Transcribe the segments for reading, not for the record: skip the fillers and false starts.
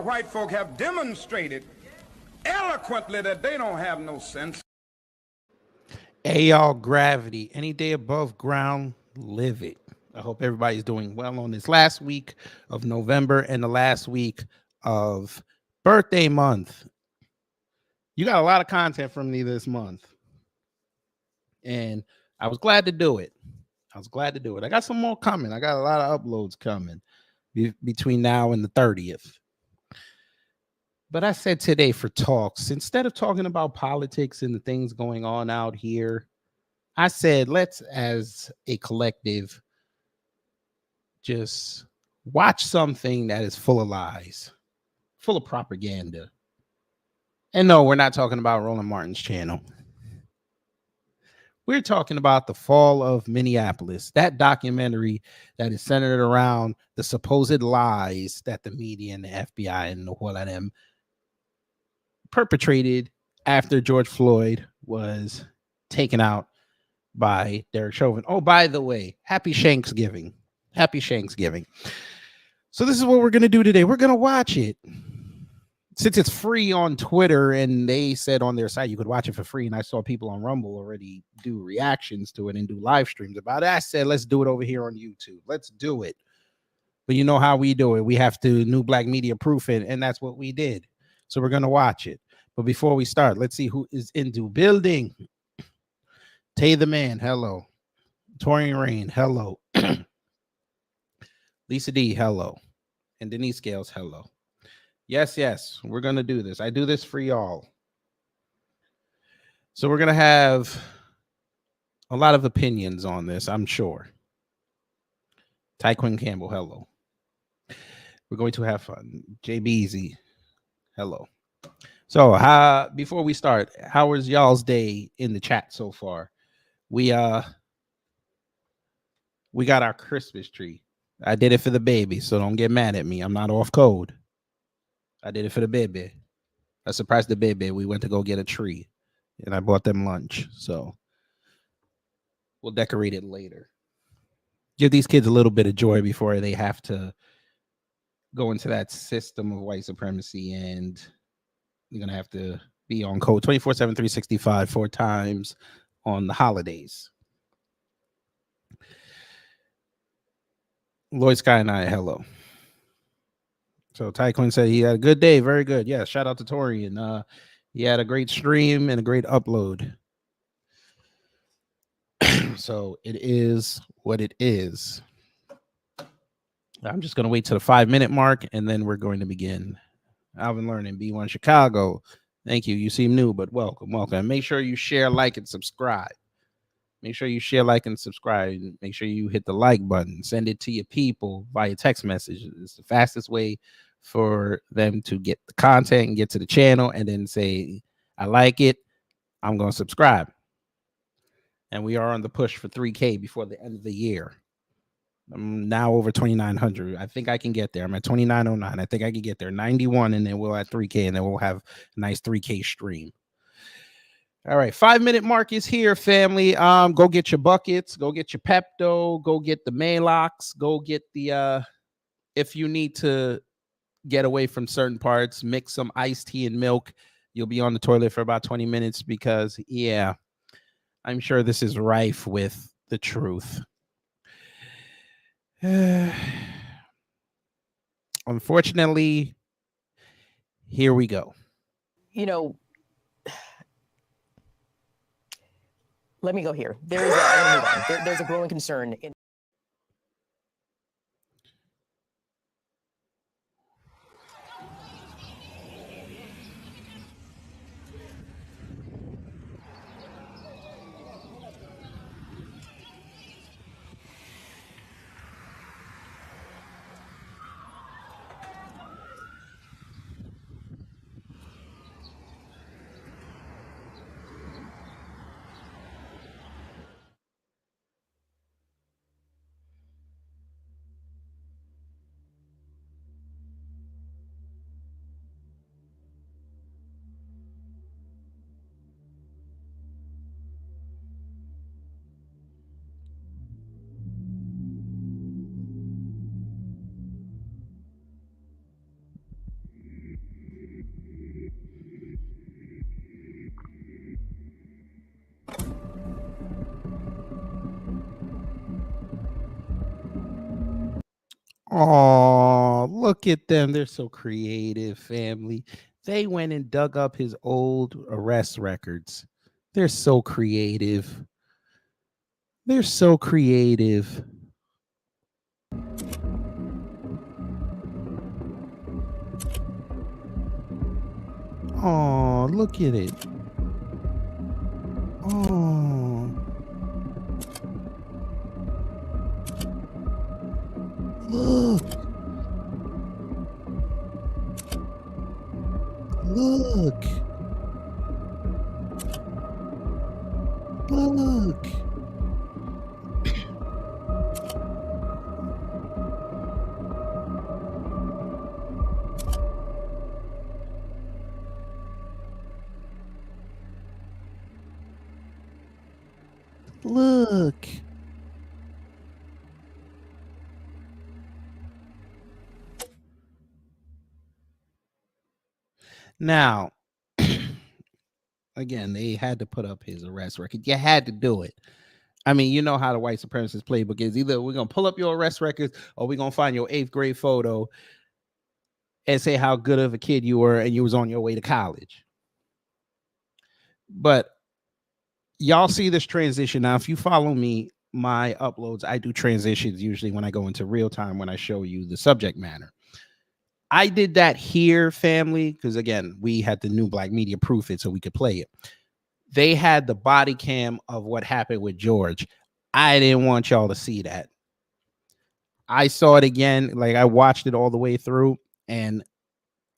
white folk have demonstrated eloquently that they don't have no sense. Hey, y'all, gravity. Any day above ground, live it. I hope everybody's doing well on this last week of November and the last week of birthday month. You got a lot of content from me this month, and I was glad to do it. I got some more coming. I got a lot of uploads coming between now and the 30th. But I said today for talks, instead of talking about politics and the things going on out here, I said, let's, as a collective, just watch something that is full of lies, full of propaganda. And no, we're not talking about Roland Martin's channel. We're talking about the fall of Minneapolis, that documentary that is centered around the supposed lies that the media and the FBI and the whole of them perpetrated after George Floyd was taken out by Derek Chauvin. Oh, by the way, happy Shanksgiving. Happy Shanksgiving. So this is what we're going to do today. We're going to watch it. Since it's free on Twitter and they said on their site you could watch it for free, and I saw people on Rumble already do reactions to it and do live streams about it, I said, let's do it over here on YouTube. Let's do it. But you know how we do it. We have to New Black Media proof it, and that's what we did. So we're going to watch it. But before we start, let's see who is into building. Tay the Man, hello. Torian Rain, hello. Lisa D, hello. And Denise Scales, hello. Yes, we're going to do this. I do this for y'all. So we're going to have a lot of opinions on this, I'm sure. Ty Quinn Campbell, hello. We're going to have fun. Jay Beasy, hello. So before we start, how was y'all's day in the chat so far? We got our Christmas tree. I did it for the baby, so don't get mad at me. I'm not off code. I did it for the baby. I surprised the baby. We went to go get a tree, and I bought them lunch. So we'll decorate it later. Give these kids a little bit of joy before they have to go into that system of white supremacy, and you're going to have to be on code 24/7, 365, 4 times on the holidays. Lloyd Sky and I, hello. So Ty Quinn said he had a good day. Very good. Yeah, shout out to Torian. He had a great stream and a great upload. So it is what it is. I'm just going to wait to the 5-minute mark, and then we're going to begin. Alvin Learning, B1 Chicago. Thank you. You seem new, but welcome. Make sure you share, like, and subscribe. Make sure you share, like, and subscribe. Make sure you hit the like button. Send it to your people via text message. It's the fastest way for them to get the content and get to the channel and then say, I like it. I'm going to subscribe. And we are on the push for 3K before the end of the year. I'm now over 2,900. I think I can get there. I'm at 2,909. I think I can get there. 91, and then we'll at 3K, and then we'll have a nice 3K stream. All right, 5-minute mark is here, family. Go get your buckets. Go get your Pepto. Go get the Malox. Go get the, if you need to get away from certain parts, mix some iced tea and milk. You'll be on the toilet for about 20 minutes because, yeah, I'm sure this is rife with the truth. Unfortunately, here we go. You know, let me go here. There's a growing concern in Oh, look at them. They're so creative, family. They went and dug up his old arrest records. They're so creative. They're so creative. Oh, look at it. Oh. Look. Look. Look. Look. Now, again, they had to put up his arrest record. You had to do it. I mean, you know how the white supremacist playbook is. Either we're going to pull up your arrest records or we're going to find your 8th grade photo and say how good of a kid you were and you was on your way to college. But y'all see this transition. Now, if you follow me, my uploads, I do transitions usually when I go into real time when I show you the subject matter. I did that here, family, because again, we had the new Black Media proof it so we could play it. They had the body cam of what happened with George. I didn't want y'all to see that. I saw it again, like I watched it all the way through, and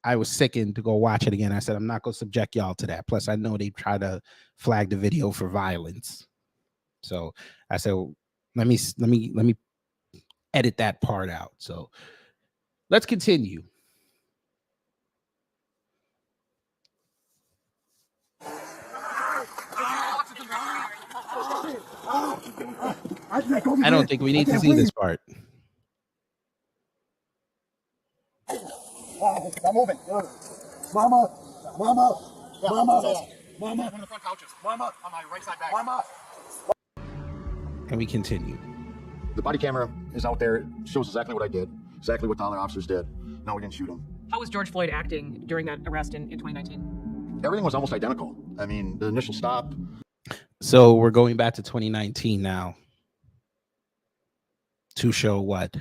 I was sickened to go watch it again. I said, I'm not going to subject y'all to that. Plus, I know they try to flag the video for violence. So I said, let me edit that part out. So let's continue. I don't think we need to see this part. I'm moving. Mama. One of the front couches. Mama, on my right side back. Mama. And we continue. The body camera is out there. It shows exactly what I did, exactly what the other officers did. No, we didn't shoot him. How was George Floyd acting during that arrest in 2019? Everything was almost identical. I mean, the initial stop. So we're going back to 2019 now to show what?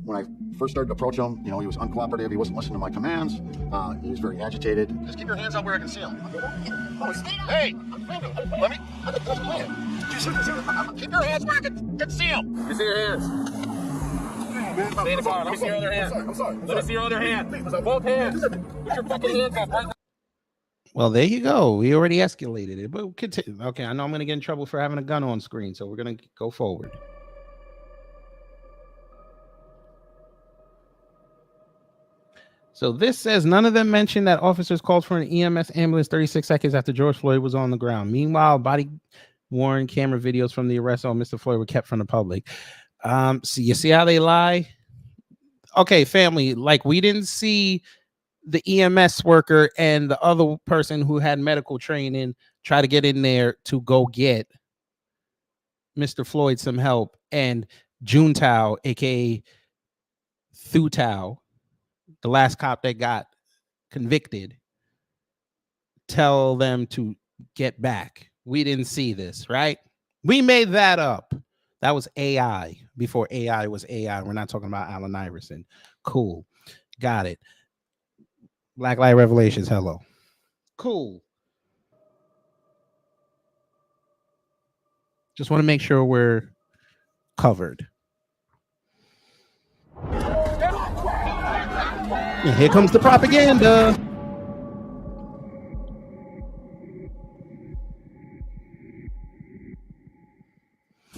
When I first started to approach him, he was uncooperative. He wasn't listening to my commands. He was very agitated. Just keep your hands out where I can see him. Hey, let me. Keep your hands where I can see him. You see your hands? Stay in the car. Let me see your other hand. I'm sorry. Let me see your other hand. Both hands. Put your fucking hands up right now. Well, there you go. We already escalated it, but continue. Okay, I know I'm going to get in trouble for having a gun on screen, so we're going to go forward. So this says none of them mentioned that officers called for an EMS ambulance 36 seconds after George Floyd was on the ground. Meanwhile, body-worn camera videos from the arrest of Mr. Floyd were kept from the public. So you see how they lie? Okay, family, like we didn't see the EMS worker and the other person who had medical training try to get in there to go get Mr. Floyd some help, and Juntao, aka Thutao, the last cop that got convicted, tell them to get back. We didn't see this, right? We made that up. That was AI before AI was AI. We're not talking about Allen Iverson. Cool. Got it. Black Light Revelations. Hello. Cool. Just want to make sure we're covered. And here comes the propaganda.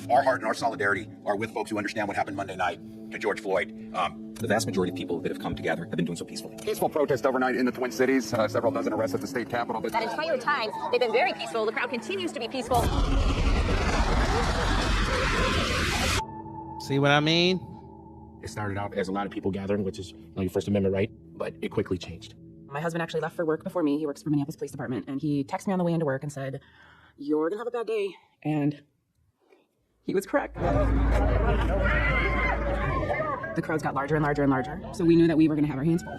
Our heart and our solidarity are with folks who understand what happened Monday night to George Floyd. The vast majority of people that have come together have been doing so peacefully. Peaceful protest overnight in the Twin Cities. Several dozen arrests at the state capitol. That entire time, they've been very peaceful. The crowd continues to be peaceful. See what I mean? It started out as a lot of people gathering, which is your First Amendment right, but it quickly changed. My husband actually left for work before me. He works for Minneapolis Police Department, and he texted me on the way into work and said, "You're gonna have a bad day." And He was correct. The crowds got larger and larger and larger, so we knew that we were going to have our hands full.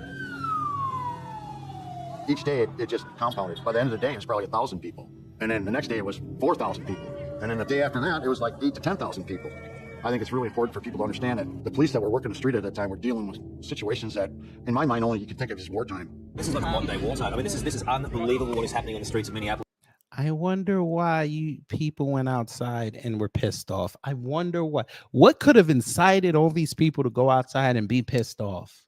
Each day, it just compounded. By the end of the day, it was probably 1,000 people. And then the next day, it was 4,000 people. And then the day after that, it was like 8 to 10,000 people. I think it's really important for people to understand that the police that were working the street at that time were dealing with situations that, in my mind, only you can think of as wartime. This is like modern day wartime. I mean, this is unbelievable what is happening on the streets of Minneapolis. I wonder why you people went outside and were pissed off. I wonder what could have incited all these people to go outside and be pissed off.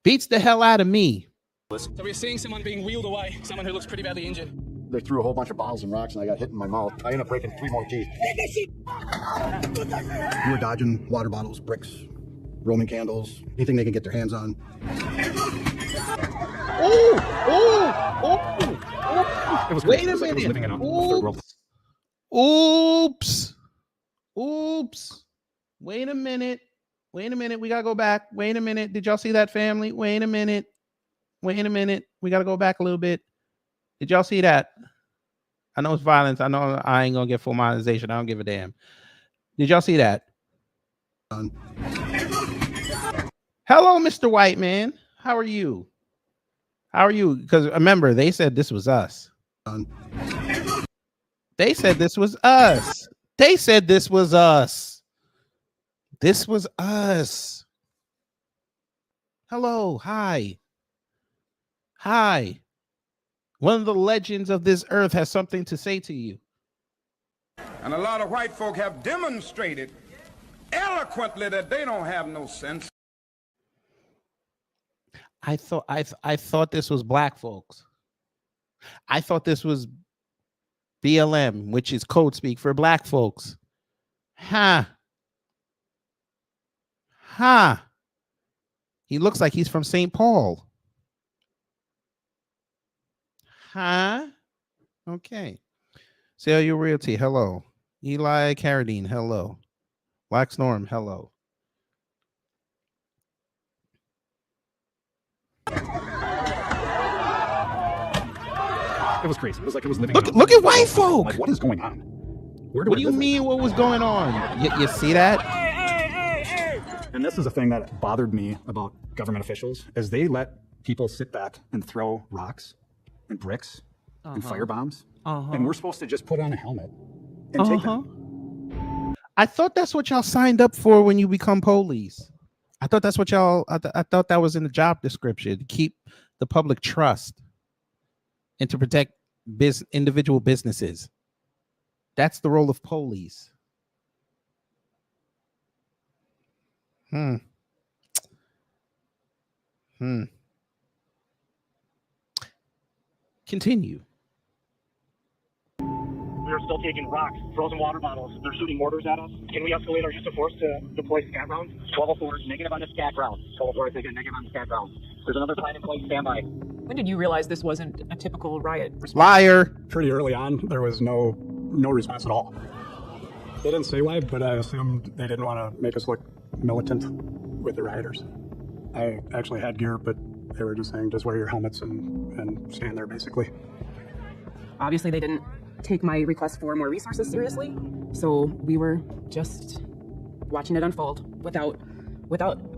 Beats the hell out of me. So we're seeing someone being wheeled away, someone who looks pretty badly injured. They threw a whole bunch of bottles and rocks, and I got hit in my mouth. I ended up breaking 3 more teeth. We were dodging water bottles, bricks, Roman candles, anything they can get their hands on. It was Wait a like minute. living in a third world. Oops. Wait a minute. We gotta go back. Wait a minute. Did y'all see that, family? Wait a minute. We gotta go back a little bit. Did y'all see that? I know it's violence. I know I ain't gonna get full monetization. I don't give a damn. Did y'all see that? Hello, Mr. White Man. How are you? Because remember, they said this was us. They said this was us. This was us. Hello. Hi. One of the legends of this earth has something to say to you. And a lot of white folk have demonstrated eloquently that they don't have no sense. I thought this was black folks. I thought this was BLM, which is code speak for black folks. He looks like he's from St. Paul. Okay. Sell Your Realty, hello. Eli Carradine, hello. Black Storm, hello. It was crazy. It was like it was living. Look at white folk. Like, what is going on? What do you mean? What was going on? You see that? And this is a thing that bothered me about government officials, is they let people sit back and throw rocks and bricks and fire bombs, and we're supposed to just put on a helmet and take them. I thought that's what y'all signed up for when you become police. I thought that's what y'all. I thought that was in the job description, to keep the public trust and to protect individual businesses. That's the role of police. Continue. We are still taking rocks, frozen water bottles. They're shooting mortars at us. Can we escalate our use of force to deploy scat rounds? 1204 negative on the scat round. 1204 again, negative on the scat round. There's another sign in place. Stand by. When did you realize this wasn't a typical riot response? Liar. Pretty early on, there was no response at all. They didn't say why, but I assumed they didn't want to make us look militant with the rioters. I actually had gear, but they were just saying, just wear your helmets and stand there, basically. Obviously, they didn't take my request for more resources seriously, so we were just watching it unfold without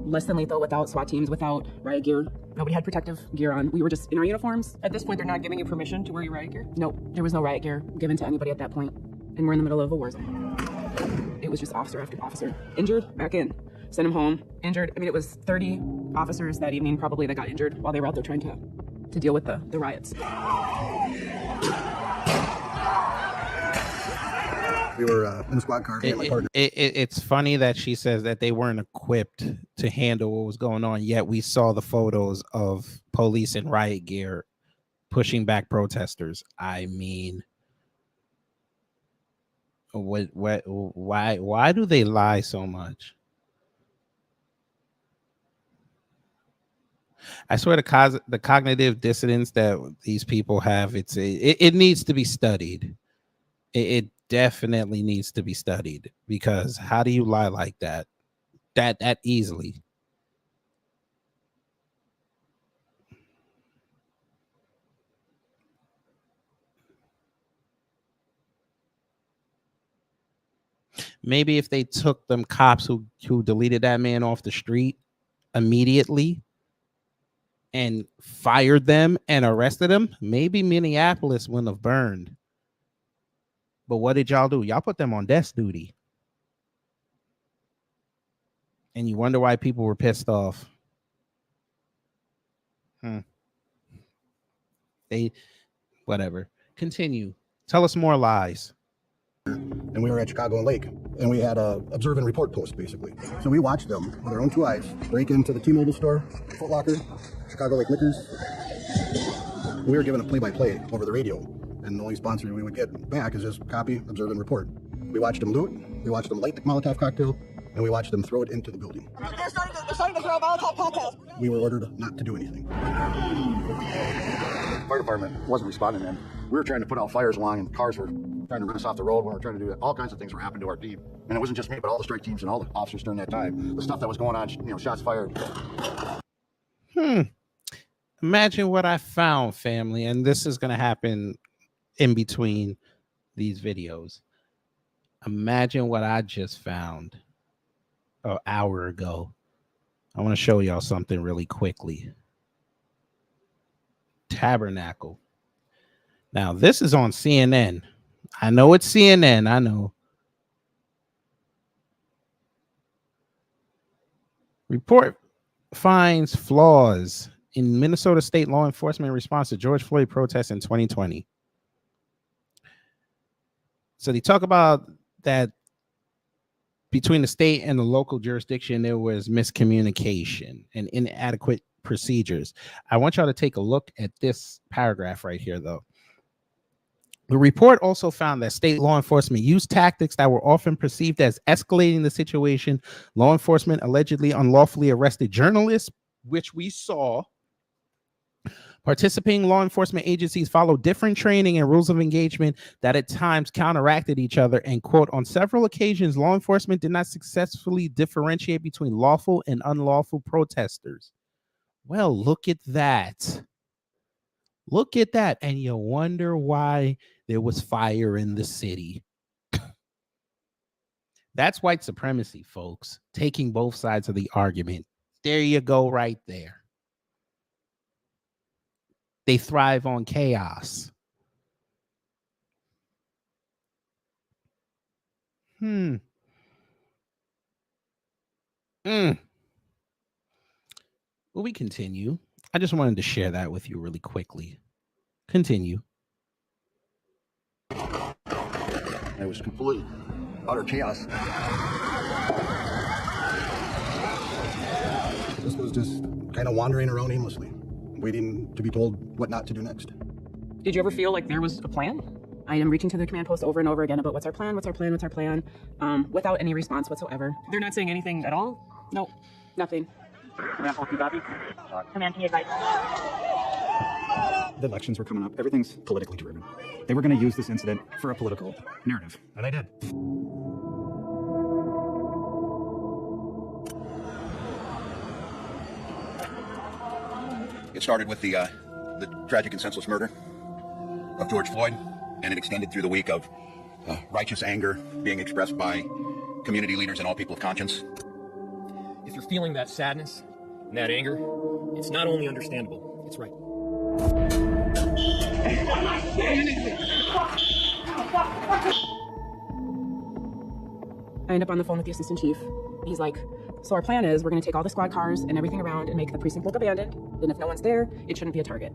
less than lethal, without SWAT teams, without riot gear. Nobody had protective gear on. We were just in our uniforms. At this point, they're not giving you permission to wear your riot gear? No, there was no riot gear given to anybody at that point, and we're in the middle of a war zone. It was just officer after officer. Injured, back in. Send him home. Injured. I mean, it was 30 officers that evening probably that got injured while they were out there trying to deal with the riots. We were in a squad car. It's funny that she says that they weren't equipped to handle what was going on, yet we saw the photos of police in riot gear pushing back protesters. I mean, why do they lie so much? I swear the cognitive dissonance that these people have, it needs to be studied. It definitely needs to be studied, because how do you lie like that easily? Maybe if they took them cops who deleted that man off the street immediately and fired them and arrested him, maybe Minneapolis wouldn't have burned. But what did y'all do? Y'all put them on desk duty. And you wonder why people were pissed off. They, whatever. Continue. Tell us more lies. And we were at Chicago and Lake, and we had a observe and report post, basically. So we watched them with our own 2 eyes break into the T-Mobile store, Foot Locker, Chicago Lake Liquors. We were given a play-by-play over the radio, and the only sponsor we would get back is just copy, observe, and report. We watched them loot, we watched them light the Molotov cocktail, and we watched them throw it into the building. They're starting to throw a Molotov cocktail. We were ordered not to do anything. The fire department wasn't responding then. We were trying to put out fires along, and cars were trying to run us off the road when we were trying to do that. All kinds of things were happening to our team. And it wasn't just me, but all the strike teams and all the officers during that time. The stuff that was going on, shots fired. Imagine what I found, family. And this is going to happen in between these videos. Imagine what I just found an hour ago. I want to show y'all something really quickly. Tabernacle. Now, this is on CNN. I know it's CNN. I know. Report finds flaws in Minnesota state law enforcement response to George Floyd protests in 2020. So they talk about that between the state and the local jurisdiction, there was miscommunication and inadequate procedures. I want y'all to take a look at this paragraph right here, though. The report also found that state law enforcement used tactics that were often perceived as escalating the situation. Law enforcement allegedly unlawfully arrested journalists, which we saw. Participating law enforcement agencies followed different training and rules of engagement that at times counteracted each other. And, quote, on several occasions, law enforcement did not successfully differentiate between lawful and unlawful protesters. Well, look at that. Look at that. And you wonder why there was fire in the city. That's white supremacy, folks. Taking both sides of the argument. There you go, right there. They thrive on chaos. Well, we continue. I just wanted to share that with you really quickly. Continue. It was complete, utter chaos. This was just kind of wandering around aimlessly, waiting to be told what not to do next. Did you ever feel like there was a plan? I am reaching to the command post over and over again about what's our plan, what's our plan, what's our plan, without any response whatsoever. They're not saying anything at all? No, nothing. Command post, you copy? Command, can you advise? The elections were coming up. Everything's politically driven. They were going to use this incident for a political narrative, and they did. It started with the tragic and senseless murder of George Floyd, and it extended through the week of righteous anger being expressed by community leaders and all people of conscience. If you're feeling that sadness and that anger, it's not only understandable, it's right. I end up on the phone with the assistant chief. He's like, so our plan is we're going to take all the squad cars and everything around and make the precinct look abandoned. Then if no one's there, it shouldn't be a target.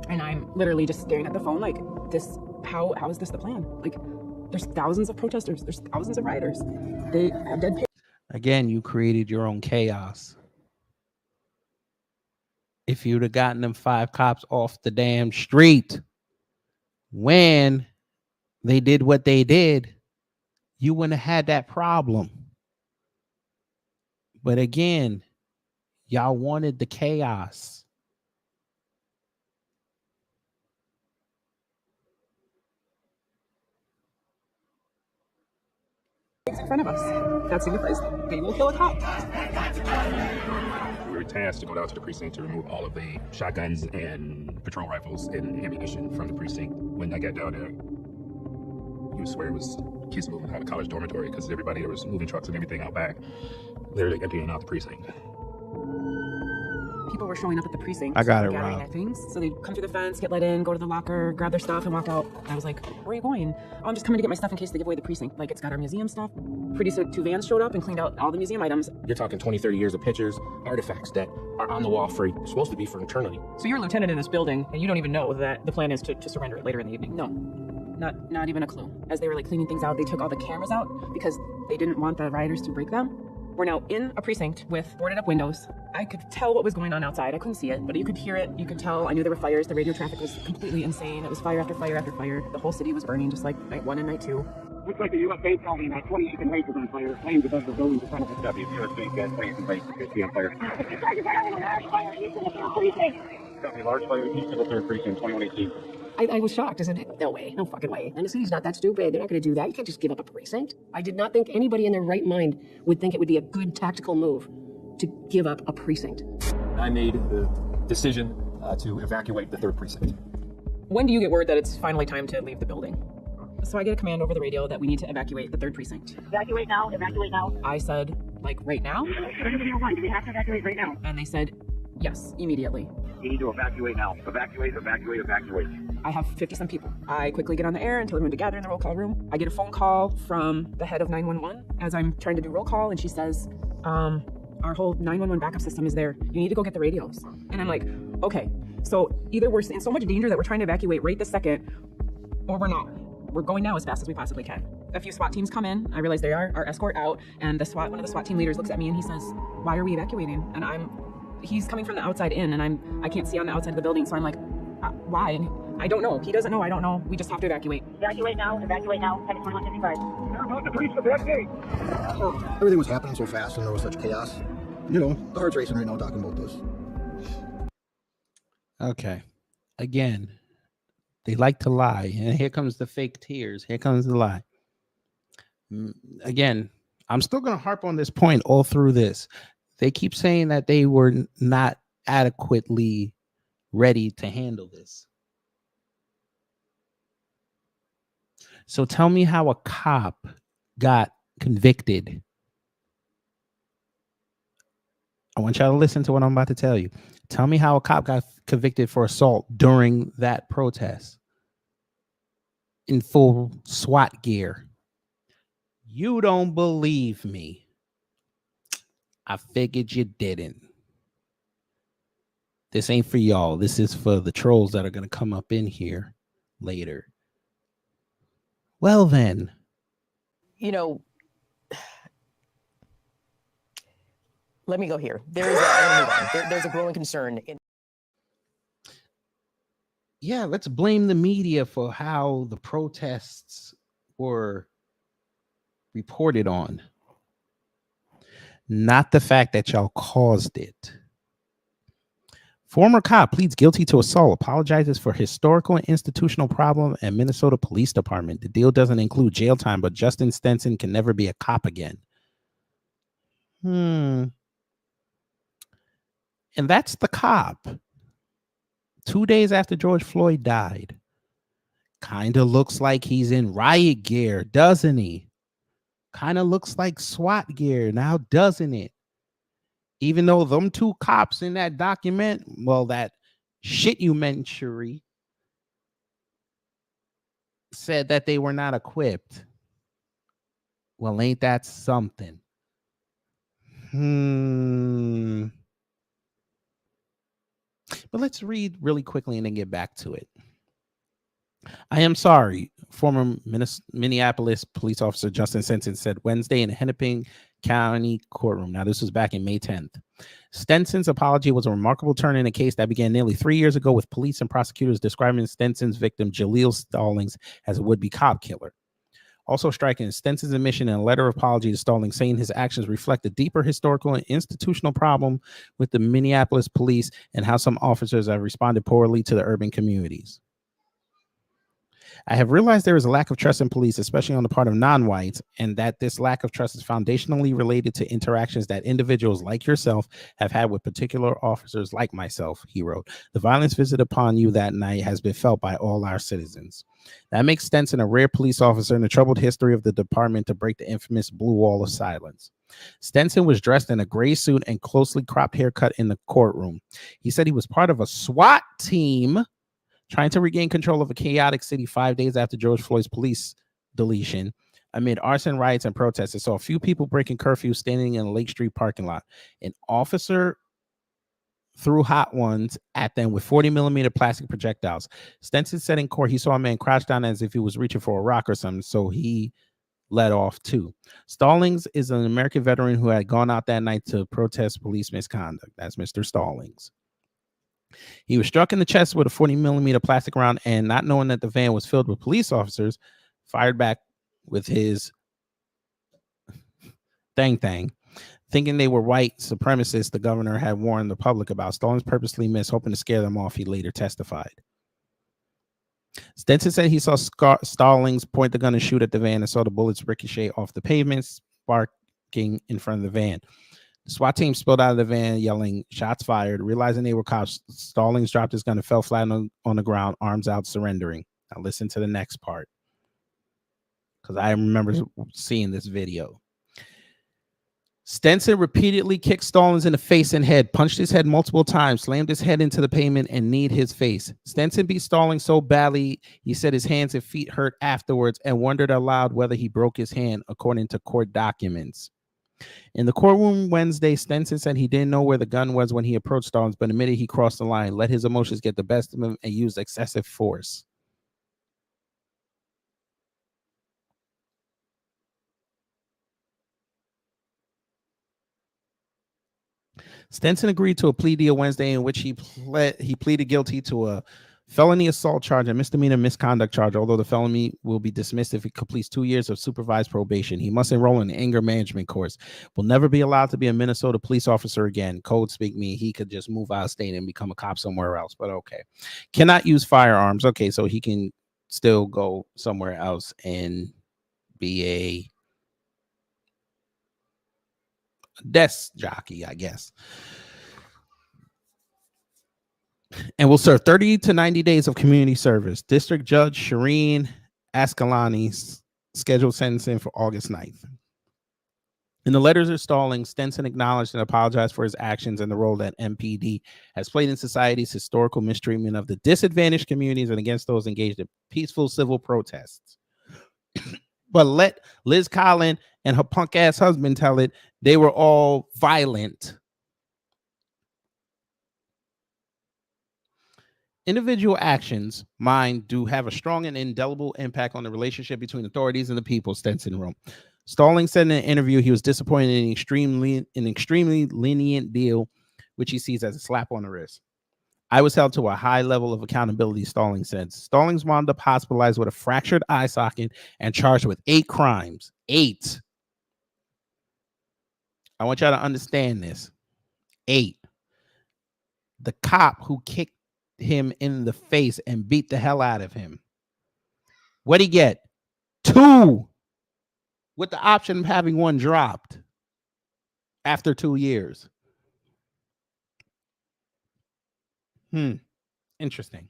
And I'm literally just staring at the phone like, this, how is this the plan? Like, there's thousands of protesters. There's thousands of rioters. They have dead patients. Again, you created your own chaos. If you'd have gotten them 5 cops off the damn street when they did what they did, you wouldn't have had that problem. But again, y'all wanted the chaos. In front of us. That signifies they will kill a cop. We were tasked to go down to the precinct to remove all of the shotguns and patrol rifles and ammunition from the precinct. When I got down there, you swear it was kids moving out of college dormitory because everybody, there was moving trucks and everything out back, literally emptying out the precinct. People were showing up at the precinct. I got it, gathering Rob. their things. So they'd come through the fence, get let in, go to the locker, grab their stuff, and walk out. I was like, where are you going? Oh, I'm just coming to get my stuff in case they give away the precinct. Like, it's got our museum stuff. Pretty soon, 2 vans showed up and cleaned out all the museum items. You're talking 20, 30 years of pictures, artifacts that are on the wall for, supposed to be for eternity. So you're a lieutenant in this building, and you don't even know that the plan is to surrender it later in the evening. No, not even a clue. As they were like cleaning things out, they took all the cameras out because they didn't want the rioters to break them. We're now in a precinct with boarded up windows. I could tell what was going on outside. I couldn't see it, but you could hear it. You could tell. I knew there were fires. The radio traffic was completely insane. It was fire after fire after fire. The whole city was burning, just like night 1 and night 2. Looks like the U.S. base building, 20 Chicken Races on fire. Flames above the buildings in front of us. W, U.S. base gas planes and base appears to be on fire. Copy, large fire east of the 3rd precinct, 2118. I was shocked. I said, no way, no fucking way. And the city's not that stupid. They're not going to do that. You can't just give up a precinct. I did not think anybody in their right mind would think it would be a good tactical move to give up a precinct. I made the decision to evacuate the 3rd precinct. When do you get word that it's finally time to leave the building? So I get a command over the radio that we need to evacuate the 3rd precinct. Evacuate now, evacuate now. I said, like, right now? Do we have to evacuate right now? And they said, yes, immediately. You need to evacuate now. Evacuate, evacuate, evacuate. I have 50-some people. I quickly get on the air and tell everyone to gather in the roll call room. I get a phone call from the head of 911 as I'm trying to do roll call, and she says, our whole 911 backup system is there. You need to go get the radios. And I'm like, okay. So either we're in so much danger that we're trying to evacuate right this second, or we're not. We're going now as fast as we possibly can. A few SWAT teams come in. I realize they are our escort out, and one of the SWAT team leaders looks at me and he says, why are we evacuating? And he's coming from the outside in, and I can't see on the outside of the building, so I'm like, why? And I don't know. He doesn't know. I don't know. We just have to evacuate. Evacuate now, evacuate now. 10:21:55. They're about to breach the barricade. Everything was happening so fast and there was such chaos. You know, the heart's racing right now talking about this. Okay. Again, they like to lie. And here comes the fake tears. Here comes the lie. Again, I'm still going to harp on this point all through this. They keep saying that they were not adequately ready to handle this. So tell me how a cop got convicted. I want y'all to listen to what I'm about to tell you. Tell me how a cop got convicted for assault during that protest in full SWAT gear. You don't believe me. I figured you didn't. This ain't for y'all. This is for the trolls that are going to come up in here later. Well, then. You know, let me go here. There's a growing concern. Yeah, let's blame the media for how the protests were reported on. Not the fact that y'all caused it. Former cop pleads guilty to assault, apologizes for historical and institutional problem at Minnesota Police Department. The deal doesn't include jail time, but Justin Stenson can never be a cop again. And that's the cop. 2 days after George Floyd died. Kind of looks like he's in riot gear, doesn't he? Kind of looks like SWAT gear now, doesn't it? Even though them two cops in that document, well, that shitumentary said that they were not equipped. Well, ain't that something? But let's read really quickly and then get back to it. I am sorry, former Minneapolis police officer Justin Stenson said Wednesday in a Hennepin County courtroom. Now, this was back in May 10th. Stenson's apology was a remarkable turn in a case that began nearly 3 years ago with police and prosecutors describing Stenson's victim, Jaleel Stallings, as a would-be cop killer. Also striking is Stenson's admission in a letter of apology to Stallings, saying his actions reflect a deeper historical and institutional problem with the Minneapolis police and how some officers have responded poorly to the urban communities. I have realized there is a lack of trust in police, especially on the part of non-whites, and that this lack of trust is foundationally related to interactions that individuals like yourself have had with particular officers like myself, he wrote. The violence visited upon you that night has been felt by all our citizens. That makes Stenson a rare police officer in the troubled history of the department to break the infamous blue wall of silence. Stenson was dressed in a gray suit and closely cropped haircut in the courtroom. He said he was part of a SWAT team trying to regain control of a chaotic city 5 days after George Floyd's police deletion amid arson, riots, and protests. They saw a few people breaking curfew standing in a Lake Street parking lot. An officer threw hot ones at them with 40-millimeter plastic projectiles. Stenson said in court he saw a man crouch down as if he was reaching for a rock or something, so he let off too. Stallings is an American veteran who had gone out that night to protest police misconduct. That's Mr. Stallings. He was struck in the chest with a 40-millimeter plastic round, and not knowing that the van was filled with police officers, fired back with his thing. Thinking they were white supremacists the governor had warned the public about. Stallings purposely missed, hoping to scare them off, he later testified. Stenson said he saw Stallings point the gun and shoot at the van and saw the bullets ricochet off the pavement, sparking in front of the van. The SWAT team spilled out of the van, yelling, "Shots fired." Realizing they were cops, Stallings dropped his gun and fell flat on the ground, arms out, surrendering. Now listen to the next part, because I remember seeing this video. Stenson repeatedly kicked Stallings in the face and head, punched his head multiple times, slammed his head into the pavement, and kneed his face. Stenson beat Stallings so badly, he said his hands and feet hurt afterwards and wondered aloud whether he broke his hand, according to court documents. In the courtroom Wednesday, Stenson said he didn't know where the gun was when he approached Stallings, but admitted he crossed the line, let his emotions get the best of him, and used excessive force. Stenson agreed to a plea deal Wednesday in which he pleaded guilty to a felony assault charge and misdemeanor misconduct charge, although the felony will be dismissed if he completes 2 years of supervised probation. He must enroll in an anger management course. Will never be allowed to be a Minnesota police officer again. Code speak me. He could just move out of state and become a cop somewhere else, but okay. Cannot use firearms. Okay, so he can still go somewhere else and be a desk jockey, I guess. And will serve 30 to 90 days of community service. District Judge Shireen Ascalani scheduled sentencing for August 9th. In the letters of Stallings, Stenson acknowledged and apologized for his actions and the role that MPD has played in society's historical mistreatment of the disadvantaged communities and against those engaged in peaceful civil protests. But let Liz Collin and her punk ass husband tell it, they were all violent. Individual actions, mine, do have a strong and indelible impact on the relationship between authorities and the people, Stenson wrote. Stallings said in an interview he was disappointed in an extremely lenient deal, which he sees as a slap on the wrist. I was held to a high level of accountability, Stallings said. Stallings wound up hospitalized with a fractured eye socket and charged with 8 crimes. 8. I want y'all to understand this. 8. The cop who kicked him in the face and beat the hell out of him. What'd he get? 2, with the option of having 1 dropped after 2 years. Interesting.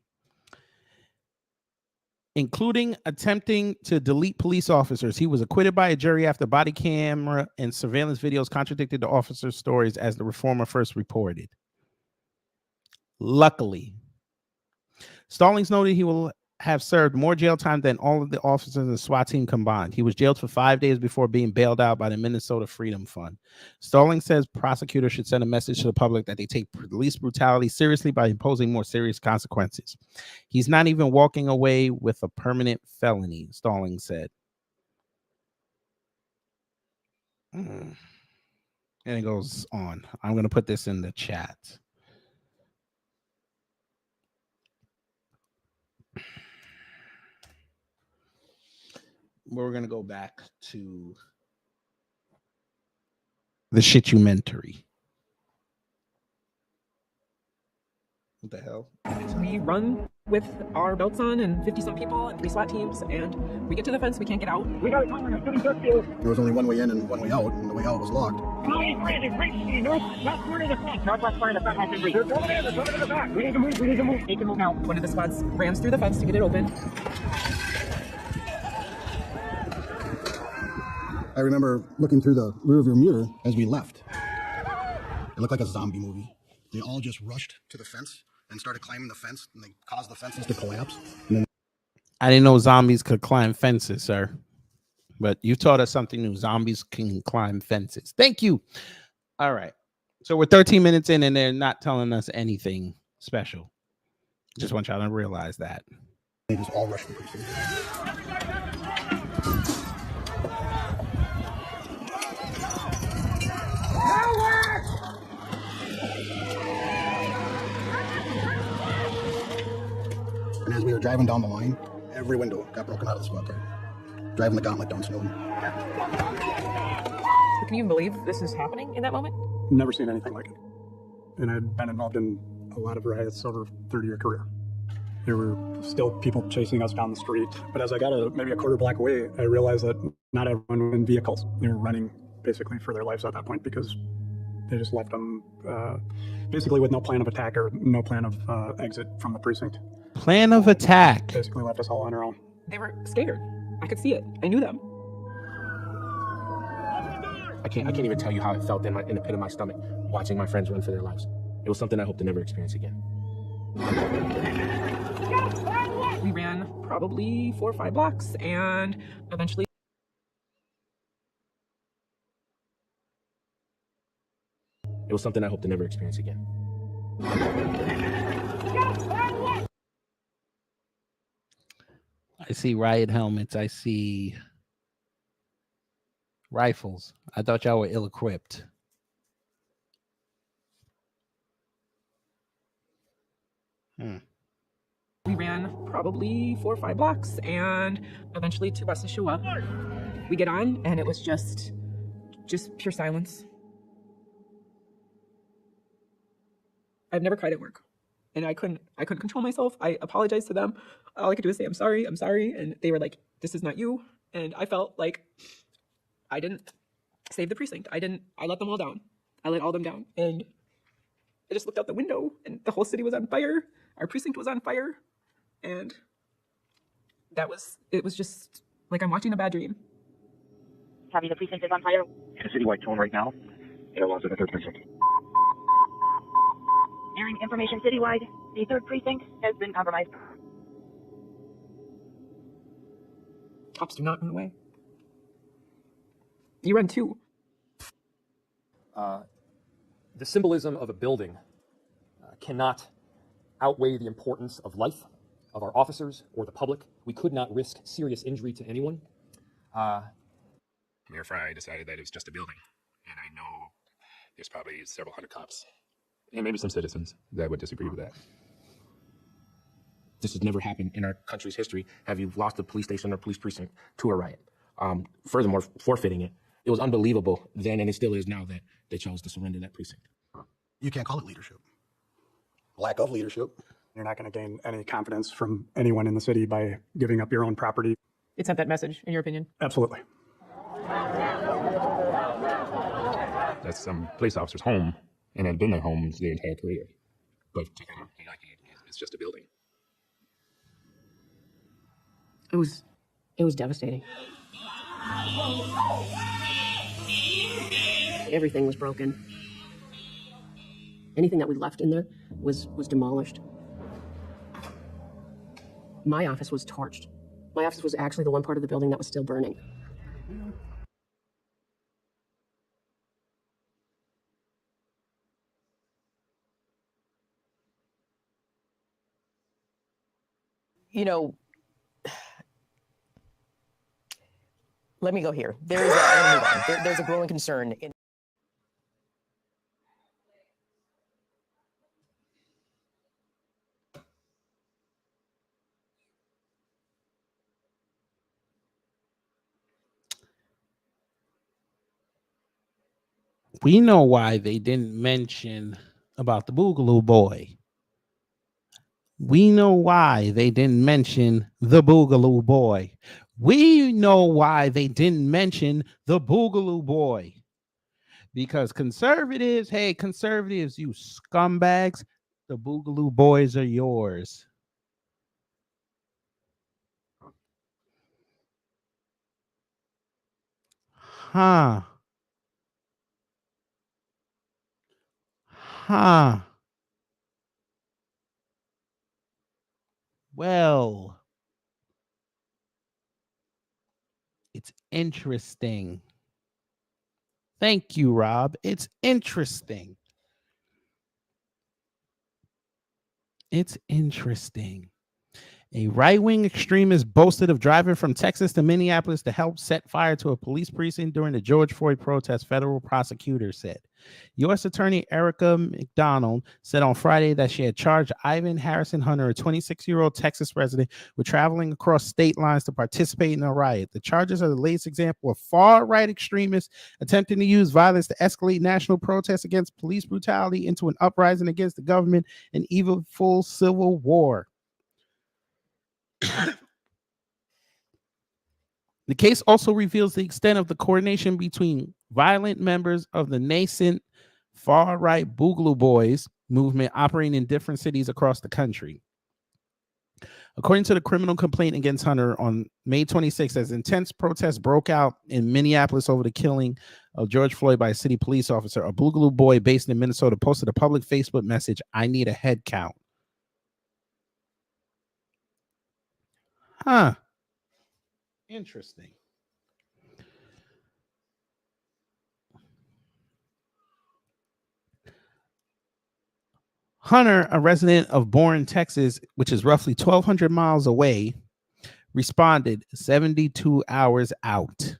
Including attempting to delete police officers. He was acquitted by a jury after body camera and surveillance videos contradicted the officers' stories, as the Reformer first reported. Luckily, Stallings noted he will have served more jail time than all of the officers in the SWAT team combined. He was jailed for 5 days before being bailed out by the Minnesota Freedom Fund. Stallings says prosecutors should send a message to the public that they take police brutality seriously by imposing more serious consequences. He's not even walking away with a permanent felony, Stallings said. And it goes on. I'm going to put this in the chat. We're going to go back to the shitumentary. What the hell? We run with our belts on and 50-some people and 3 SWAT teams, and we get to the fence, we can't get out. We got a timer, a 30 field. There was only one way in and one way out, and the way out was locked. Northwest corner of the fence. Northwest corner of the fence. They're coming in. They're coming in the back. We need to move. We need to move. They can move now. One of the SWATs rams through the fence to get it open. I remember looking through the rearview mirror as we left. It looked like a zombie movie. They all just rushed to the fence and started climbing the fence, and they caused the fences to collapse. And then I didn't know zombies could climb fences, sir. But you taught us something new. Zombies can climb fences. Thank you. All right. So we're 13 minutes in, and they're not telling us anything special. Just want y'all to realize that. They just all rushed the precinct. And as we were driving down the line, every window got broken out of the squad car. Driving the gauntlet down Snowden. Can you believe this is happening in that moment? Never seen anything like it. And I'd been involved in a lot of riots over a 30-year career. There were still people chasing us down the street. But as I got maybe a quarter block away, I realized that not everyone was in vehicles. They were running basically for their lives at that point because they just left them basically with no plan of attack or no plan of exit from the precinct. Plan of attack. Basically left us all on our own. They were scared. I could see it. I knew them. I can't even tell you how it felt in the pit of my stomach watching my friends run for their lives. It was something I hope to never experience again. We ran probably 4 or 5 blocks, and eventually It was something I hope to never experience again. I see riot helmets. I see rifles. I thought y'all were ill-equipped. we ran probably 4 or 5 blocks, and eventually 2 buses show up. We get on, and it was just pure silence. I've never cried at work, and I couldn't control myself. I apologized to them. All I could do is say, I'm sorry, and they were like, this is not you. And I felt like I didn't save the precinct. I let them all down. I let all them down. And I just looked out the window, and the whole city was on fire. Our precinct was on fire. And it was just like I'm watching a bad dream. Copy, the precinct is on fire. In a citywide tone right now. It was in the 3rd precinct. Airing information citywide. The 3rd precinct has been compromised. Cops do not run away. You run too. The symbolism of a building cannot outweigh the importance of life, of our officers, or the public. We could not risk serious injury to anyone. Mayor Fry decided that it was just a building. And I know there's probably several hundred cops, and maybe some citizens, that would disagree with that. This has never happened in our country's history. Have you lost a police station or police precinct to a riot? Furthermore, forfeiting it. It was unbelievable then, and it still is now, that they chose to surrender that precinct. You can't call it leadership. Lack of leadership. You're not going to gain any confidence from anyone in the city by giving up your own property. It sent that message, in your opinion? Absolutely. That's some police officers' home, and had been their homes their entire career. But to him, it's just a building. It was devastating. Everything was broken. Anything that we left in there was demolished. My office was torched. My office was actually the one part of the building that was still burning. You know, let me go here. I'm gonna move on. There's a growing concern in We know why they didn't mention about the Boogaloo Boy. We know why they didn't mention the Boogaloo Boy. We know why they didn't mention the Boogaloo Boy. Because conservatives, hey, conservatives, you scumbags, the Boogaloo Boys are yours. Huh. Huh. Well, it's interesting. Thank you, Rob. It's interesting. It's interesting. A right-wing extremist boasted of driving from Texas to Minneapolis to help set fire to a police precinct during the George Floyd protest, federal prosecutors said. U.S. Attorney Erica McDonald said on Friday that she had charged Ivan Harrison Hunter, a 26-year-old Texas resident, with traveling across state lines to participate in a riot. The charges are the latest example of far-right extremists attempting to use violence to escalate national protests against police brutality into an uprising against the government and even full civil war. The case also reveals the extent of the coordination between violent members of the nascent far-right Boogaloo Boys movement operating in different cities across the country. According to the criminal complaint against Hunter on May 26th, as intense protests broke out in Minneapolis over the killing of George Floyd by a city police officer, a Boogaloo Boy based in Minnesota posted a public Facebook message, "I need a head count." Huh. Interesting. Hunter, a resident of Bourne, Texas, which is roughly 1,200 miles away, responded 72 hours out.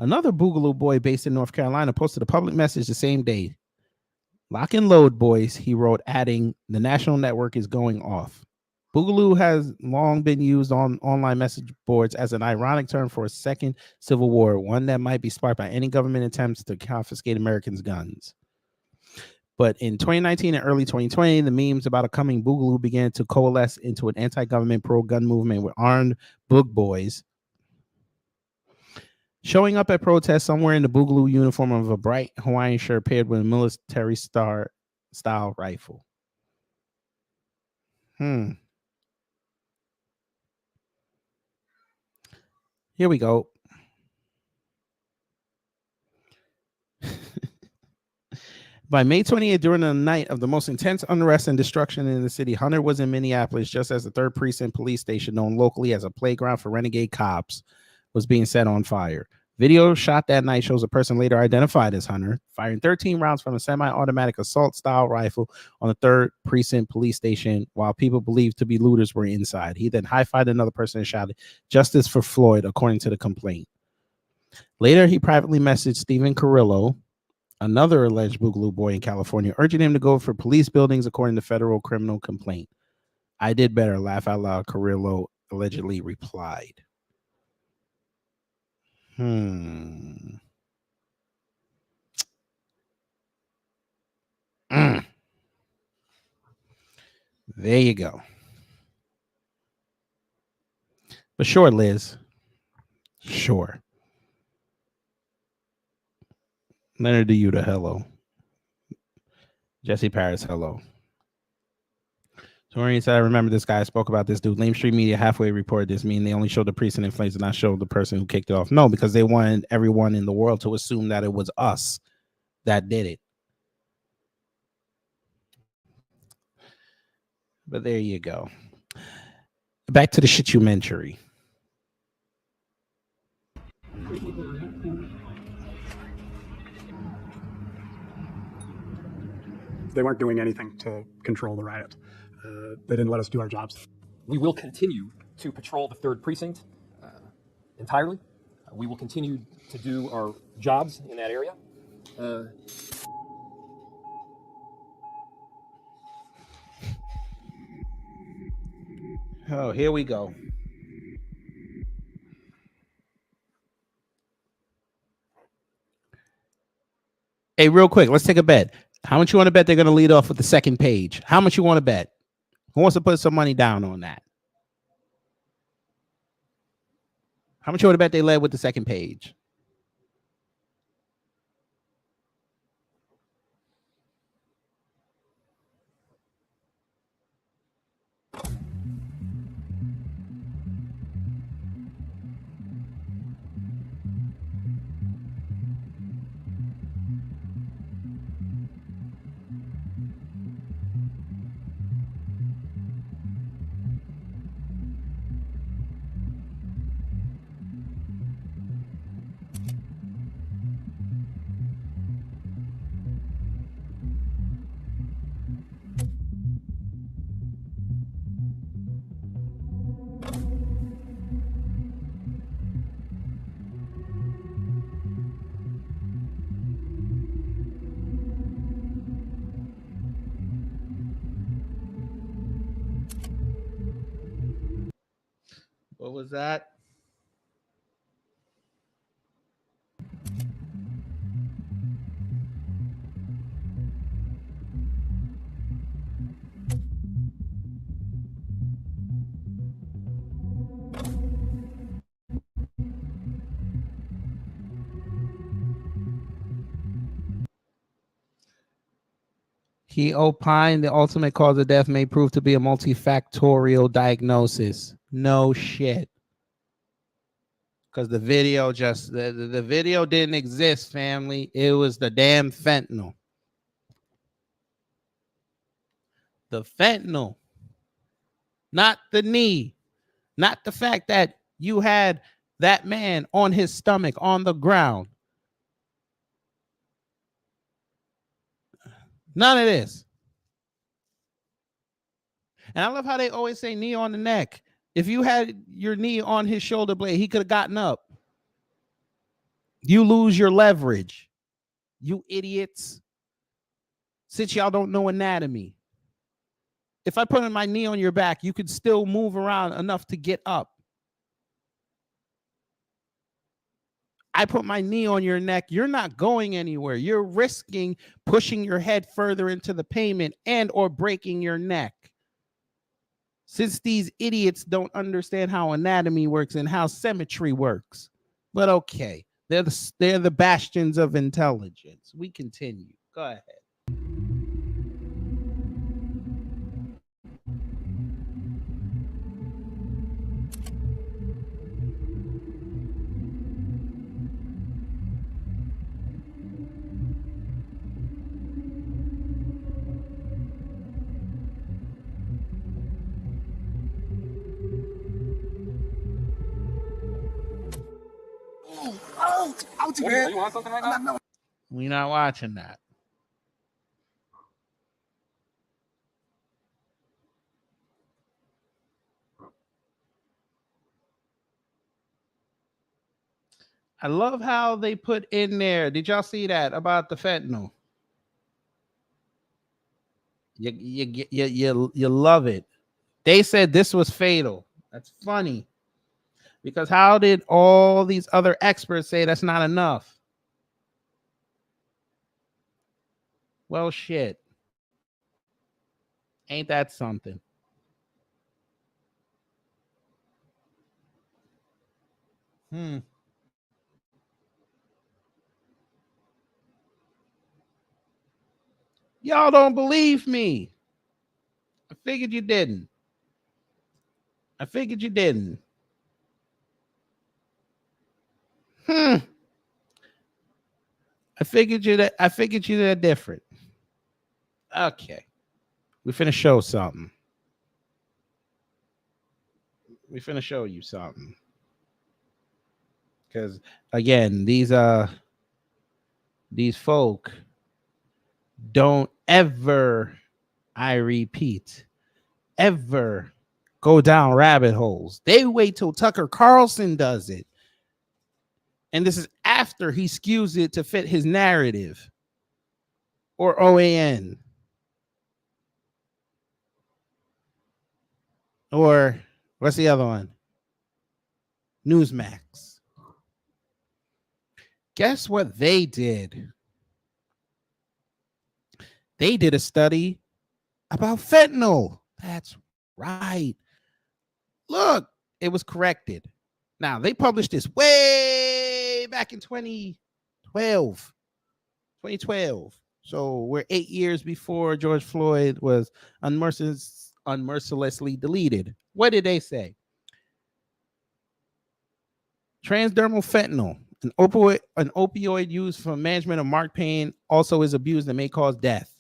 Another Boogaloo Boy based in North Carolina posted a public message the same day. "Lock and load, boys," he wrote, adding, "The national network is going off." Boogaloo has long been used on online message boards as an ironic term for a second civil war, one that might be sparked by any government attempts to confiscate Americans' guns. But in 2019 and early 2020, the memes about a coming Boogaloo began to coalesce into an anti-government pro-gun movement with armed boog boys showing up at protests somewhere in the Boogaloo uniform of a bright Hawaiian shirt paired with a military style rifle. Here we go. By May 28th, during the night of the most intense unrest and destruction in the city, Hunter was in Minneapolis just as the 3rd Precinct police station, known locally as a playground for renegade cops, was being set on fire. Video shot that night shows a person later identified as Hunter firing 13 rounds from a semi-automatic assault-style rifle on the 3rd Precinct police station while people believed to be looters were inside. He then high-fived another person and shouted, "Justice for Floyd," according to the complaint. Later, he privately messaged Stephen Carrillo, another alleged Boogaloo Boy in California, urging him to go for police buildings according to federal criminal complaint. "I did better, laugh out loud," Carrillo allegedly replied. There you go. But sure, Liz. Sure. Leonard DeYuta, hello. Jesse Paris, hello. Torian said, "I remember this guy spoke about this dude. Mainstream media halfway reported this, meaning they only showed the precinct in flames and not showed the person who kicked it off." No, because they wanted everyone in the world to assume that it was us that did it. But there you go. Back to the shitumentary. They weren't doing anything to control the riot. They didn't let us do our jobs. We will continue to patrol the 3rd Precinct entirely. We will continue to do our jobs in that area. Oh, here we go. Hey, real quick, let's take a bet. How much you want to bet they're going to lead off with the second page? How much you want to bet? Who wants to put some money down on that? How much you want to bet they led with the second page? What was that? He opined the ultimate cause of death may prove to be a multifactorial diagnosis. No shit. Because the video just, the video didn't exist, family. It was the damn fentanyl. The fentanyl. Not the knee. Not the fact that you had that man on his stomach on the ground. None of this. And I love how they always say knee on the neck. If you had your knee on his shoulder blade, he could have gotten up. You lose your leverage. You idiots. Since y'all don't know anatomy. If I put my knee on your back, you could still move around enough to get up. I put my knee on your neck. You're not going anywhere. You're risking pushing your head further into the pavement and or breaking your neck. Since these idiots don't understand how anatomy works and how symmetry works. But okay, they're the bastions of intelligence. We continue. Go ahead. Are you on something right now? We're not watching that. I love how they put in there. Did y'all see that about the fentanyl? You love it. They said this was fatal. That's funny. Because how did all these other experts say that's not enough? Well, shit. Ain't that something? Y'all don't believe me. I figured you didn't. I figured you didn't. I figured you that different. Okay. We finna show something. We finna show you something. Because again, these folk don't ever, I repeat, ever go down rabbit holes. They wait till Tucker Carlson does it. And this is after he skews it to fit his narrative. Or OAN. Or what's the other one? Newsmax. Guess what they did? They did a study about fentanyl. That's right. Look, it was corrected. Now, they published this way back in 2012. 2012. So we're 8 years before George Floyd was unmercilessly deleted. What did they say? Transdermal fentanyl, an opioid used for management of marked pain, also is abused and may cause death.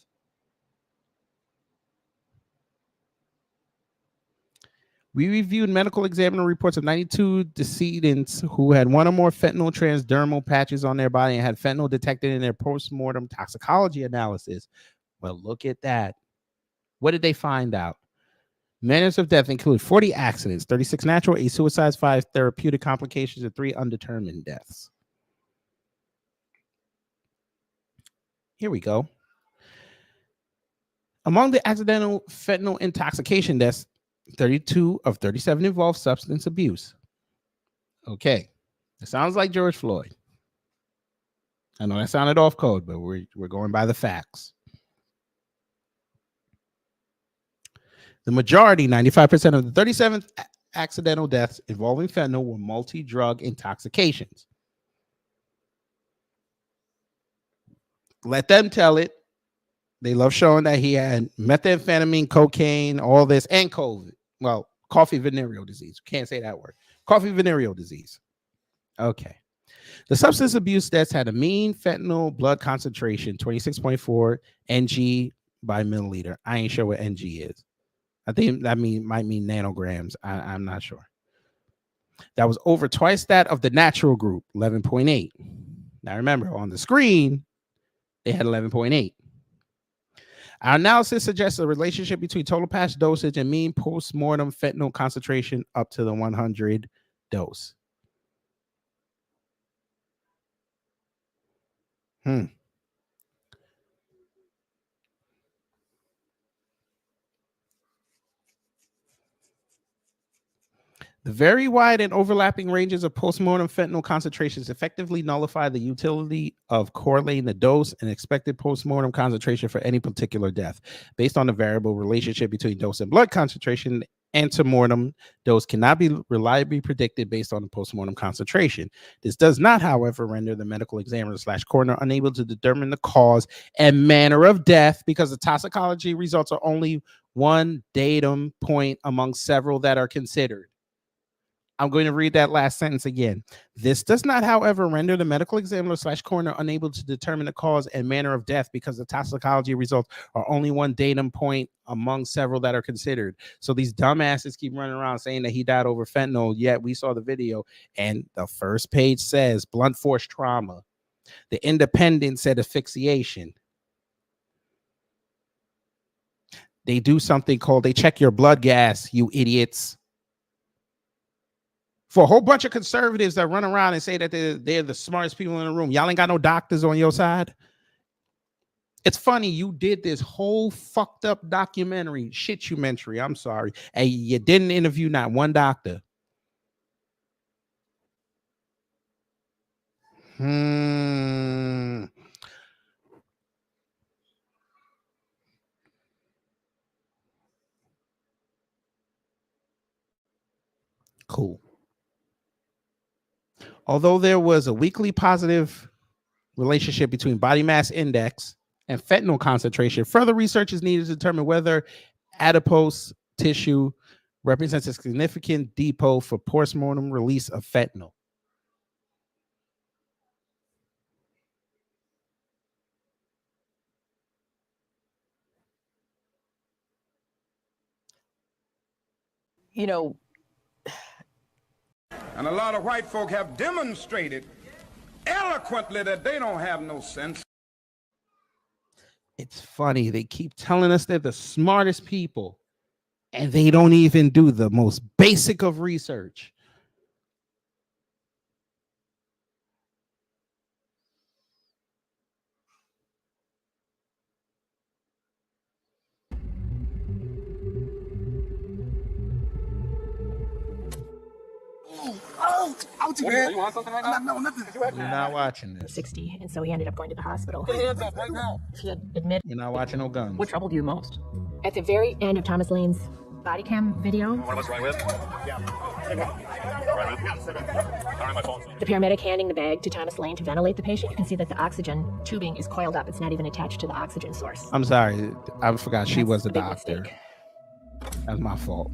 We reviewed medical examiner reports of 92 decedents who had one or more fentanyl transdermal patches on their body and had fentanyl detected in their postmortem toxicology analysis. Well, look at that. What did they find out? Manners of death include 40 accidents, 36 natural, 8 suicides, 5 therapeutic complications, and 3 undetermined deaths. Here we go. Among the accidental fentanyl intoxication deaths, 32 of 37 involved substance abuse. Okay. It sounds like George Floyd. I know that sounded off code, but we're going by the facts. The majority, 95% of the 37 accidental deaths involving fentanyl were multi-drug intoxications. Let them tell it. They love showing that he had methamphetamine, cocaine, all this, and COVID. Well, coffee venereal disease. Can't say that word. Coffee venereal disease. Okay. The substance abuse deaths had a mean fentanyl blood concentration, 26.4 ng by milliliter. I ain't sure what ng is. I think that might mean nanograms. I'm not sure. That was over twice that of the natural group, 11.8. Now remember, on the screen, they had 11.8. Our analysis suggests a relationship between total patch dosage and mean post-mortem fentanyl concentration up to the 100 dose. The very wide and overlapping ranges of postmortem fentanyl concentrations effectively nullify the utility of correlating the dose and expected postmortem concentration for any particular death. Based on the variable relationship between dose and blood concentration, antemortem dose cannot be reliably predicted based on the postmortem concentration. This does not, however, render the medical examiner / coroner unable to determine the cause and manner of death because the toxicology results are only one datum point among several that are considered. I'm going to read that last sentence again. This does not, however, render the medical examiner / coroner unable to determine the cause and manner of death because the toxicology results are only one datum point among several that are considered. So these dumbasses keep running around saying that he died over fentanyl, yet we saw the video and the first page says blunt force trauma. The Independent said asphyxiation. They do something called, they check your blood gas, you idiots. For a whole bunch of conservatives that run around and say that they're the smartest people in the room, y'all ain't got no doctors on your side. It's funny, you did this whole fucked up documentary, shit-umentary, I'm sorry, and you didn't interview not one doctor. Cool. Although there was a weekly positive relationship between body mass index and fentanyl concentration, further research is needed to determine whether adipose tissue represents a significant depot for postmortem release of fentanyl. You know, and a lot of white folk have demonstrated eloquently that they don't have no sense. It's funny. They keep telling us they're the smartest people, and they don't even do the most basic of research. Ouch, man. You want something right now? No, nothing. You're not watching this. 60, and so he ended up going to the hospital. Put your hands up right now. He had admitted. You're not watching no guns. What troubled you most? At the very end of Thomas Lane's body cam video, One of us right with? Yeah. Right with? Sorry, my phone. the paramedic handing the bag to Thomas Lane to ventilate the patient, you can see that the oxygen tubing is coiled up. It's not even attached to the oxygen source. I'm sorry. I forgot she That's was the a big doctor. mistake. That's my fault.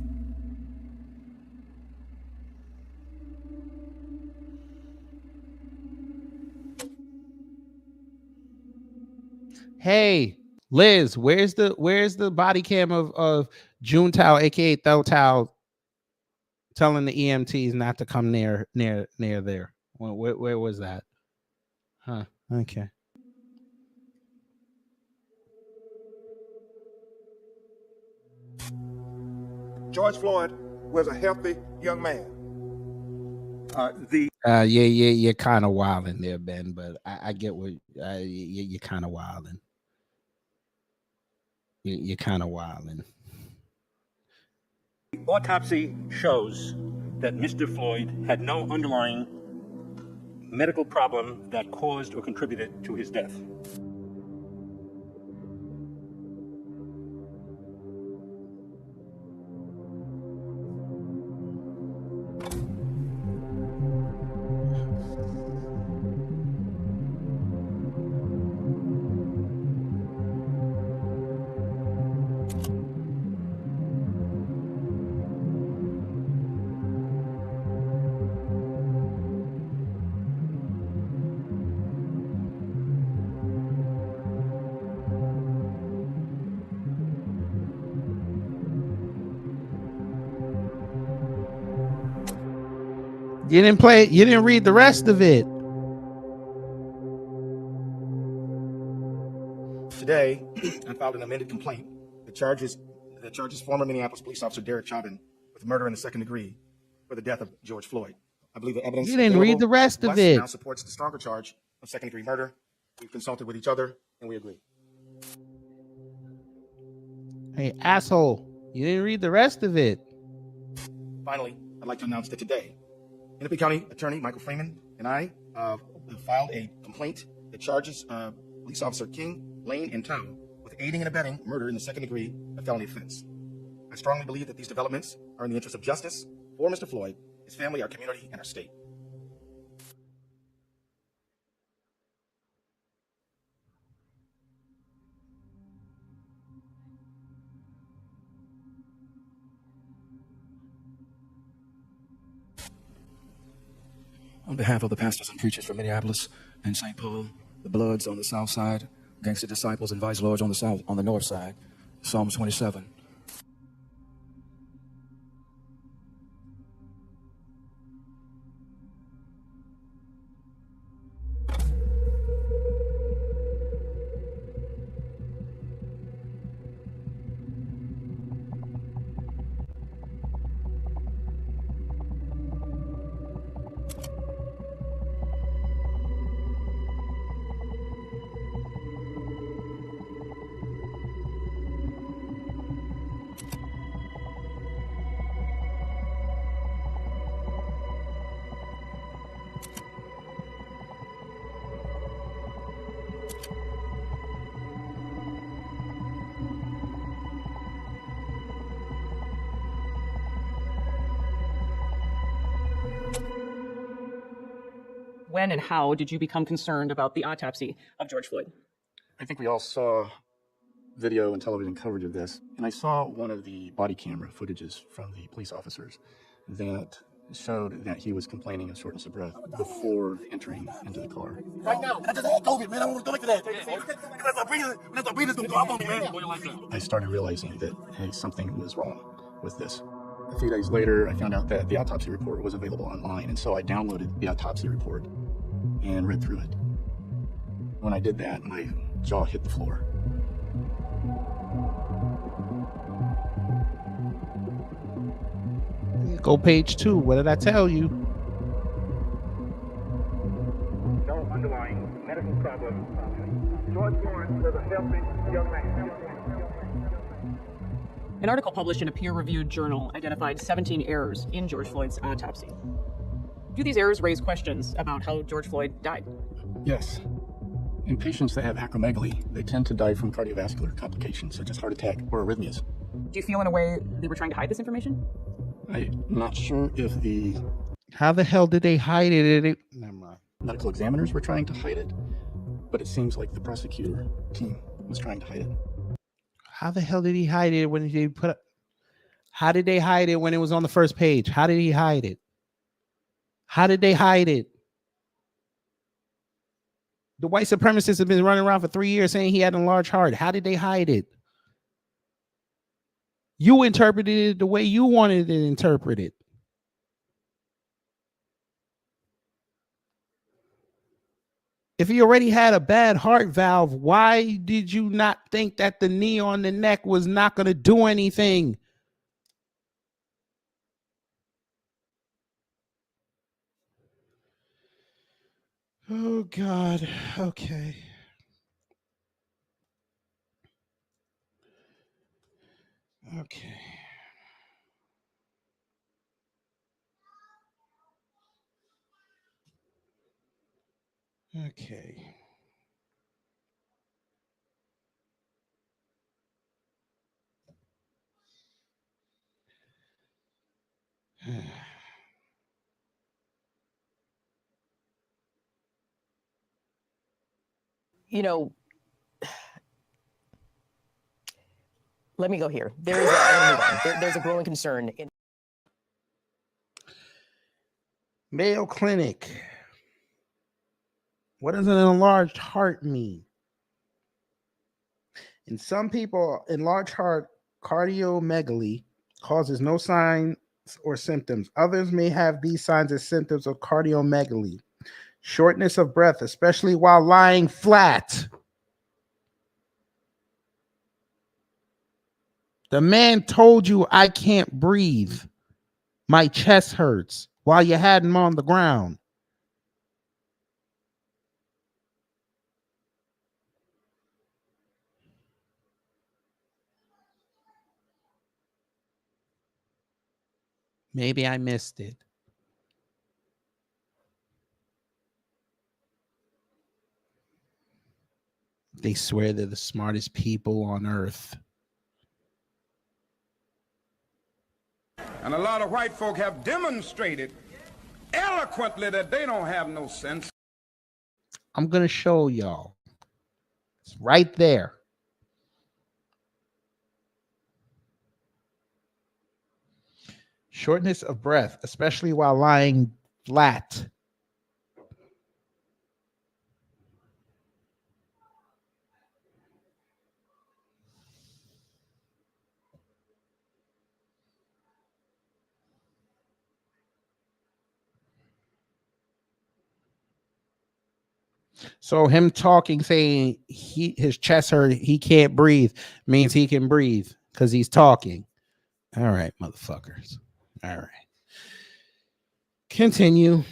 Hey, Liz, where's the body cam of Juntao, aka Tho Tao, telling the EMTs not to come near there? Where was that? Huh. Okay. George Floyd was a healthy young man. You're kind of wilding there, Ben, but I get what you're kind of wilding. You're kind of wilding. The autopsy shows that Mr. Floyd had no underlying medical problem that caused or contributed to his death. You didn't read the rest of it. Today, I filed an amended complaint that charges former Minneapolis police officer Derek Chauvin with murder in the second degree for the death of George Floyd. I believe the evidence You didn't read the rest of it. now supports the stronger charge of second degree murder. We've consulted with each other and we agree. Hey, asshole. You didn't read the rest of it. Finally, I'd like to announce that today, Minneapolis County Attorney Michael Freeman and I filed a complaint that charges police officer King, Lane, and Tao with aiding and abetting murder in the second degree, a felony offense. I strongly believe that these developments are in the interest of justice for Mr. Floyd, his family, our community, and our state. On behalf of the pastors and preachers from Minneapolis and St. Paul, the Bloods on the south side, Gangster Disciples and Vice Lords on the north side, Psalm 27. When and how did you become concerned about the autopsy of George Floyd? I think we all saw video and television coverage of this, and I saw one of the body camera footages from the police officers that showed that he was complaining of shortness of breath before entering into the car. Right now, I just had COVID, man. I don't want to do like that. I started realizing that, hey, something was wrong with this. A few days later, I found out that the autopsy report was available online, and so I downloaded the autopsy report and read through it. When I did that, my jaw hit the floor. Go page 2. What did I tell you? No underlying medical problem. George Floyd was a healthy young man. An article published in a peer-reviewed journal identified 17 errors in George Floyd's autopsy. Do these errors raise questions about how George Floyd died? Yes. In patients that have acromegaly, they tend to die from cardiovascular complications such as heart attack or arrhythmias. Do you feel in a way they were trying to hide this information? I'm not sure if the How the hell did they hide it? Never mind. medical examiners were trying to hide it, but it seems like the prosecutor team was trying to hide it. How the hell did he hide it when he put up? How did they hide it when it was on the first page? How did he hide it? How did they hide it? The white supremacists have been running around for 3 years saying he had an enlarged heart. How did they hide it? You interpreted it the way you wanted it interpreted. If he already had a bad heart valve, why did you not think that the knee on the neck was not going to do anything? Oh, God. Okay. Okay. Okay. You know, let me go here. There's a growing concern in Mayo Clinic. What does an enlarged heart mean? In some people, enlarged heart cardiomegaly causes no signs or symptoms. Others may have these signs and symptoms of cardiomegaly. Shortness of breath, especially while lying flat. The man told you, I can't breathe. My chest hurts while you had him on the ground. Maybe I missed it. They swear they're the smartest people on earth. And a lot of white folk have demonstrated eloquently that they don't have no sense. I'm going to show y'all. It's right there. Shortness of breath, especially while lying flat. So him talking, saying his chest hurt, he can't breathe, means he can breathe because he's talking. All right, motherfuckers. All right. Continue.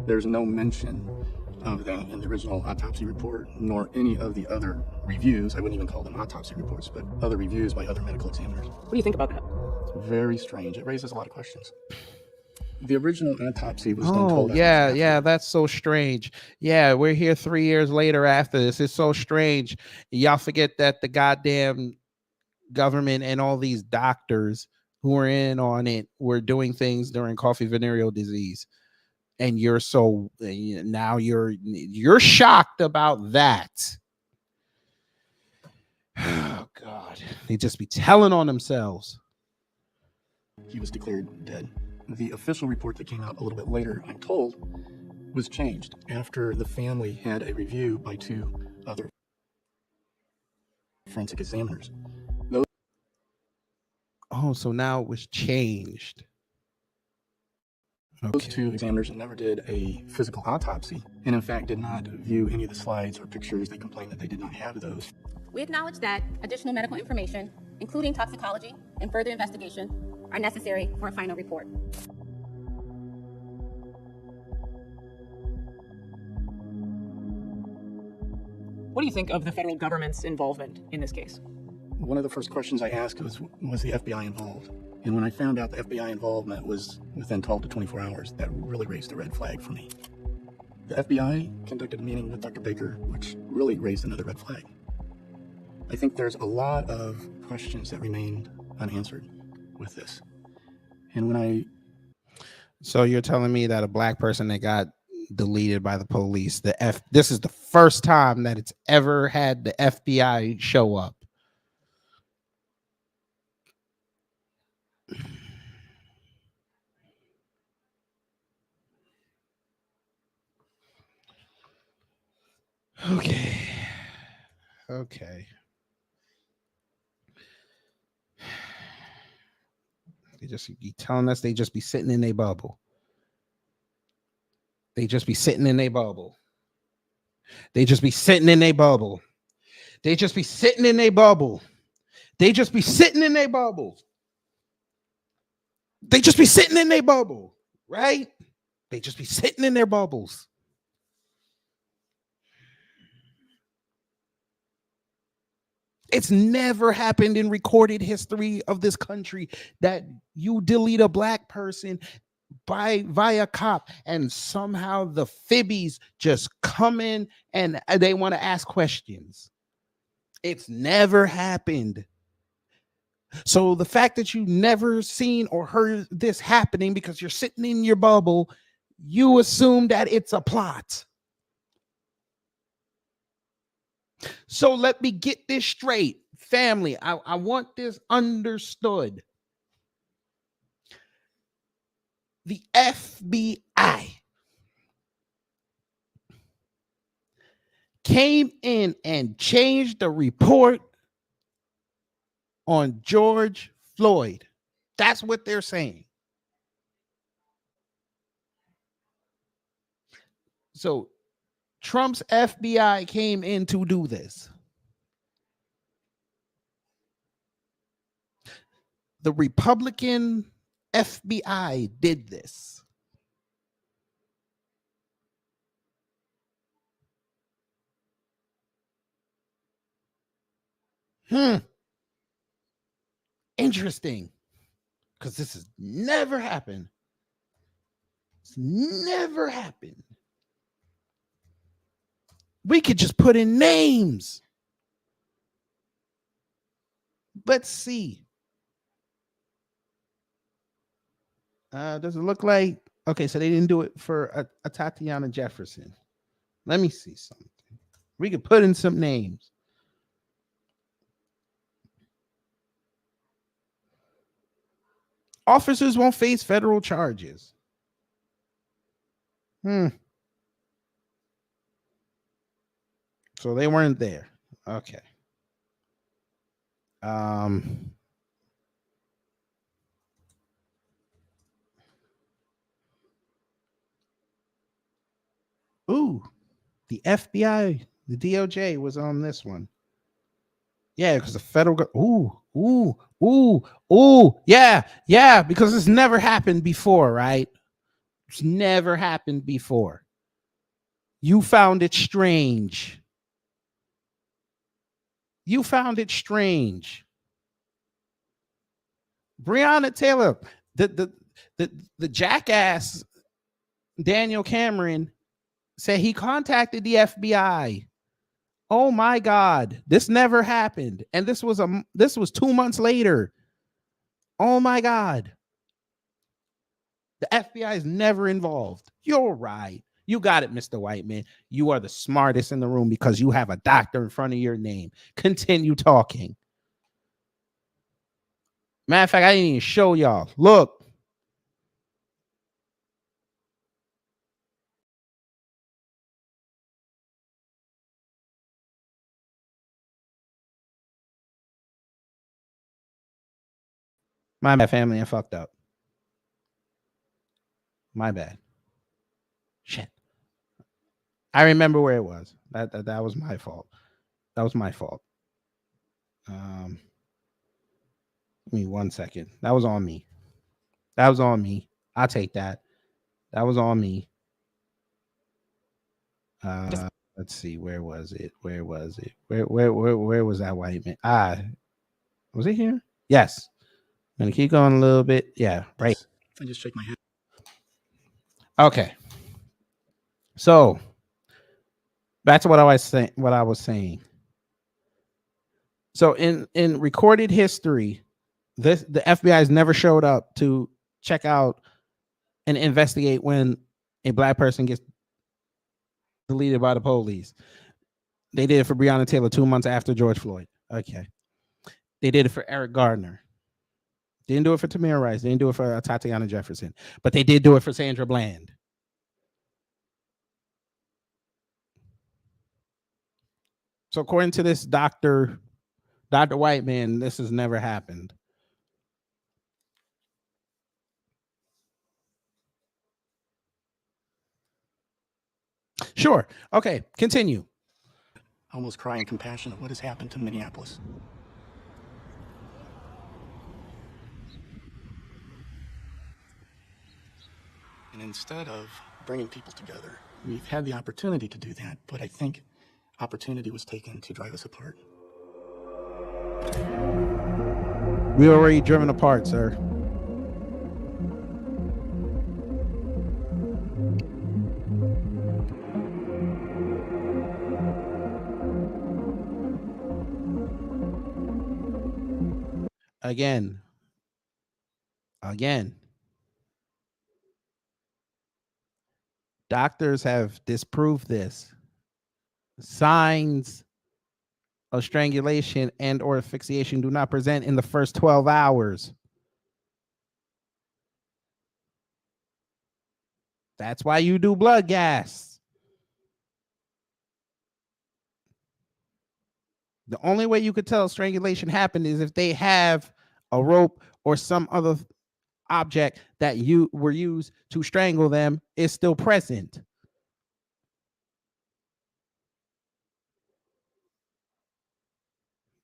There's no mention of that in the original autopsy report, nor any of the other reviews. I wouldn't even call them autopsy reports, but other reviews by other medical examiners. What do you think about that? It's very strange. It raises a lot of questions. The original autopsy was done 12 Oh, hours yeah, after. yeah, that's so strange. Yeah, we're here 3 years later after this. It's so strange. Y'all forget that the goddamn government and all these doctors who were in on it were doing things during coffee venereal disease. And you're so now you're shocked about that. Oh God, they just be telling on themselves. He was declared dead. The official report that came out a little bit later, I'm told, was changed after the family had a review by 2 other forensic examiners. Oh, so now it was changed. Those 2 examiners never did a physical autopsy, and in fact did not view any of the slides or pictures. They complained that they did not have those. We acknowledge that additional medical information, including toxicology and further investigation, are necessary for a final report. What do you think of the federal government's involvement in this case? One of the first questions I asked was the FBI involved? And when I found out the FBI involvement was within 12 to 24 hours, that really raised a red flag for me. The FBI conducted a meeting with Dr. Baker, which really raised another red flag. I think there's a lot of questions that remain unanswered with this. And when I... So you're telling me that a black person that got deleted by the police, this is the first time that it's ever had the FBI show up. Okay. They just be telling us they just be sitting in a bubble. They just be sitting in a bubble. They just be sitting in a bubble. They just be sitting in a bubble. They just be sitting in a bubble. They just be sitting in a bubble, right? They just be sitting in their bubbles. It's never happened in recorded history of this country that you delete a black person via cop and somehow the fibbies just come in and they want to ask questions. It's never happened. So the fact that you never seen or heard this happening because you're sitting in your bubble, you assume that it's a plot. So let me get this straight. Family, I want this understood. The FBI came in and changed the report on George Floyd. That's what they're saying. So Trump's FBI came in to do this. The Republican FBI did this. Interesting. Because this has never happened. It's never happened. We could just put in names. Let's see. Does it look like, okay, so they didn't do it for a Tatiana Jefferson. Let me see something. We could put in some names. Officers won't face federal charges. So they weren't there. Okay. Ooh, the FBI, the DOJ was on this one. Yeah, because the federal yeah, because it's never happened before, right? It's never happened before. You found it strange. You found it strange. Breonna Taylor, the jackass Daniel Cameron said he contacted the FBI. Oh my God, this never happened. And this was 2 months later. Oh my God. The FBI is never involved. You're right. You got it, Mr. Whiteman. You are the smartest in the room because you have a doctor in front of your name. Continue talking. Matter of fact, I didn't even show y'all. Look. My bad, family. I fucked up. My bad. Shit. I remember where it was. That was my fault. That was my fault. Give me 1 second. That was on me. That was on me. I'll take that. That was on me. Let's see. Where was it? Where was it? Where was that white man? Was it here? Yes. Gonna keep going a little bit. Yeah, right. I just shake my head. Okay. So back to what I was saying. So in recorded history, the FBI has never showed up to check out and investigate when a black person gets deleted by the police. They did it for Breonna Taylor 2 months after George Floyd. Okay. They did it for Eric Gardner. Didn't do it for Tamir Rice. Didn't do it for Tatiana Jefferson. But they did do it for Sandra Bland. So according to this Dr. White man, this has never happened. Sure. Okay. Continue. Almost crying compassion at what has happened to Minneapolis. And instead of bringing people together, we've had the opportunity to do that, but I think opportunity was taken to drive us apart. We already driven apart, sir. Again. Doctors have disproved this. Signs of strangulation and or asphyxiation do not present in the first 12 hours. That's why you do blood gas. The only way you could tell strangulation happened is if they have a rope or some other object that you were used to strangle them is still present.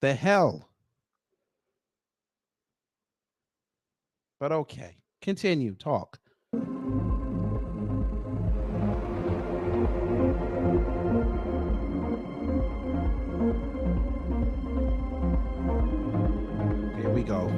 The hell? But okay, continue, talk. Here we go.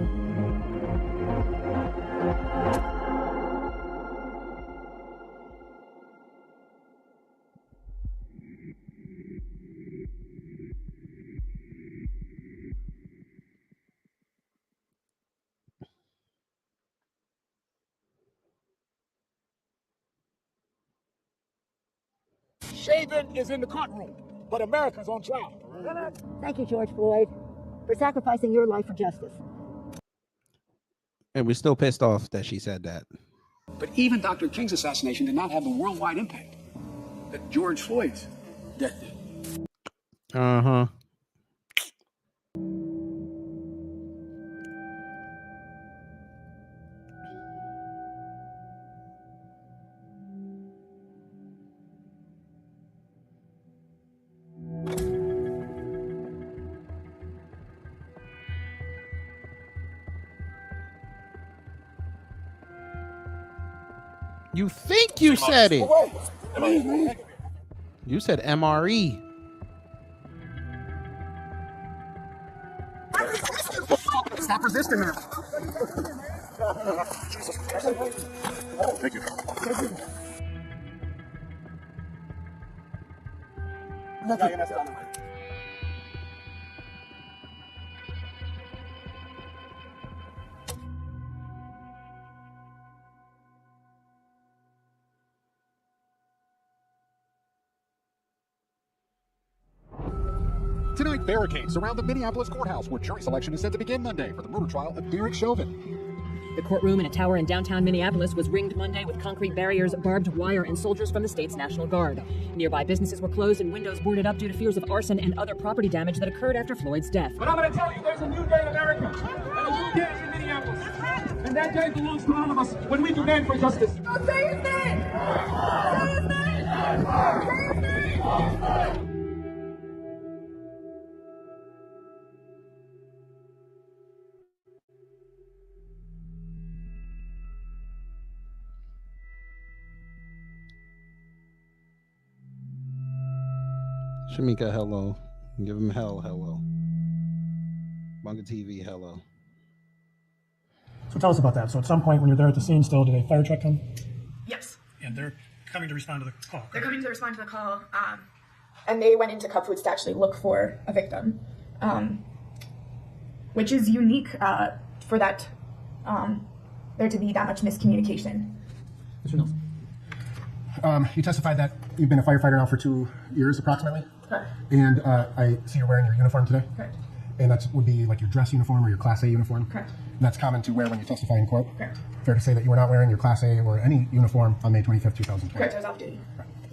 Shaving is in the courtroom, but America's on trial. Thank you, George Floyd, for sacrificing your life for justice. And we're still pissed off that she said that. But even Dr. King's assassination did not have the worldwide impact that George Floyd's death did. Uh-huh. You think you said it. You said MRE. Stop resisting now. Thank you. Tonight, barricades surround the Minneapolis courthouse, where jury selection is set to begin Monday for the murder trial of Derek Chauvin. The courtroom in a tower in downtown Minneapolis was ringed Monday with concrete barriers, barbed wire, and soldiers from the state's National Guard. Nearby businesses were closed and windows boarded up due to fears of arson and other property damage that occurred after Floyd's death. But I'm going to tell you, there's a new day in America, and a new day in Minneapolis. And that day belongs to all of us when we demand for justice. Say his name! Say his name! Say his name! Shamika, hello. Give him hell, hello. Bunga TV, hello. So tell us about that. So at some point when you're there at the scene still, did a fire truck come? Yes. And they're coming to respond to the call. They're coming to respond to the call, and they went into Cup Foods to actually look for a victim, which is unique for that there to be that much miscommunication. Mr. Nelson. You testified that you've been a firefighter now for 2 years approximately? Correct. And I see you're wearing your uniform today? Correct. And that would be like your dress uniform or your Class A uniform? Correct. And that's common to wear when you testify in court? Correct. Fair to say that you were not wearing your Class A or any uniform on May 25th, 2020? Correct, I was off duty.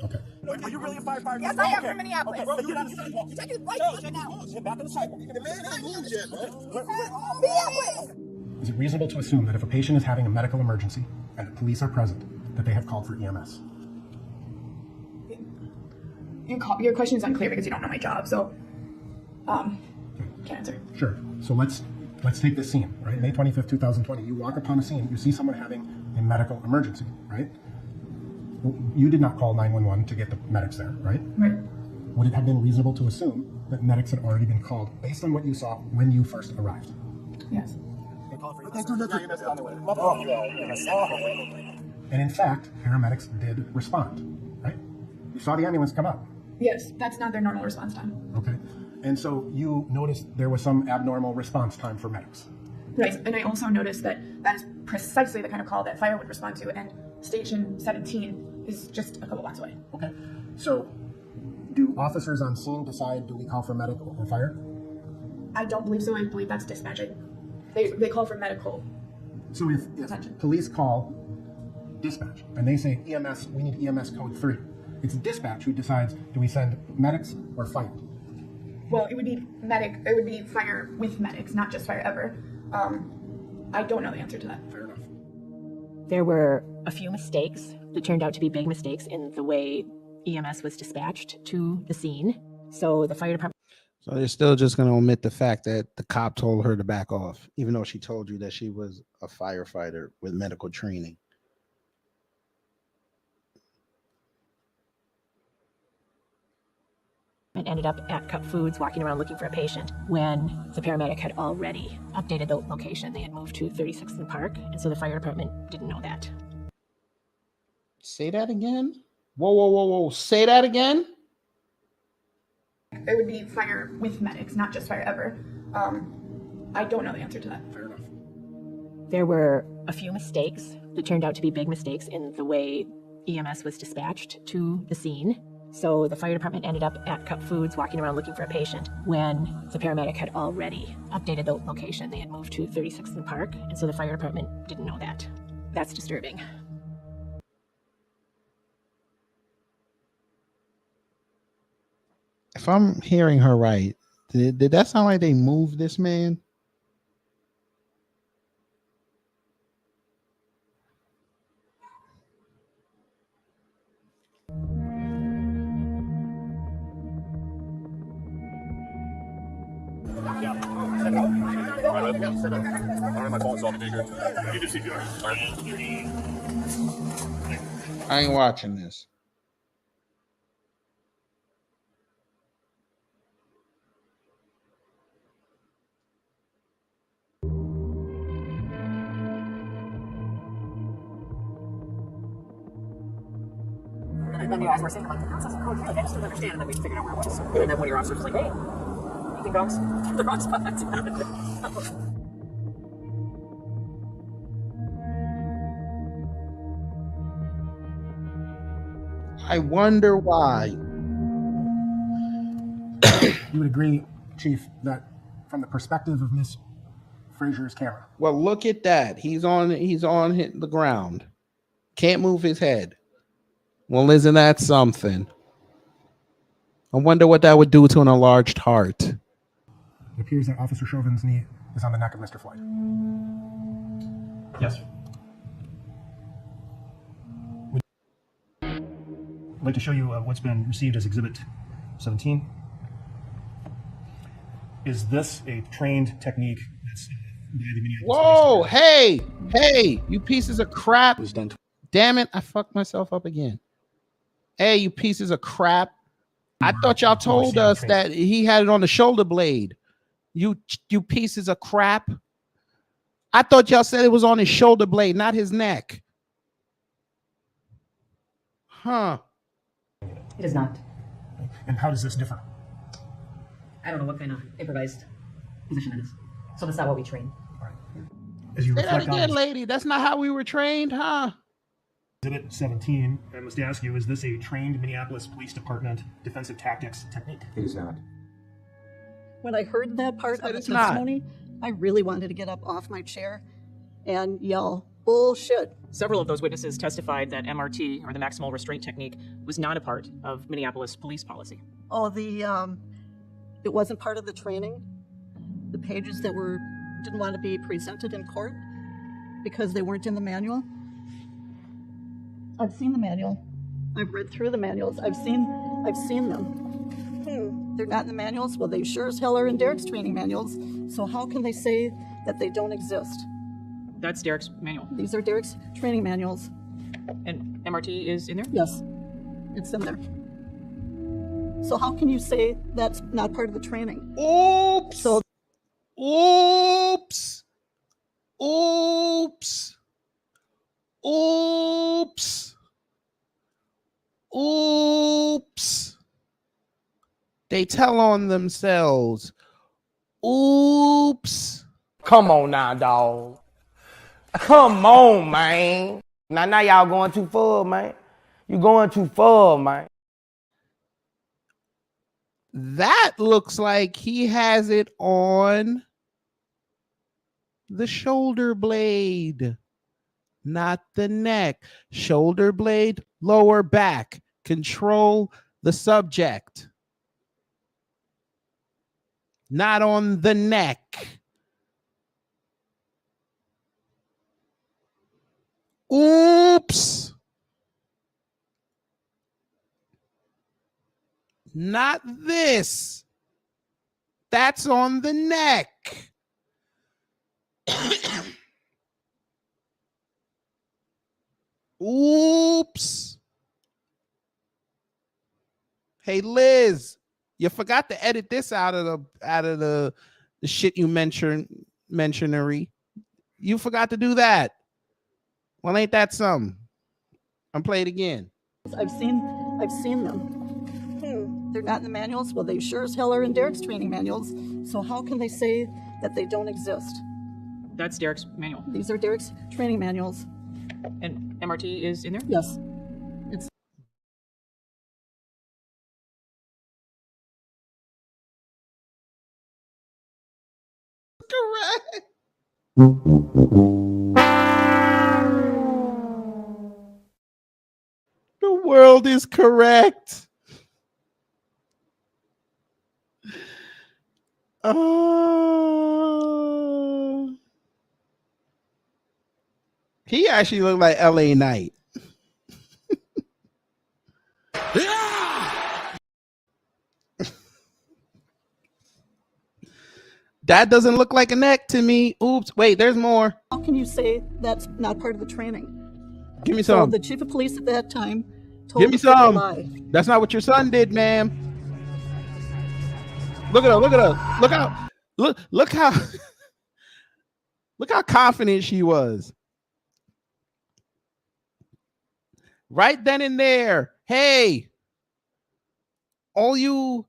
Okay. Are you really a firefighter? Yes, I am from Minneapolis. Okay, bro, get on the sidewalk. Take it right Get back on the sidewalk. The man ain't moved yet, bro. Minneapolis. Is it reasonable to assume that if a patient is having a medical emergency and the police are present, that they have called for EMS? Your question is unclear because you don't know my job, so can't answer. Sure. So let's take this scene, right? May 25th, 2020. You walk upon a scene, you see someone having a medical emergency, right? You did not call 911 to get the medics there, right? Right. Would it have been reasonable to assume that medics had already been called based on what you saw when you first arrived? Yes. And in fact, paramedics did respond, right? You saw the ambulance come up. Yes, that's not their normal response time. Okay. And so you noticed there was some abnormal response time for medics. Right, and I also noticed that that is precisely the kind of call that fire would respond to, and Station 17 is just a couple blocks away. Okay. So do officers on scene decide, do we call for medic or fire? I don't believe so. I believe that's dispatching. They call for medical. So if police call dispatch and they say EMS, we need EMS code 3, it's dispatch who decides, do we send medics or fire? Well, it would be medic. It would be fire with medics, not just fire ever. I don't know the answer to that. Fair enough. There were a few mistakes that turned out to be big mistakes in the way EMS was dispatched to the scene. So the fire department. So they're still just going to omit the fact that the cop told her to back off, even though she told you that she was a firefighter with medical training. And ended up at Cup Foods walking around looking for a patient when the paramedic had already updated the location. They had moved to 36th and Park, and so the fire department didn't know that. Say that again? Whoa. Say that again? It would be fire with medics, not just fire ever. I don't know the answer to that. Fair enough. There were a few mistakes that turned out to be big mistakes in the way EMS was dispatched to the scene. So the fire department ended up at Cup Foods walking around looking for a patient when the paramedic had already updated the location. They had moved to 36th and Park, and so the fire department didn't know that. That's disturbing. If I'm hearing her right, did that sound like they moved this man? My phone's on bigger. You just CPR. I ain't watching this. And then the guys were saying, like, how's this code? I just don't understand. And then we figured out where it was. And then one of your officers was like, hey, you think dogs? The wrong spot. I wonder why. You would agree, Chief, that from the perspective of Miss Frazier's camera. Well, look at that. He's on the ground. Can't move his head. Well, isn't that something? I wonder what that would do to an enlarged heart. It appears that Officer Chauvin's knee is on the neck of Mr. Floyd. Yes. I'd like to show you what's been received as Exhibit 17. Is this a trained technique that's by the Minneapolis? Whoa, hey, you pieces of crap. Damn it, I fucked myself up again. Hey, you pieces of crap. I thought y'all told us that he had it on the shoulder blade. You pieces of crap. I thought y'all said it was on his shoulder blade, not his neck. Huh. It is not. And how does this differ? I don't know what kind of improvised position it is. So that's not what we train. As you Say that reflect on again, lady. That's not how we were trained, huh? Exhibit 17, I must ask you, is this a trained Minneapolis Police Department defensive tactics technique? It is not. When I heard that part of the it's not. testimony, I really wanted to get up off my chair and yell, bullshit. Several of those witnesses testified that MRT, or the maximal restraint technique, was not a part of Minneapolis police policy. Oh, it wasn't part of the training. The pages that didn't want to be presented in court because they weren't in the manual. I've seen the manual. I've read through the manuals. I've seen them. They're not in the manuals? Well, they sure as hell are in Derek's training manuals. So how can they say that they don't exist? That's Derek's manual. These are Derek's training manuals. And MRT is in there? Yes, it's in there. So how can you say that's not part of the training? Oops. So, oops. Oops. Oops. Oops. They tell on themselves. Oops. Come on now, dog. Come on, man. Now y'all going too far, man. You going too far, man. That looks like he has it on the shoulder blade, not the neck. Shoulder blade, lower back. Control the subject. Not on the neck. Oops. Not this. That's on the neck. Oops. Hey, Liz, you forgot to edit this out of the shit you mentionery. You forgot to do that. Well, ain't that something? I'm play it again. I've seen them. They're not in the manuals? Well, they sure as hell are in Derek's training manuals. So how can they say that they don't exist? That's Derek's manual. These are Derek's training manuals. And MRT is in there? Yes. It's correct. The world is correct. He actually looked like LA Knight. That doesn't look like a neck to me. Oops. Wait, there's more. How can you say that's not part of the training? Give me So some. the chief of police at that time told Give me us that they some. lied. That's not what your son did, ma'am. Look at her. Look at her. Look how. Look how. Look how confident she was. Right then and there. Hey, all you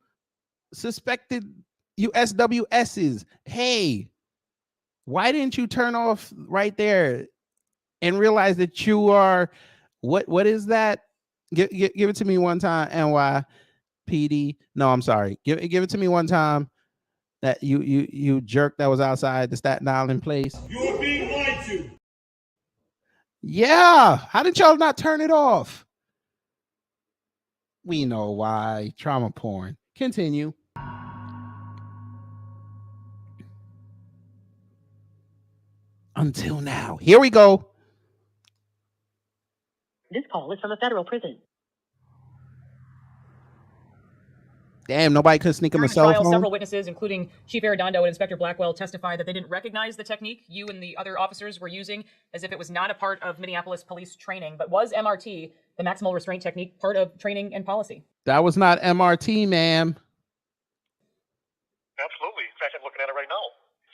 suspected USWSs. Hey, why didn't you turn off right there and realize that you are what is that? Give it to me one time, NYPD. No, I'm sorry. Give it to me one time. That you jerk that was outside the Staten Island place. You are being lied to. Yeah. How did y'all not turn it off? We know why. Trauma porn. Continue. Until now. Here we go. This call is from a federal prison. Damn, nobody could sneak him a cell phone. Several witnesses, including Chief Arredondo and Inspector Blackwell, testified that they didn't recognize the technique you and the other officers were using, as if it was not a part of Minneapolis police training, but was MRT, the maximal restraint technique, part of training and policy. That was not MRT, ma'am. Absolutely. In fact, I'm looking at it right now.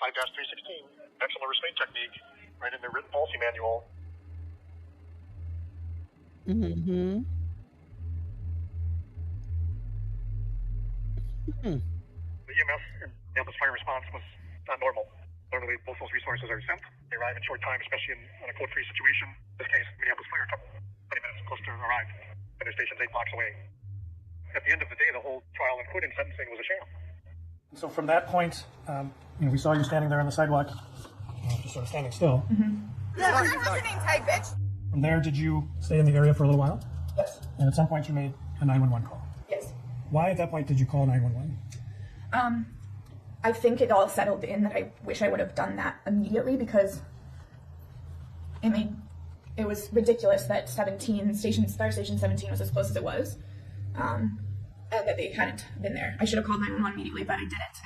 5-316. maximum restraint technique right in their written policy manual. Mm-hmm. The EMS and Minneapolis fire response was not normal. Normally, both those resources are sent. They arrive in short time, especially in a code-free situation. In this case, Minneapolis fire took 20 minutes close to arrive, and their station's 8 blocks away. At the end of the day, the whole trial, including sentencing, was a sham. So from that point, we saw you standing there on the sidewalk, just sort of standing still. Tight, bitch. From there, did you stay in the area for a little while? Yes. And at some point, you made a 911 call. Yes. Why at that point did you call 911? I think it all settled in that I wish I would have done that immediately because it was ridiculous that fire station 17 was as close as it was, and that they hadn't been there. I should have called 911 immediately, but I didn't.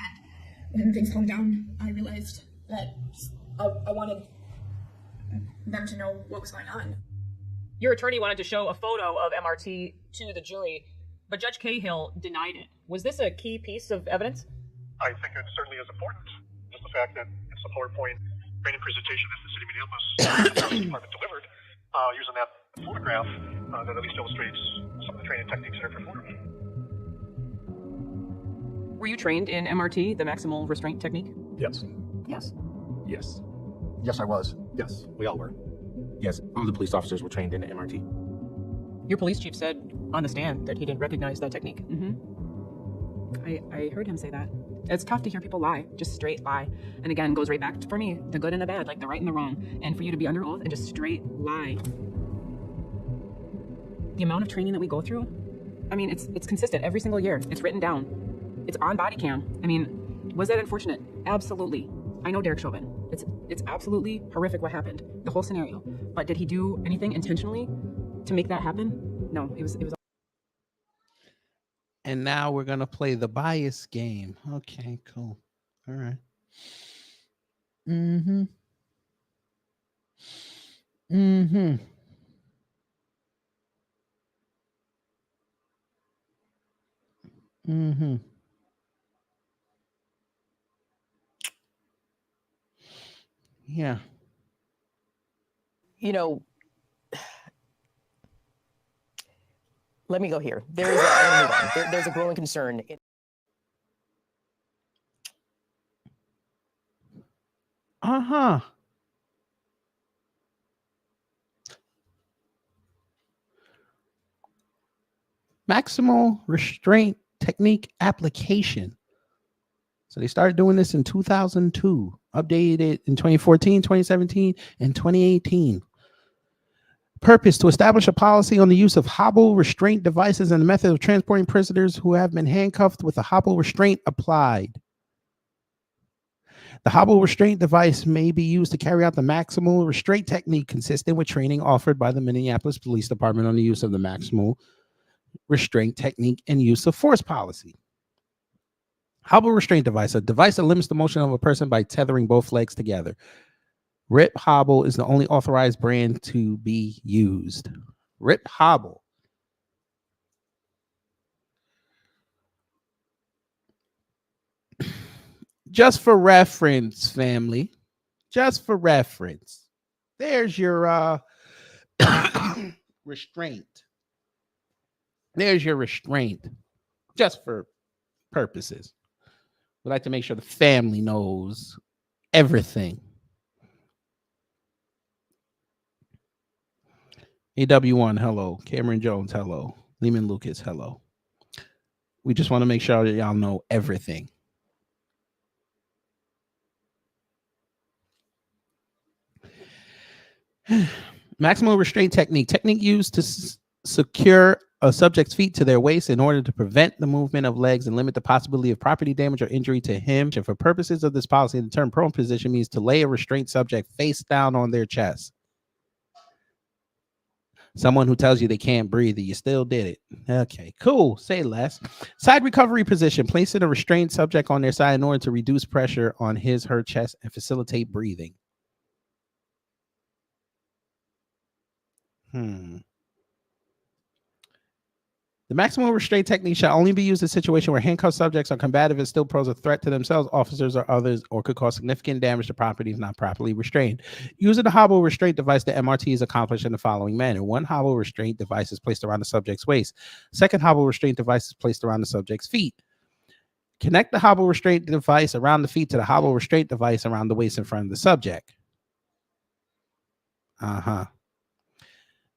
And when things calmed down, I realized that I wanted them to know what was going on. Your attorney wanted to show a photo of MRT to the jury, but Judge Cahill denied it. Was this a key piece of evidence? I think it certainly is important. Just the fact that it's a PowerPoint training presentation that the City of Minneapolis Department delivered, using that photograph that at least illustrates some of the training techniques that are performed. Were you trained in MRT, the maximal restraint technique? Yes. Yes. Yes. Yes, I was. Yes, we all were. Yes, all the police officers were trained in the MRT. Your police chief said on the stand that he didn't recognize that technique. I heard him say that. It's tough to hear people lie, just straight lie. And again, goes right back to, for me, the good and the bad, like the right and the wrong. And for you to be under oath and just straight lie. The amount of training that we go through, I mean, it's consistent every single year. It's written down. It's on body cam. I mean, was that unfortunate? Absolutely. I know Derek Chauvin. It's absolutely horrific what happened, the whole scenario. But did he do anything intentionally to make that happen? No, it was. And now we're going to play the bias game. Okay, cool. All right. Mm-hmm. Mm-hmm. Mm-hmm. Yeah. You know, let me go here. There's a growing concern. Uh-huh. Maximal restraint technique application. So they started doing this in 2002, updated in 2014, 2017, and 2018. Purpose: to establish a policy on the use of hobble restraint devices and the method of transporting prisoners who have been handcuffed with a hobble restraint applied. The hobble restraint device may be used to carry out the maximal restraint technique consistent with training offered by the Minneapolis Police Department on the use of the maximal restraint technique and use of force policy. Hobble restraint device, a device that limits the motion of a person by tethering both legs together. Rip Hobble is the only authorized brand to be used. Rip Hobble. Just for reference, family. Just for reference. There's your restraint. There's your restraint. Just for purposes. We'd like to make sure the family knows everything. AW1, hello. Cameron Jones, hello. Lehman Lucas, hello. We just want to make sure that y'all know everything. Maximal restraint technique. Technique used to secure a subject's feet to their waist in order to prevent the movement of legs and limit the possibility of property damage or injury to him. For purposes of this policy, the term prone position means to lay a restraint subject face down on their chest. Someone who tells you they can't breathe, you still did it. Okay, cool. Say less. Side recovery position. Placing a restrained subject on their side in order to reduce pressure on his/her chest and facilitate breathing. The maximum restraint technique shall only be used in situations where handcuffed subjects are combative and still pose a threat to themselves, officers, or others, or could cause significant damage to property if not properly restrained. Using the hobble restraint device, the MRT is accomplished in the following manner. One hobble restraint device is placed around the subject's waist. Second hobble restraint device is placed around the subject's feet. Connect the hobble restraint device around the feet to the hobble restraint device around the waist in front of the subject.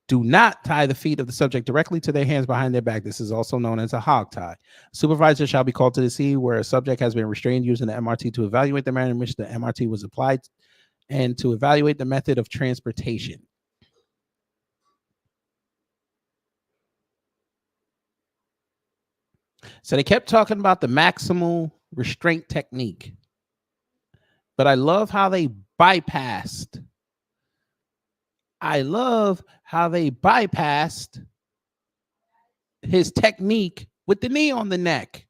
Do not tie the feet of the subject directly to their hands behind their back. This is also known as a hog tie. Supervisor shall be called to the scene where a subject has been restrained using the MRT to evaluate the manner in which the MRT was applied and to evaluate the method of transportation. So they kept talking about the maximal restraint technique, but I love how they bypassed. His technique with the knee on the neck,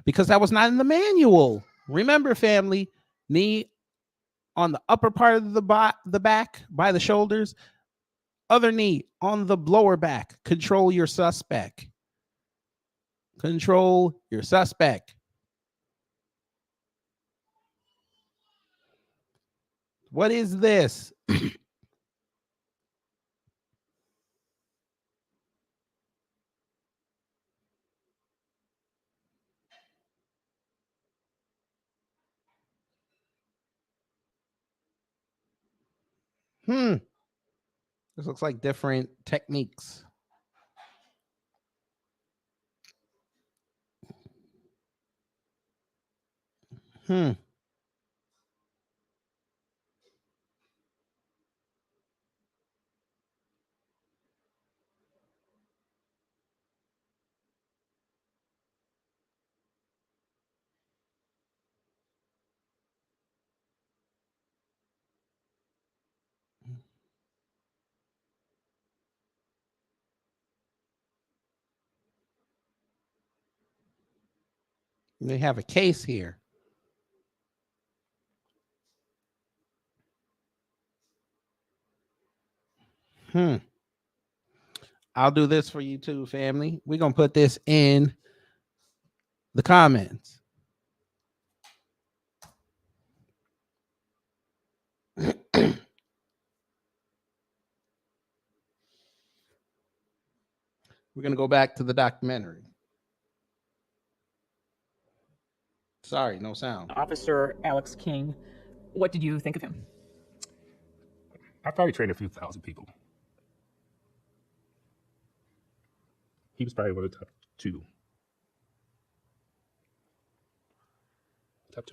because that was not in the manual. Remember, family, knee on the upper part of the back by the shoulders, other knee on the lower back. Control your suspect. Control your suspect. What is this? This looks like different techniques. They have a case here. I'll do this for you too, family. We're going to put this in the comments. We're going to go back to the documentary. Sorry, no sound. Officer Alex King, what did you think of him? I probably trained a few thousand people. He was probably one of the top two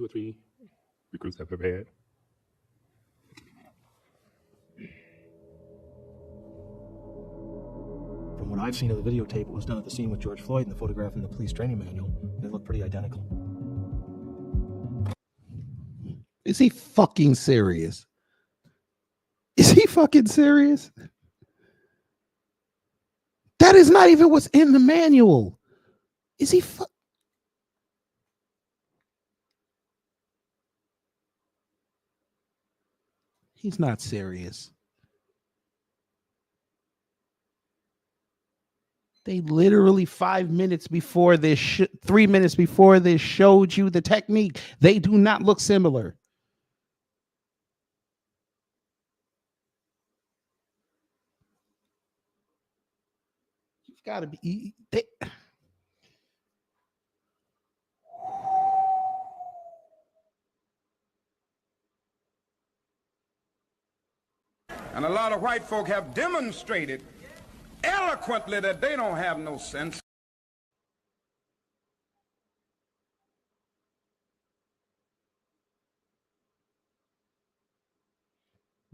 or three recruits I've ever had. From what I've seen of the videotape, it was done at the scene with George Floyd, and the photograph in the police training manual, they look pretty identical. Is he fucking serious? Is he fucking serious? That is not even what's in the manual. Is he He's not serious. They literally 5 minutes before this, 3 minutes before this, showed you the technique. They do not look similar. You've got to be. And a lot of white folk have demonstrated eloquently that they don't have no sense.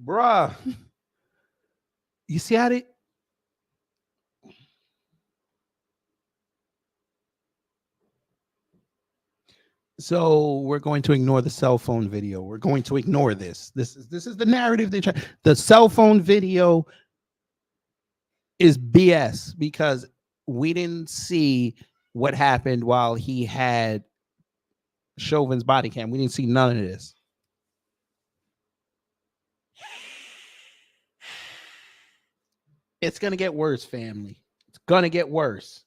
Bruh. You see how they... So we're going to ignore the cell phone video. We're going to ignore this. This is the narrative they try. The cell phone video is BS because we didn't see what happened while he had Chauvin's body cam. We didn't see none of this. It's going to get worse, family. It's gonna get worse.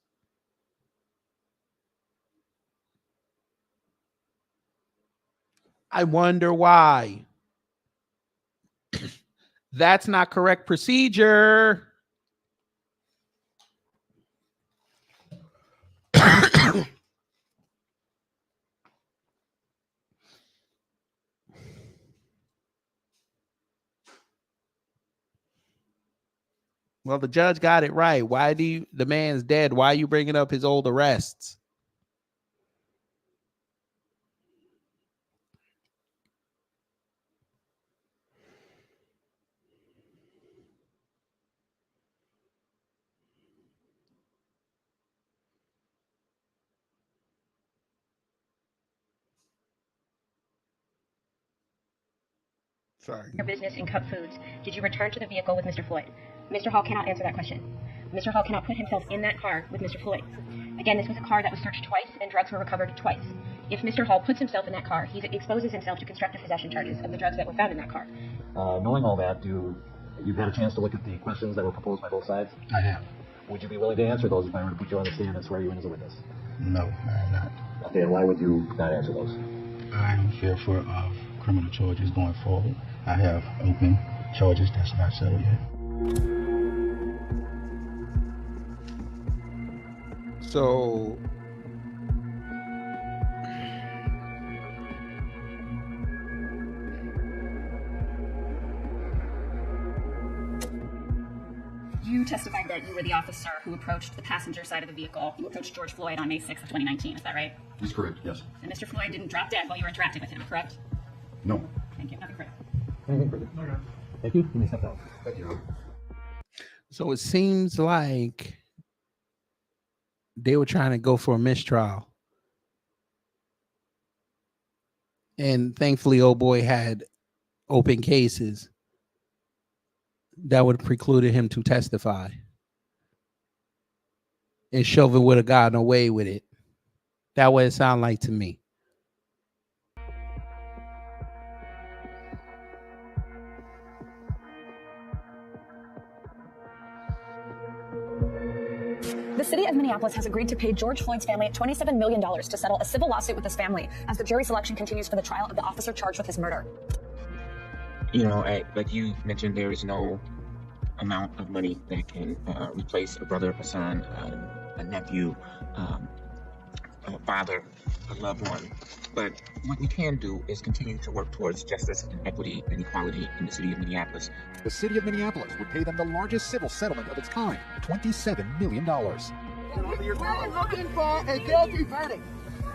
I wonder why. That's not correct procedure. Well, the judge got it right. Why do you, the man's dead. Why are you bringing up his old arrests? Sorry. Your business in Cup Foods. Did you return to the vehicle with Mr. Floyd? Mr. Hall cannot answer that question. Mr. Hall cannot put himself in that car with Mr. Floyd. Again, this was a car that was searched twice and drugs were recovered twice. If Mr. Hall puts himself in that car, he exposes himself to constructive possession charges of the drugs that were found in that car. Knowing all that, you've had a chance to look at the questions that were proposed by both sides? I have. Would you be willing to answer those if I were to put you on the stand and swear you in as a witness? No, I am not. Okay, and why would you not answer those? I'm fearful of criminal charges going forward. I have open charges that's not settled yet. So You testified that you were the officer who approached the passenger side of the vehicle. You approached George Floyd on May 6th of 2019, is that right? That's correct, yes. And Mr. Floyd didn't drop dead while you were interacting with him, correct? No. Thank you. Nothing further. Anything further? Okay. Thank you. You may step down. Thank you. So it seems like they were trying to go for a mistrial. And thankfully, old boy had open cases that would have precluded him to testify. And Chauvin would have gotten away with it. That what it sounded like to me. The city of Minneapolis has agreed to pay George Floyd's family $27 million to settle a civil lawsuit with his family as the jury selection continues for the trial of the officer charged with his murder. You know, like you mentioned, there is no amount of money that can replace a brother, a son, a nephew, a father, a loved one. But what we can do is continue to work towards justice and equity and equality in the city of Minneapolis. The city of Minneapolis would pay them the largest civil settlement of its kind, $27 million. We're looking for a guilty verdict.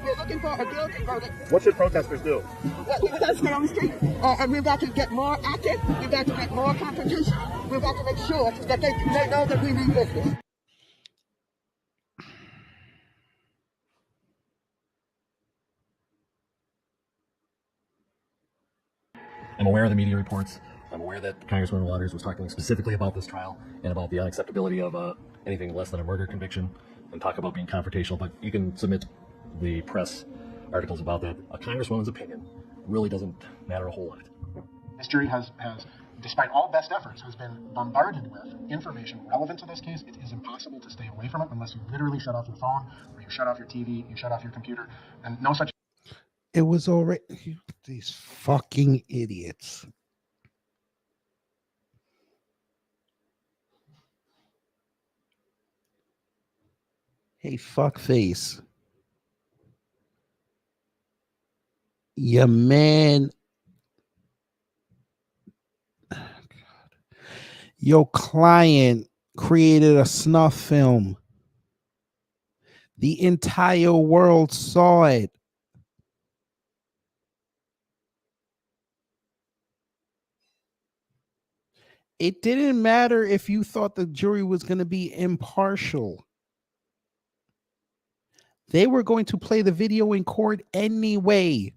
We're looking for a guilty verdict. What should protesters do? We've got to stay on the street, and we've got to get more active. We've got to get more competition. We've got to make sure that they know that we need business. I'm aware of the media reports. I'm aware that Congresswoman Waters was talking specifically about this trial and about the unacceptability of anything less than a murder conviction and talk about being confrontational, but you can submit the press articles about that. A Congresswoman's opinion really doesn't matter a whole lot. This jury has, despite all best efforts, has been bombarded with information relevant to this case. It is impossible to stay away from it unless you literally shut off your phone, or you shut off your TV, you shut off your computer, and no such. It was already these fucking idiots. Hey, fuckface. Your man. Your client created a snuff film. The entire world saw it. It didn't matter if you thought the jury was going to be impartial. They were going to play the video in court anyway.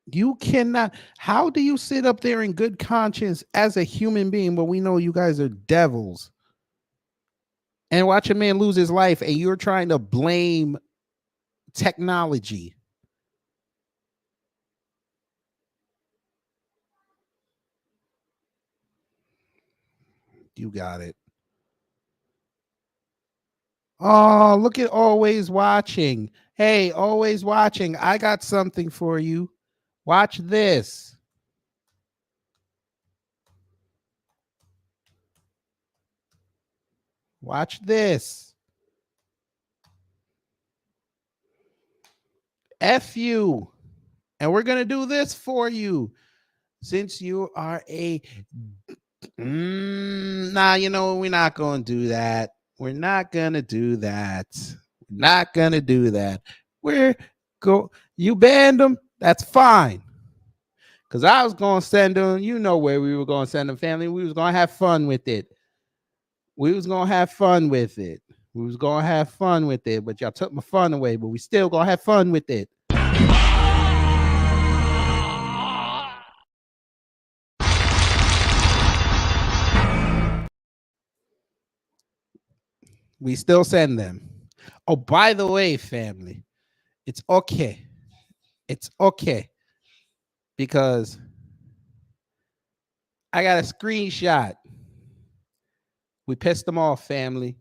You cannot. How do you sit up there in good conscience as a human being, but we know you guys are devils, and watch a man lose his life, and you're trying to blame technology? You got it. Oh, look at Always Watching. Hey, Always Watching. I got something for you. Watch this. Watch this. F you. And we're going to do this for you. Since you are a... Nah, you know, we're not going to do that. We're not going to do that. We're not going to do that. You banned them. That's fine. Because I was going to send them. You know where we were going to send them, family. We was going to have fun with it. We was going to have fun with it. We was going to have fun with it. But y'all took my fun away. But we still going to have fun with it. We still send them. Oh, by the way, family, it's okay. It's okay. Because I got a screenshot. We pissed them off, family.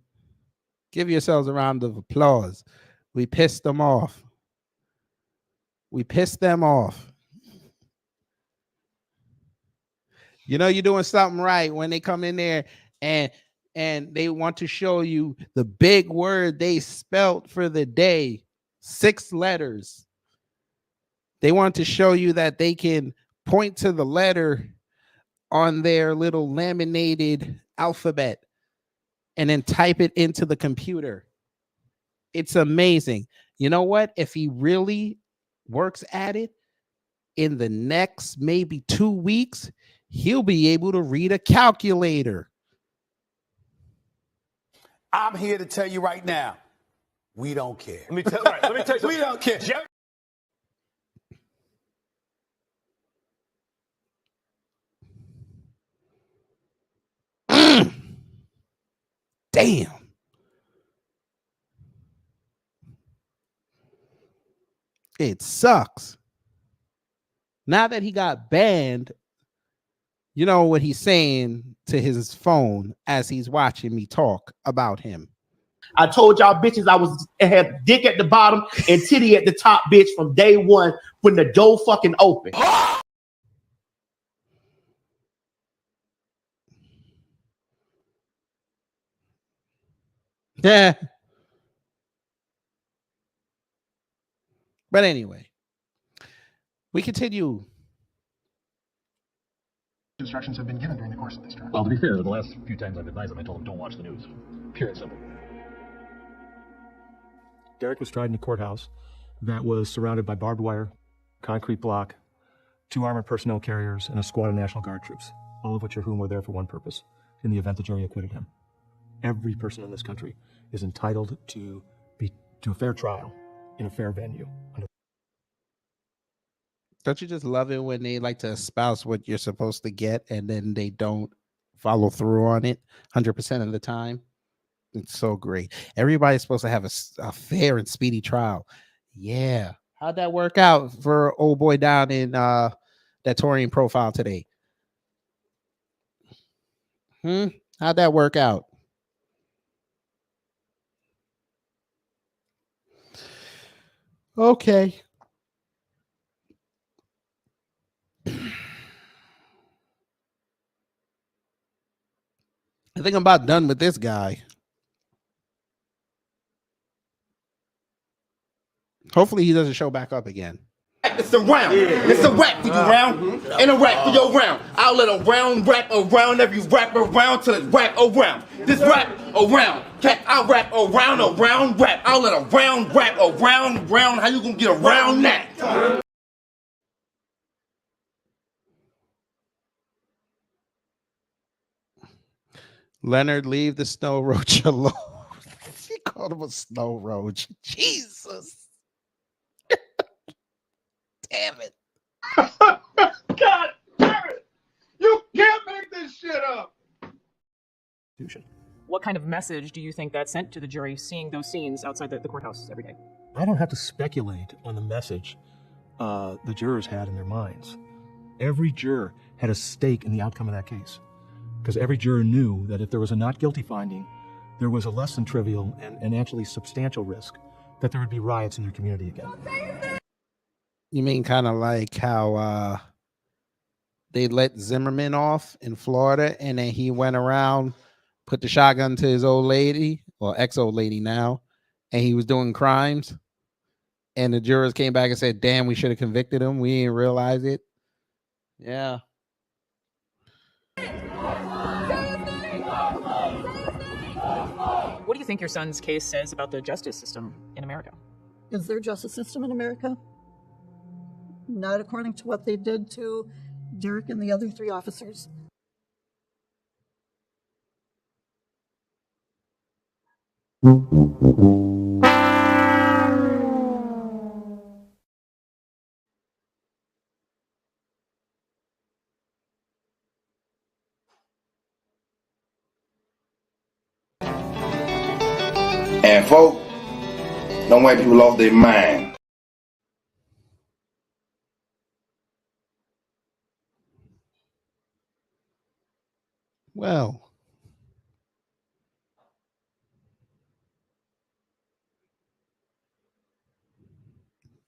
Give yourselves a round of applause. We pissed them off. We pissed them off. You know you're doing something right when they come in there and they want to show you the big word they spelt for the day. 6 letters. They want to show you that they can point to the letter on their little laminated alphabet and then type it into the computer. It's amazing. You know what? If he really works at it, in the next maybe 2 weeks, he'll be able to read a calculator. I'm here to tell you right now, we don't care. Let me tell you we don't care. Damn. It sucks. Now that he got banned, you know what he's saying to his phone as he's watching me talk about him. I told y'all bitches I had dick at the bottom and titty at the top, bitch, from day one when the door fucking open. Yeah. But anyway, we continue. Instructions have been given during the course of this trial. Well, to be fair, the last few times I've advised them, I told them don't watch the news. Pure and simple. Derek was tried in a courthouse that was surrounded by barbed wire, concrete block, 2 armored personnel carriers, and a squad of National Guard troops, all of which whom were there for one purpose, in the event the jury acquitted him. Every person in this country is entitled to a fair trial in a fair venue. Don't you just love it when they like to espouse what you're supposed to get and then they don't follow through on it 100% of the time? It's so great. Everybody's supposed to have a fair and speedy trial. Yeah. How'd that work out for old boy down in that Torian profile today? How'd that work out? Okay. I think I'm about done with this guy. Hopefully he doesn't show back up again. It's a round. It's a rap for you round. And a rap for your round. I'll let a round rap around every rap around till it's rap around. This rap around. I'll rap around a round rap. I'll let a round rap around round. How you gonna get around that? Leonard, leave the snow roach alone. He called him a snow roach. Jesus. Damn it. God damn it! You can't make this shit up! What kind of message do you think that sent to the jury seeing those scenes outside the courthouse every day? I don't have to speculate on the message the jurors had in their minds. Every juror had a stake in the outcome of that case. because every juror knew that if there was a not guilty finding, there was a less than trivial and actually substantial risk that there would be riots in their community again. You mean kind of like how they let Zimmerman off in Florida, and then he went around, put the shotgun to his old lady, or ex-old lady now, and he was doing crimes, and the jurors came back and said, damn, we should have convicted him. We didn't realize it. Yeah. What do you think your son's case says about the justice system in America? Is there a justice system in America? Not according to what they did to Derek and the other 3 officers. And folk, them white people lost their mind. Well,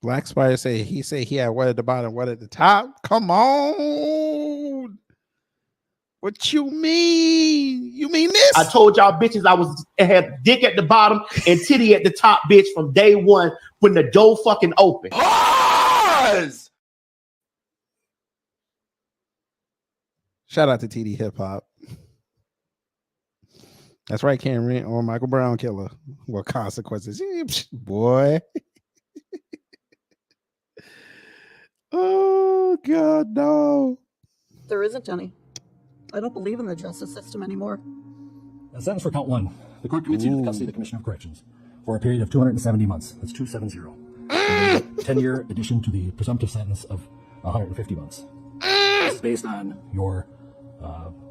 Black Spider say he had one at the bottom, one at the top. Come on. What you mean? You mean this? I told y'all bitches I had dick at the bottom and titty at the top, bitch, from day one when the door fucking opened. Pause! Shout out to TD Hip Hop. That's right, Cameron, or Michael Brown killer. What consequences? Boy. Oh, God, no. There isn't any. I don't believe in the justice system anymore. A sentence for count 1. The court commits you to the custody of the Commission of Corrections for a period of 270 months. That's 270. 10-year addition to the presumptive sentence of 150 months. This is based on your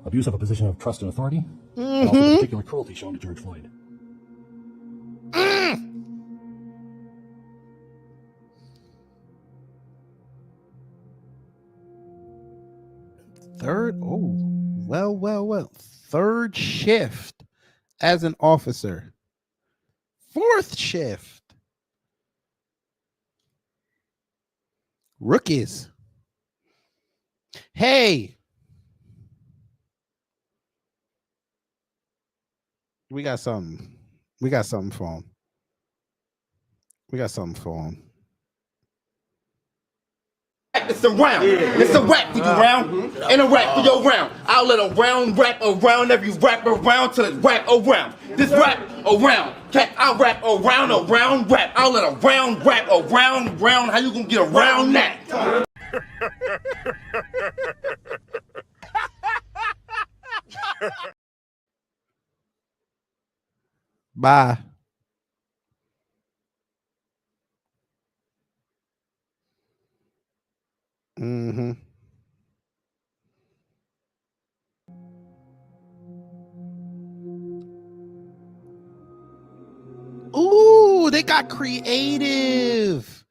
abuse of a position of trust and authority, and also the particular cruelty shown to George Floyd. Third shift as an officer. 4th shift. Rookies. Hey. We got something. We got something for him. It's a round. Yeah. It's a rap for you round. And a rap for your round. I'll let a round rap around every rap around till it's rap around. This rap around. I'll rap around rap. I'll let a round rap around. How you gonna get around that? Bye. Ooh, they got creative.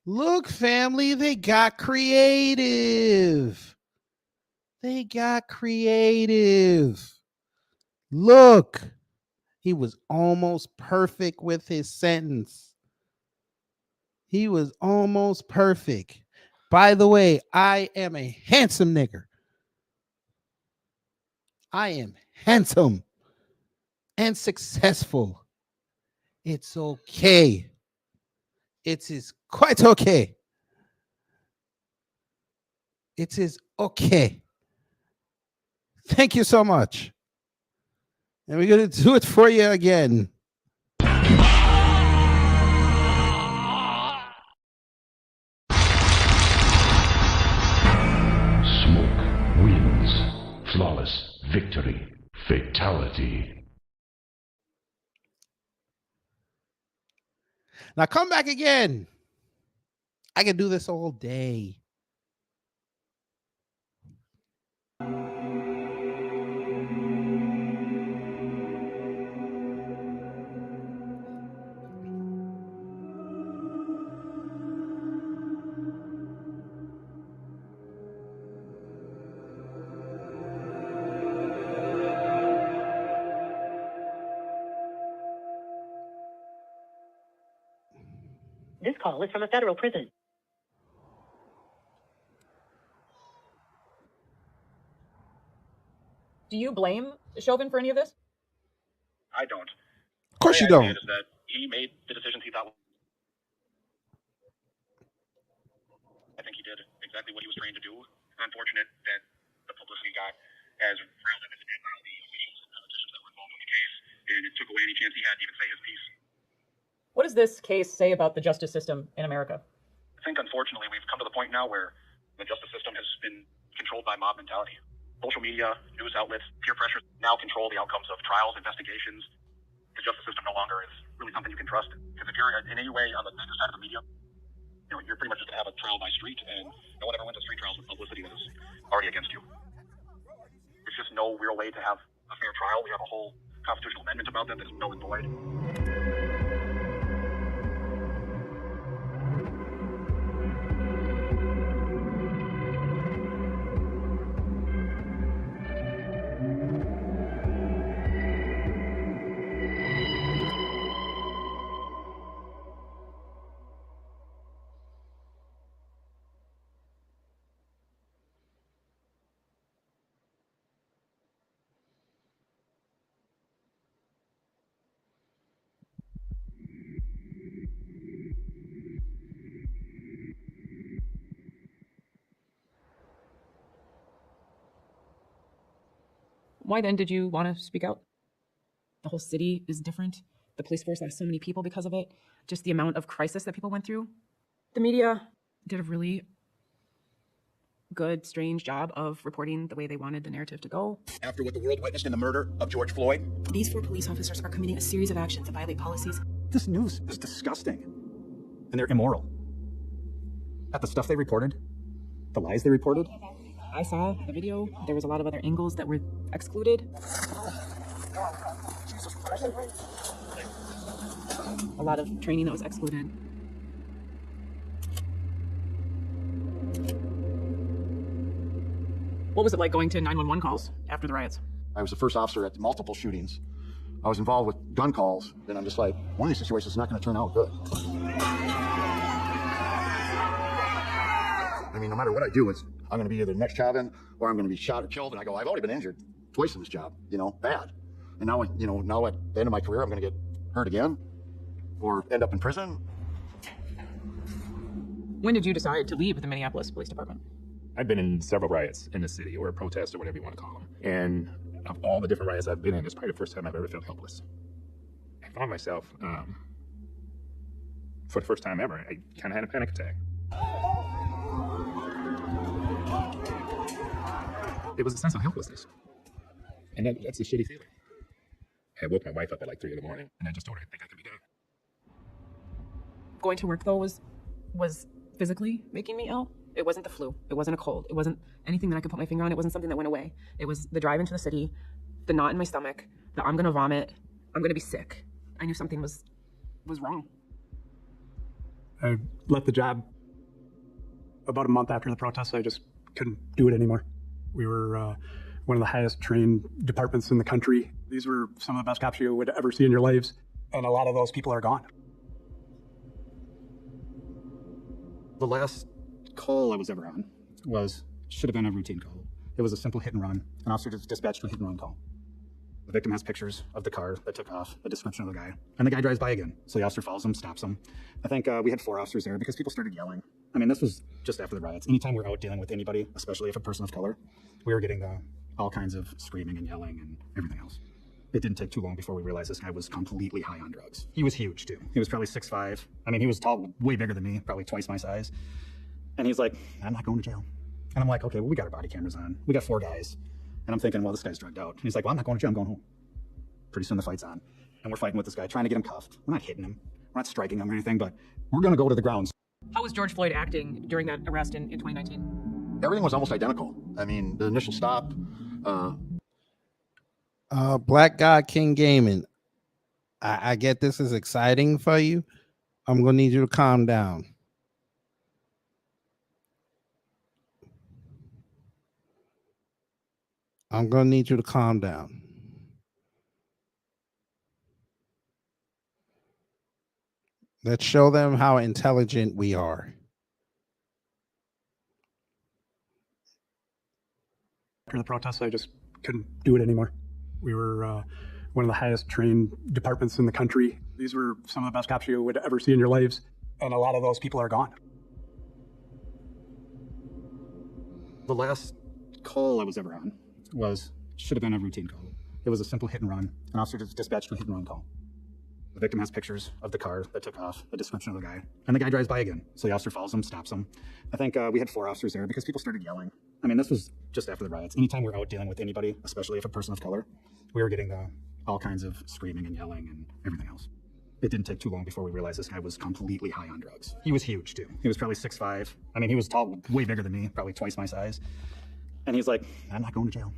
Look, family, they got creative. Look, he was almost perfect with his sentence. He was almost perfect. By the way, I am a handsome nigger. I am handsome and successful. It's okay. It is quite okay. It is okay. Thank you so much. And we're going to do it for you again. Smoke wins. Flawless victory. Fatality. Now come back again. I can do this all day. call is from a federal prison. Do you blame Chauvin for any of this? I don't. Of course The you way I see don't. it is that he made the decisions he thought. I think he did exactly what he was trained to do. Unfortunate that the publicity got as relevant as it did by all the officials and politicians that were involved in the case, and it took away any chance he had to even say his piece. What does this case say about the justice system in America? I think, unfortunately, we've come to the point now where the justice system has been controlled by mob mentality. Social media, news outlets, peer pressure now control the outcomes of trials, investigations. The justice system no longer is really something you can trust. Because if you're in any way on the negative side of the media, you're pretty much just going to have a trial by street, and no one ever wins a street trials with publicity that is already against you. There's just no real way to have a fair trial. We have a whole constitutional amendment about that that is null and void. Why then did you want to speak out? The whole city is different. The police force lost so many people because of it. Just the amount of crisis that people went through. The media did a really good, strange job of reporting the way they wanted the narrative to go. After what the world witnessed in the murder of George Floyd, These 4 police officers are committing a series of actions that violate policies. This news is disgusting. And they're immoral. At the stuff they reported, the lies they reported. I saw the video. There was a lot of other angles that were excluded. A lot of training that was excluded. What was it like going to 911 calls after the riots? I was the first officer at multiple shootings. I was involved with gun calls, and I'm just like, one of these situations is not going to turn out good. I mean, no matter what I do, I'm going to be either the next Chauvin or I'm going to be shot or killed. And I go, I've already been injured twice in this job, bad. And now, now at the end of my career, I'm going to get hurt again or end up in prison. When did you decide to leave the Minneapolis Police Department? I've been in several riots in the city, or protests, or whatever you want to call them. And of all the different riots I've been in, it's probably the first time I've ever felt helpless. I found myself, for the first time ever, I kind of had a panic attack. It was a sense of helplessness. And that's a shitty feeling. I woke my wife up at like 3 in the morning, and I just told her I think I can be done. Going to work, though, was physically making me ill. It wasn't the flu. It wasn't a cold. It wasn't anything that I could put my finger on. It wasn't something that went away. It was the drive into the city, the knot in my stomach, the I'm going to vomit, I'm going to be sick. I knew something was wrong. I left the job about a month after the protests. I just couldn't do it anymore. We were one of the highest trained departments in the country. These were some of the best cops you would ever see in your lives. And a lot of those people are gone. The last call I was ever on should have been a routine call. It was a simple hit and run. An officer just dispatched a hit and run call. The victim has pictures of the car that took off, a description of the guy, and the guy drives by again. So the officer follows him, stops him. I think we had 4 officers there because people started yelling. I mean, this was just after the riots. Anytime we're out dealing with anybody, especially if a person of color, we were getting all kinds of screaming and yelling and everything else. It didn't take too long before we realized this guy was completely high on drugs. He was huge too. He was probably 6'5". I mean, he was tall, way bigger than me, probably twice my size. And he's like, I'm not going to jail. And I'm like, okay, well, we got our body cameras on. We got 4 guys. And I'm thinking, well, this guy's drugged out. And he's like, well, I'm not going to jail, I'm going home. Pretty soon the fight's on. And we're fighting with this guy, trying to get him cuffed. We're not hitting him. We're not striking him or anything, but we're going to go to the grounds. How was George Floyd acting during that arrest in 2019? Everything was almost identical. I mean, the initial stop. Black God King Gaming. I get this is exciting for you. I'm going to need you to calm down. I'm going to need you to calm down. Let's show them how intelligent we are. After the protests, I just couldn't do it anymore. We were one of the highest trained departments in the country. These were some of the best cops you would ever see in your lives, and a lot of those people are gone. The last call I was ever on should have been a routine call. It was a simple hit and run. An officer just dispatched a hit and run call. The victim has pictures of the car that took off, a description of the guy, and the guy drives by again. So the officer follows him, stops him. I think we had 4 officers there because people started yelling. I mean, this was just after the riots. Anytime we're out dealing with anybody, especially if a person of color, we were getting all kinds of screaming and yelling and everything else. It didn't take too long before we realized this guy was completely high on drugs. He was huge too. He was probably 6'5". I mean, he was tall, way bigger than me, probably twice my size. And he's like, I'm not going to jail.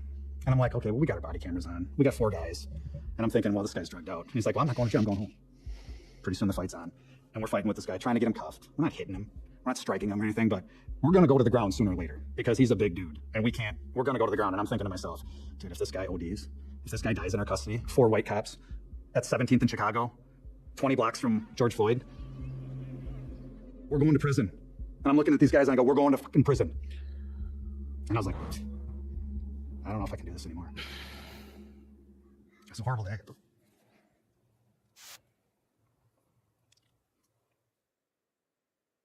And I'm like, okay, well, we got our body cameras on. We got 4 guys. And I'm thinking, well, this guy's drugged out. And he's like, well, I'm not going to jail, I'm going home. Pretty soon the fight's on. And we're fighting with this guy, trying to get him cuffed. We're not hitting him. We're not striking him or anything, but we're going to go to the ground sooner or later because he's a big dude. And we're going to go to the ground. And I'm thinking to myself, dude, if this guy ODs, if this guy dies in our custody, 4 white cops at 17th in Chicago, 20 blocks from George Floyd, we're going to prison. And I'm looking at these guys and I go, we're going to fucking prison. And I was like, I don't know if I can do this anymore. It's a horrible day.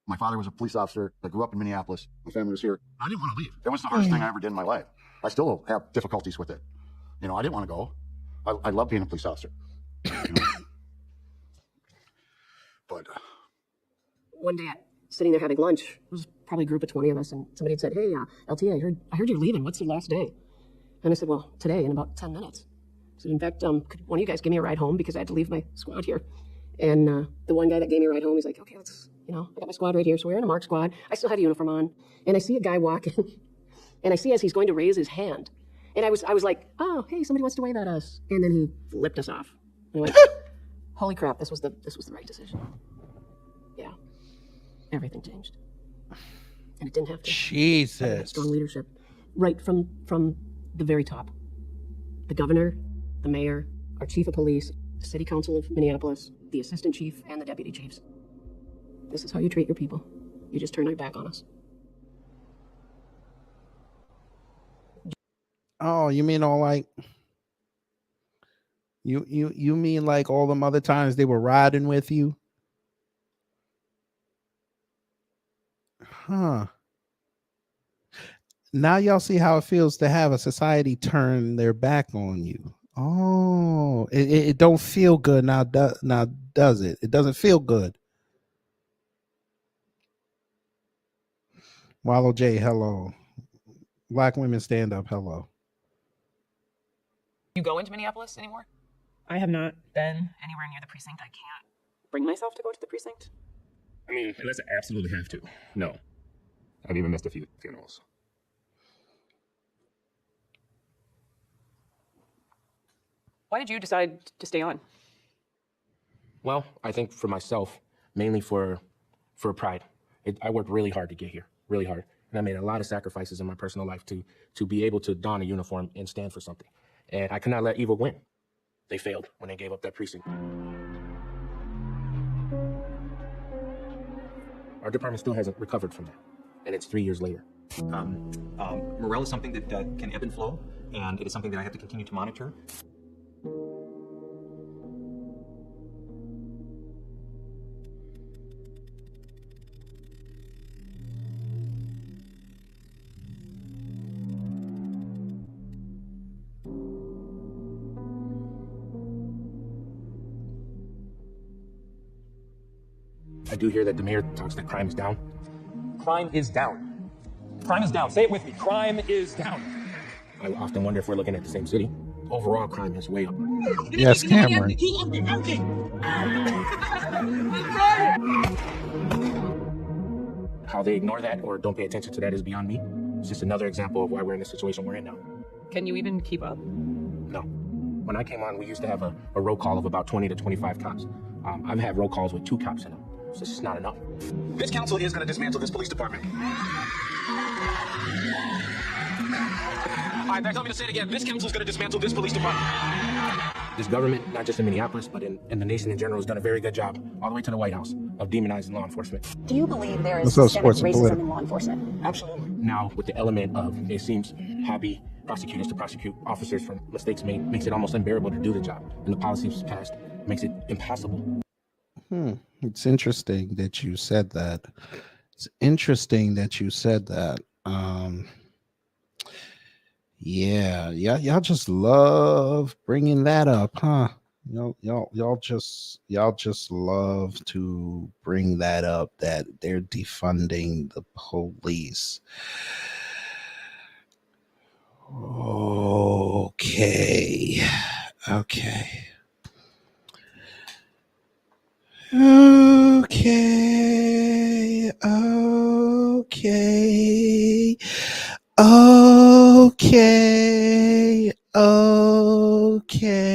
My father was a police officer that grew up in Minneapolis. My family was here. I didn't want to leave. It was the hardest thing I ever did in my life. I still have difficulties with it. You know, I didn't want to go. I love being a police officer. You know? But One day, sitting there having lunch, it was probably a group of 20 of us, and somebody had said, hey, LT, I heard you're leaving. What's the last day? And I said, well, today, in about 10 minutes. I said, in fact, could one of you guys give me a ride home because I had to leave my squad here? And the one guy that gave me a ride home, he's like, okay, let's, I got my squad right here. So we're in a mark squad. I still had a uniform on. And I see a guy walking, and I see as he's going to raise his hand. And I was like, oh, hey, somebody wants to wave at us. And then he flipped us off. And I went, holy crap, this was the right decision. Yeah. Everything changed. And it didn't have to. Jesus. Strong leadership. Right from the very top. The governor, the mayor, our chief of police, the city council of Minneapolis, the assistant chief, and the deputy chiefs. This is how you treat your people. You just turn your back on us. Oh, you mean all like you mean like all them other times they were riding with you? Huh. Now y'all see how it feels to have a society turn their back on you. Oh, it don't feel good now, does it? It doesn't feel good. Wallow J, hello. Black women stand up, hello. You go into Minneapolis anymore? I have not been anywhere near the precinct. I can't bring myself to go to the precinct. I mean, unless I absolutely have to. No. I've even missed a few funerals. Why did you decide to stay on? Well, I think for myself, mainly for pride. I worked really hard to get here, really hard. And I made a lot of sacrifices in my personal life to be able to don a uniform and stand for something. And I could not let evil win. They failed when they gave up that precinct. Our department still hasn't recovered from that, and it's 3 years later. Morale is something that can ebb and flow, and it is something that I have to continue to monitor. I do hear that the mayor talks that crime is down. Crime is down. Crime is down. Say it with me. Crime is down. I often wonder if we're looking at the same city. Overall, crime is way up. Yes, Cameron. How they ignore that or don't pay attention to that is beyond me. It's just another example of why we're in the situation we're in now. Can you even keep up? No. When I came on, we used to have a roll call of about 20 to 25 cops. I've had roll calls with 2 cops in them. So this is not enough. This council is going to dismantle this police department. All right, they're telling me to say it again. This council is going to dismantle this police department. This government, not just in Minneapolis, but in the nation in general, has done a very good job, all the way to the White House, of demonizing law enforcement. Do you believe there is What's up, systemic sports and racism political? in law enforcement? Absolutely. Now, with the element of it seems hobby prosecutors to prosecute officers for mistakes made makes it almost unbearable to do the job, and the policies passed makes it impossible. It's interesting that you said that. It's interesting that you said that. Yeah, y'all just love bringing that up, huh? Y'all just love to bring that up, that they're defunding the police. Okay. Okay. Okay. Okay. Okay. Okay.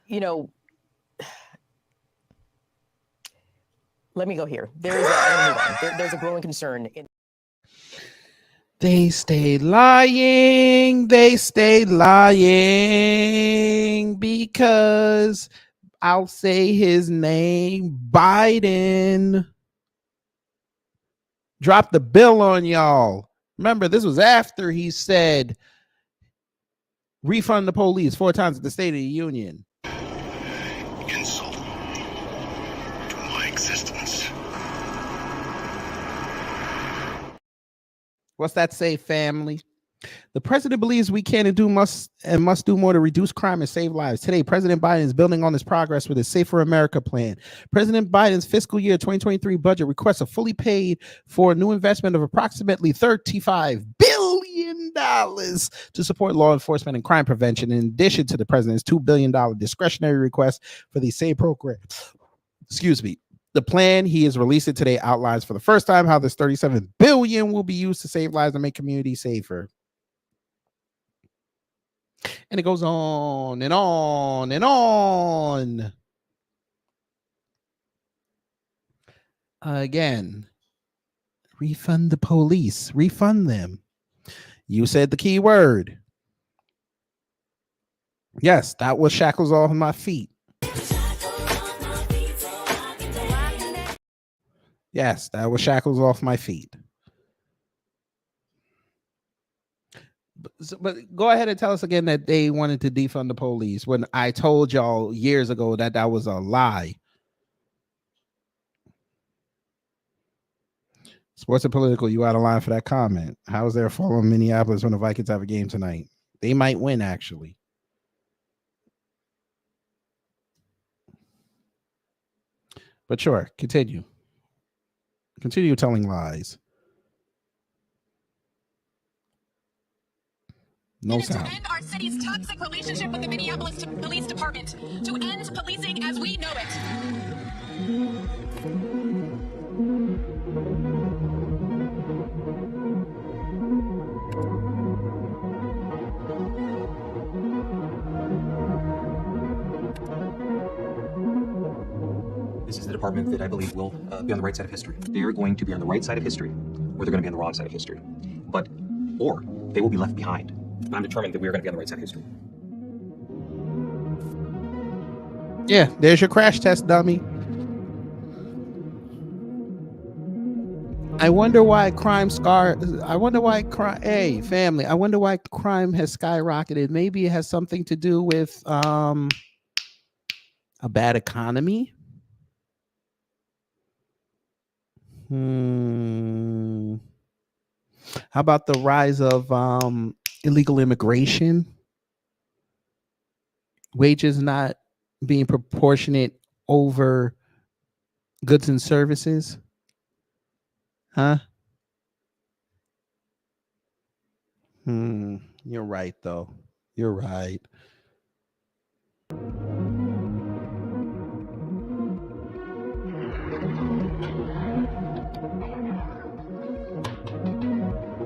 You know, let me go here. There's I'm gonna move on. There's a growing concern in They stay lying. They stay lying because I'll say his name, Biden, dropped the bill on y'all. Remember, this was after he said refund the police 4 times at the State of the Union. Insult to my existence. What's that say, family? The president believes we can and must do more to reduce crime and save lives. Today, President Biden is building on this progress with his Safer America plan. President Biden's fiscal year 2023 budget requests a fully paid for a new investment of approximately $35 billion to support law enforcement and crime prevention, in addition to the president's $2 billion discretionary request for the SAVE program. Excuse me. The plan he is releasing today outlines for the first time how this $37 billion will be used to save lives and make communities safer. And it goes on and on and on. Again, refund the police. Refund them. You said the key word. Yes, that was shackles off my feet. Yes, that was shackles off my feet. But go ahead and tell us again that they wanted to defund the police when I told y'all years ago that that was a lie. Sports and political, you out of line for that comment. How is there a fall in Minneapolis when the Vikings have a game tonight? They might win, actually. But sure, continue. Continue telling lies. No sound. To end our city's toxic relationship with the Minneapolis Police Department. To end policing as we know it. This is the department that I believe will be on the right side of history. They're going to be on the right side of history, or they're going to be on the wrong side of history. Or they will be left behind. But I'm determined that we are going to be on the right side of history. Yeah, there's your crash test, dummy. I wonder why crime hey, family, I wonder why crime has skyrocketed. Maybe it has something to do with a bad economy. How about the rise of illegal immigration? Wages not being proportionate over goods and services? Huh? You're right, though. You're right.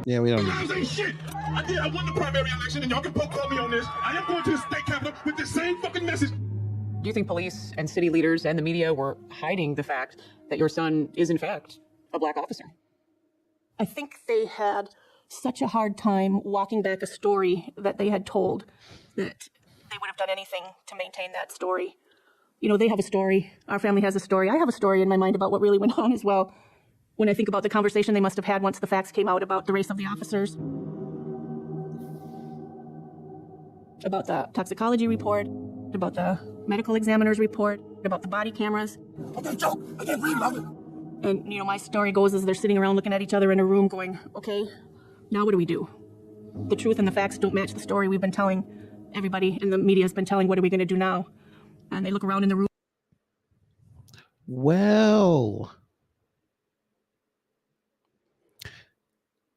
Yeah, we don't need ain't shit. I won the primary election, and y'all can call me on this. I am going to the state capitol with the same fucking message. Do you think police and city leaders and the media were hiding the fact that your son is, in fact, a black officer? I think they had such a hard time walking back a story that they had told that they would have done anything to maintain that story. You know, they have a story. Our family has a story. I have a story in my mind about what really went on as well. When I think about the conversation they must have had once the facts came out about the race of the officers, about the toxicology report, about the medical examiner's report, about the body cameras. Okay, Joe, I can't breathe, love it. And, you know, my story goes as they're sitting around looking at each other in a room going, okay, now what do we do? The truth and the facts don't match the story we've been telling everybody, and the media has been telling, what are we going to do now? And they look around in the room. Well,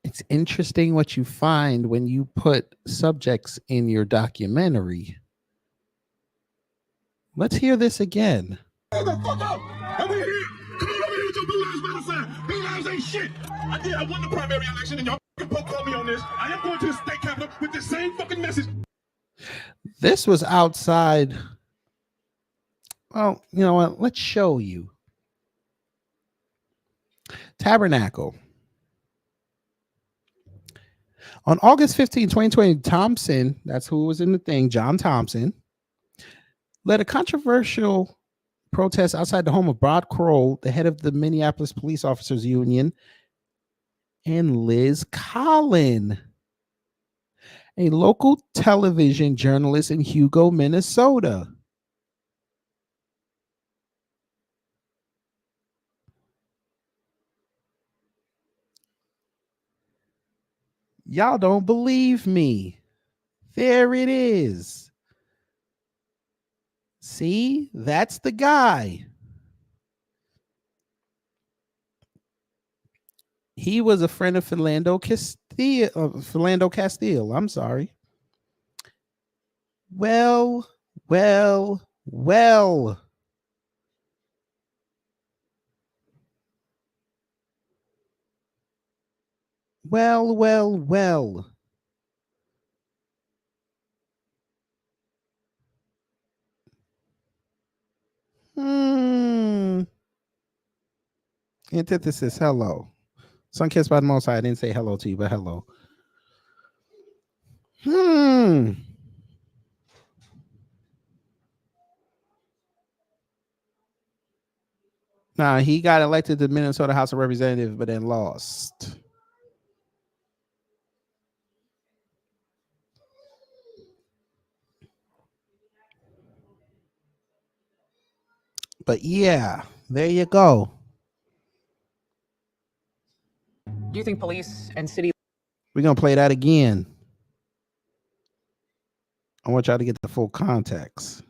it's interesting what you find when you put subjects in your documentary. Let's hear this again. Hold the fuck up! And we're here! Come on over here with your Blue Lives Matter sign! Blue Lives ain't shit! I won the primary election and y'all can poke on me on this. I am going to the state capitol with the same fucking message. This was outside. Well, you know what? Let's show you. Tabernacle. On August 15, 2020, Thompson, that's who was in the thing, John Thompson, led a controversial protest outside the home of Brad Kroll, the head of the Minneapolis Police Officers Union, and Liz Collin, a local television journalist in Hugo, Minnesota. Y'all don't believe me. There it is. See, that's the guy. He was a friend of Philando Castile. I'm sorry. Well. Antithesis, hello. Sun kissed by the Most High. I didn't say hello to you, but hello. Nah, he got elected to the Minnesota House of Representatives, but then lost. But yeah, there you go. Do you think police and city... We're going to play that again. I want y'all to get the full context.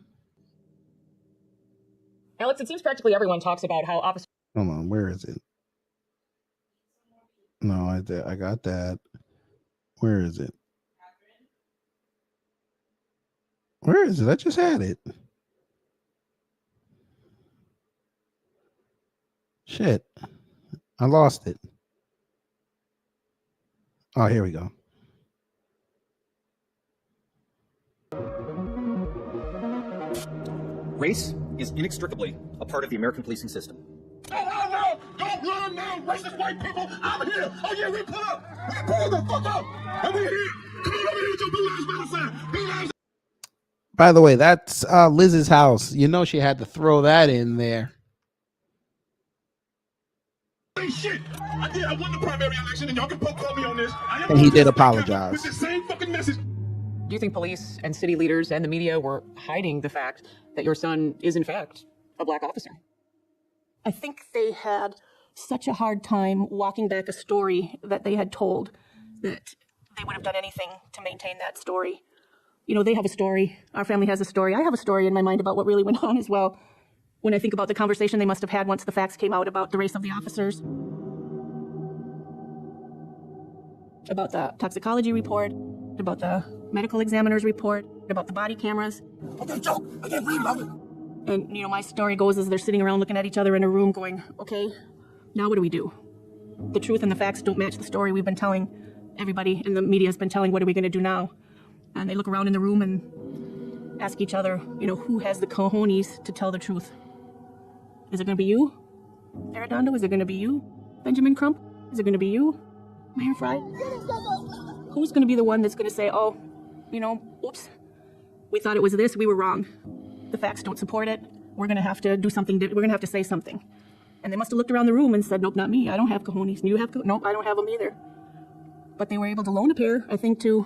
Alex, it seems practically everyone talks about how officers... Hold on, where is it? No, I got that. Where is it? Where is it? I just had it. Shit. I lost it. Oh, here we go. Race is inextricably a part of the American policing system. No! Don't run now, racist white people! I'm here! Oh yeah, we pull up! We pull the fuck up! And we're here! Come on over here with your Blue Lives Matter sign! Blue Lives... By the way, that's Liz's house. You know she had to throw that in there. Shit! I won the primary election and y'all can poke on me on this. And he did apologize. With the same fucking message. Do you think police and city leaders and the media were hiding the fact that your son is in fact a black officer? I think they had such a hard time walking back a story that they had told that they would have done anything to maintain that story. You know, they have a story. Our family has a story. I have a story in my mind about what really went on as well. When I think about the conversation they must have had once the facts came out about the race of the officers, about the toxicology report, about the medical examiner's report, about the body cameras. Okay, Joe, I can't breathe, love it. And, you know, my story goes as they're sitting around looking at each other in a room going, okay, now what do we do? The truth and the facts don't match the story we've been telling everybody, and the media has been telling, what are we going to do now? And they look around in the room and ask each other, you know, who has the cojones to tell the truth? Is it going to be you, Arredondo? Is it going to be you, Benjamin Crump? Is it going to be you, Mayor Fry? Who's going to be the one that's going to say, oops, we thought it was this, we were wrong. The facts don't support it. we're going to have to do something. We're going to have to say something. And they must have looked around the room and said, nope, not me. I don't have cojones. And you have nope, I don't have them either. But they were able to loan a pair, I think, to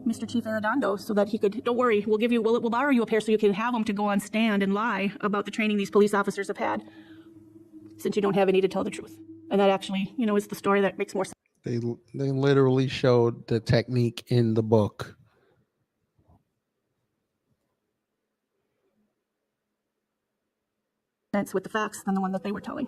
Mr. Chief Arredondo so that he could, don't worry, we'll borrow you a pair so you can have them to go on stand and lie about the training these police officers have had, since you don't have any to tell the truth. And that actually, is the story that makes more sense. They literally showed the technique in the book. With the facts than the one that they were telling.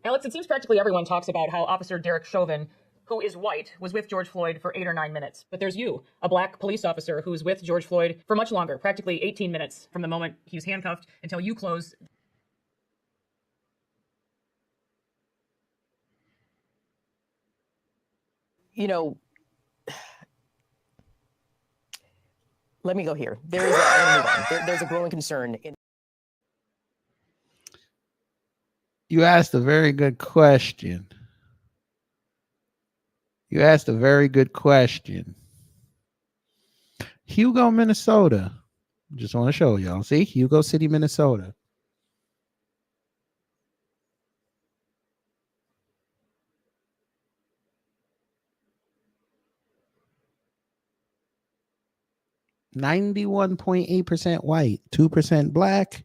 Alex, it seems practically everyone talks about how Officer Derek Chauvin, who is white, was with George Floyd for 8 or 9 minutes. But there's you, a black police officer who was with George Floyd for much longer, practically 18 minutes from the moment he was handcuffed until you closed. Let me go here. There's a growing concern. You asked a very good question. Hugo, Minnesota. Just want to show y'all. See, Hugo City, Minnesota. .8% white, 2% black,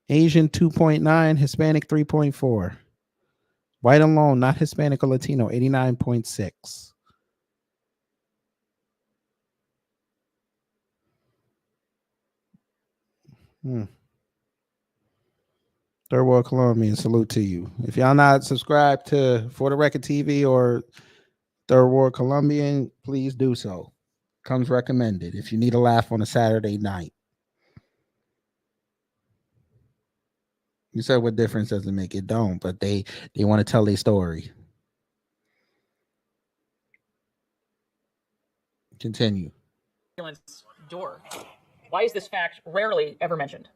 Asian 2.9, Hispanic 3.4. White alone, not Hispanic or Latino, 89.6. Third World Colombian, salute to you. If y'all not subscribed to For the Record TV or Third World Colombian, please do so. Comes recommended if you need a laugh on a Saturday night. You said what difference does it make? It don't, but they want to tell their story. Continue. Door. Why is this fact rarely ever mentioned?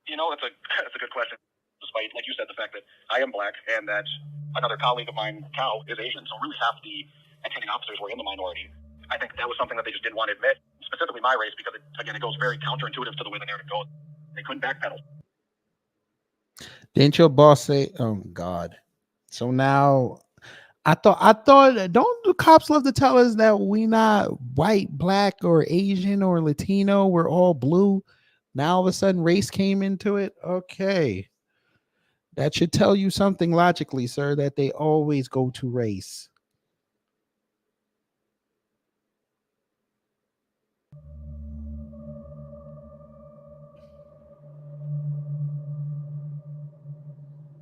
That's a good question. Despite, like you said, the fact that I am black and that another colleague of mine, Cal, is Asian, so really half the attending officers were in the minority. I think that was something that they just didn't want to admit, specifically my race, because it goes very counterintuitive to the way the narrative goes. They couldn't backpedal. Didn't your boss say, oh God? So now I thought, don't the cops love to tell us that we not white, black, or Asian or Latino? We're all blue. Now all of a sudden race came into it. Okay. That should tell you something logically, sir, that they always go to race.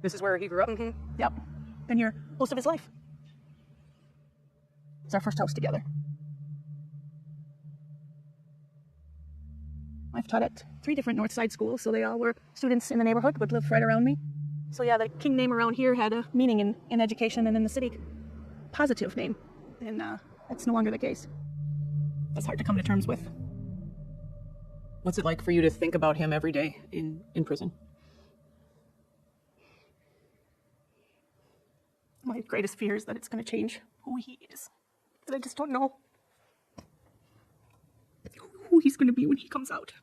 This is where he grew up? Mm-hmm. Yep. Been here most of his life. It's our first house together. I've taught at 3 different North Side schools, so they all were students in the neighborhood, would live right around me. So yeah, the King name around here had a meaning in education and in the city. Positive name. And that's no longer the case. That's hard to come to terms with. What's it like for you to think about him every day in prison? My greatest fear is that it's going to change who he is. But I just don't know who he's going to be when he comes out.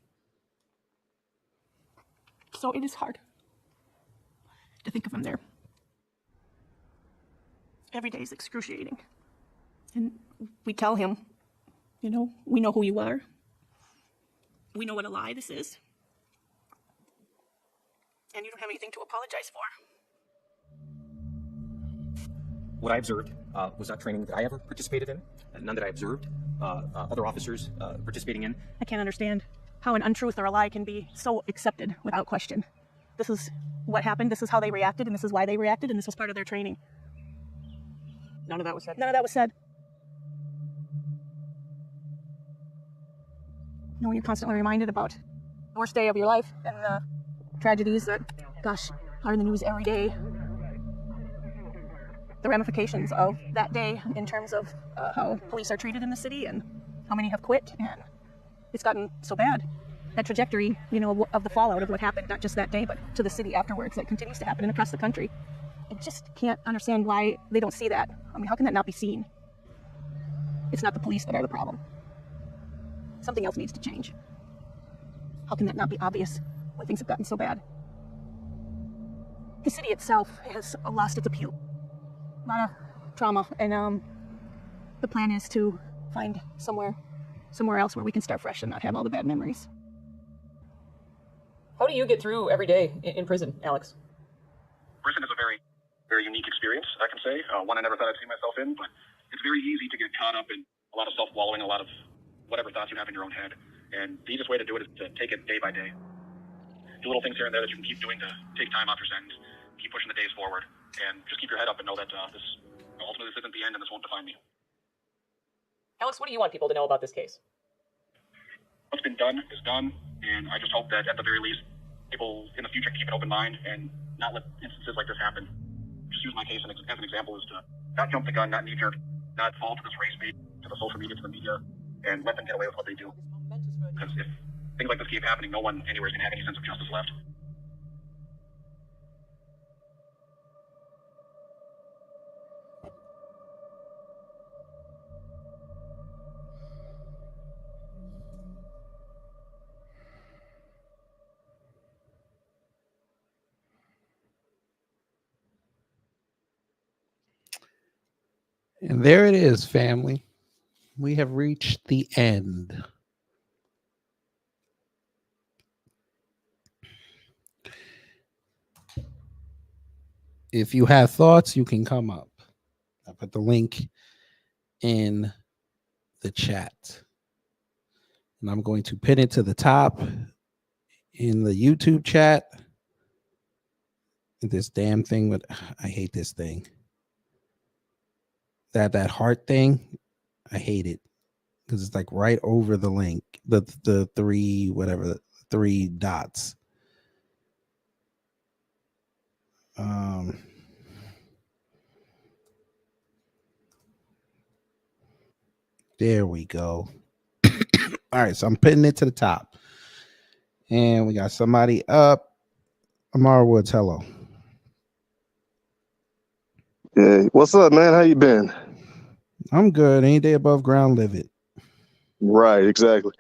So it is hard to think of him there. Every day is excruciating. And we tell him, we know who you are. We know what a lie this is. And you don't have anything to apologize for. What I observed was not training that I ever participated in, none that I observed other officers participating in. I can't understand how an untruth or a lie can be so accepted without question. This is what happened, this is how they reacted, and this is why they reacted, and this was part of their training. None of that was said? None of that was said. When you're constantly reminded about the worst day of your life and the tragedies that, gosh, are in the news every day. The ramifications of that day in terms of how police are treated in the city and how many have quit, and it's gotten so bad that trajectory, of the fallout of what happened, not just that day, but to the city afterwards. That continues to happen and across the country. I just can't understand why they don't see that. I mean, how can that not be seen? It's not the police that are the problem. Something else needs to change. How can that not be obvious when things have gotten so bad? The city itself has lost its appeal. A lot of trauma, and the plan is to find somewhere else where we can start fresh and not have all the bad memories. How do you get through every day in prison, Alex? Prison is a very, very unique experience, I can say. One I never thought I'd see myself in, but it's very easy to get caught up in a lot of self-wallowing, a lot of whatever thoughts you have in your own head. And the easiest way to do it is to take it day by day. Do little things here and there that you can keep doing to take time off your sentence, keep pushing the days forward, and just keep your head up and know that ultimately this isn't the end and this won't define me. Alex, what do you want people to know about this case? What's been done is done, and I just hope that at the very least, people in the future keep an open mind and not let instances like this happen. Just use my case as an example, is to not jump the gun, not knee-jerk, not fall to this race bait, to the social media, to the media, and let them get away with what they do. Because if things like this keep happening, no one anywhere is going to have any sense of justice left. And there it is, family. We have reached the end. If you have thoughts, you can come up. I put the link in the chat. And I'm going to pin it to the top in the YouTube chat. This damn thing with, I hate this thing. That heart thing, I hate it because it's like right over the link, the three dots. There we go. All right, so I'm putting it to the top, and we got somebody up. Amara Woods, hello. Hey, what's up, man? How you been? I'm good. Any day above ground, live it. Right, exactly.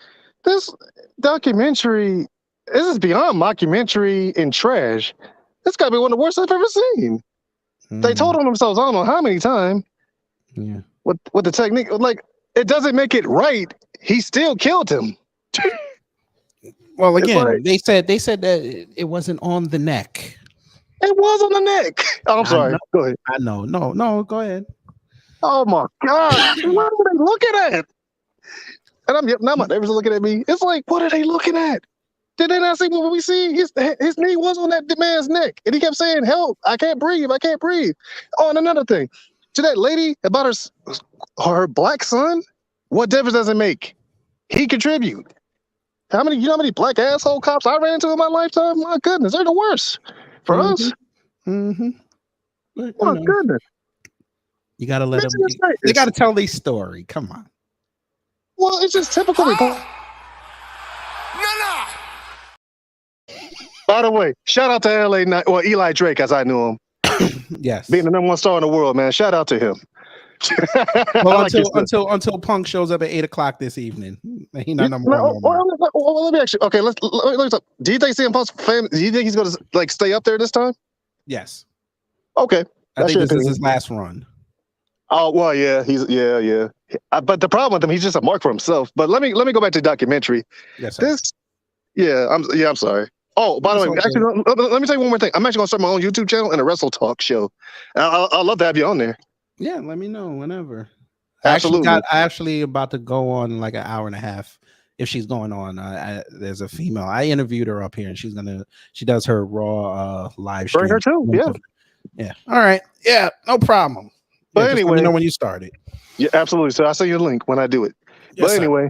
This documentary, this is beyond mockumentary and trash. This got to be one of the worst I've ever seen. They told on themselves, I don't know how many times. Yeah. With the technique, like, it doesn't make it right. He still killed him. Well, again, they said that it wasn't on the neck. It was on the neck. Oh, I'm sorry. Go ahead. I know. No, go ahead. Oh my God. What are they looking at? And now my neighbors are looking at me. It's like, what are they looking at? Did they not see what we see? His knee was on that man's neck. And he kept saying, help, I can't breathe. I can't breathe. Oh, and another thing. To that lady about her black son, what difference does it make? He contribute. You know how many black asshole cops I ran into in my lifetime? My goodness, they're the worst for us. Mm-hmm. My goodness. You gotta let them. They gotta tell their story. Come on. Well, it's just typical. By the way, shout out to LA, Eli Drake, as I knew him. Yes. Being the #1 star in the world, man. Shout out to him. Well, until Punk shows up at 8:00 this evening, he not number one. Well, let me actually. Okay, let me talk. Do you think CM Punk's family? Do you think he's going to stay up there this time? Yes. Okay. I think this is his last run. Oh well, yeah, yeah. But the problem with him, he's just a mark for himself. But let me go back to the documentary. Yes, sir. I'm sorry. Oh, by the way, actually, let me tell you one more thing. I'm actually going to start my own YouTube channel and a Wrestle Talk show. I'd love to have you on there. Yeah, let me know whenever. Absolutely. I actually about to go on like an hour and a half. If she's going on, there's a female. I interviewed her up here, and she does her Raw live stream. Bring her too. Yeah. Yeah. All right. Yeah. No problem. But anyway, let me know when you started. Yeah, absolutely. So I'll send you a link when I do it. Yes, but anyway,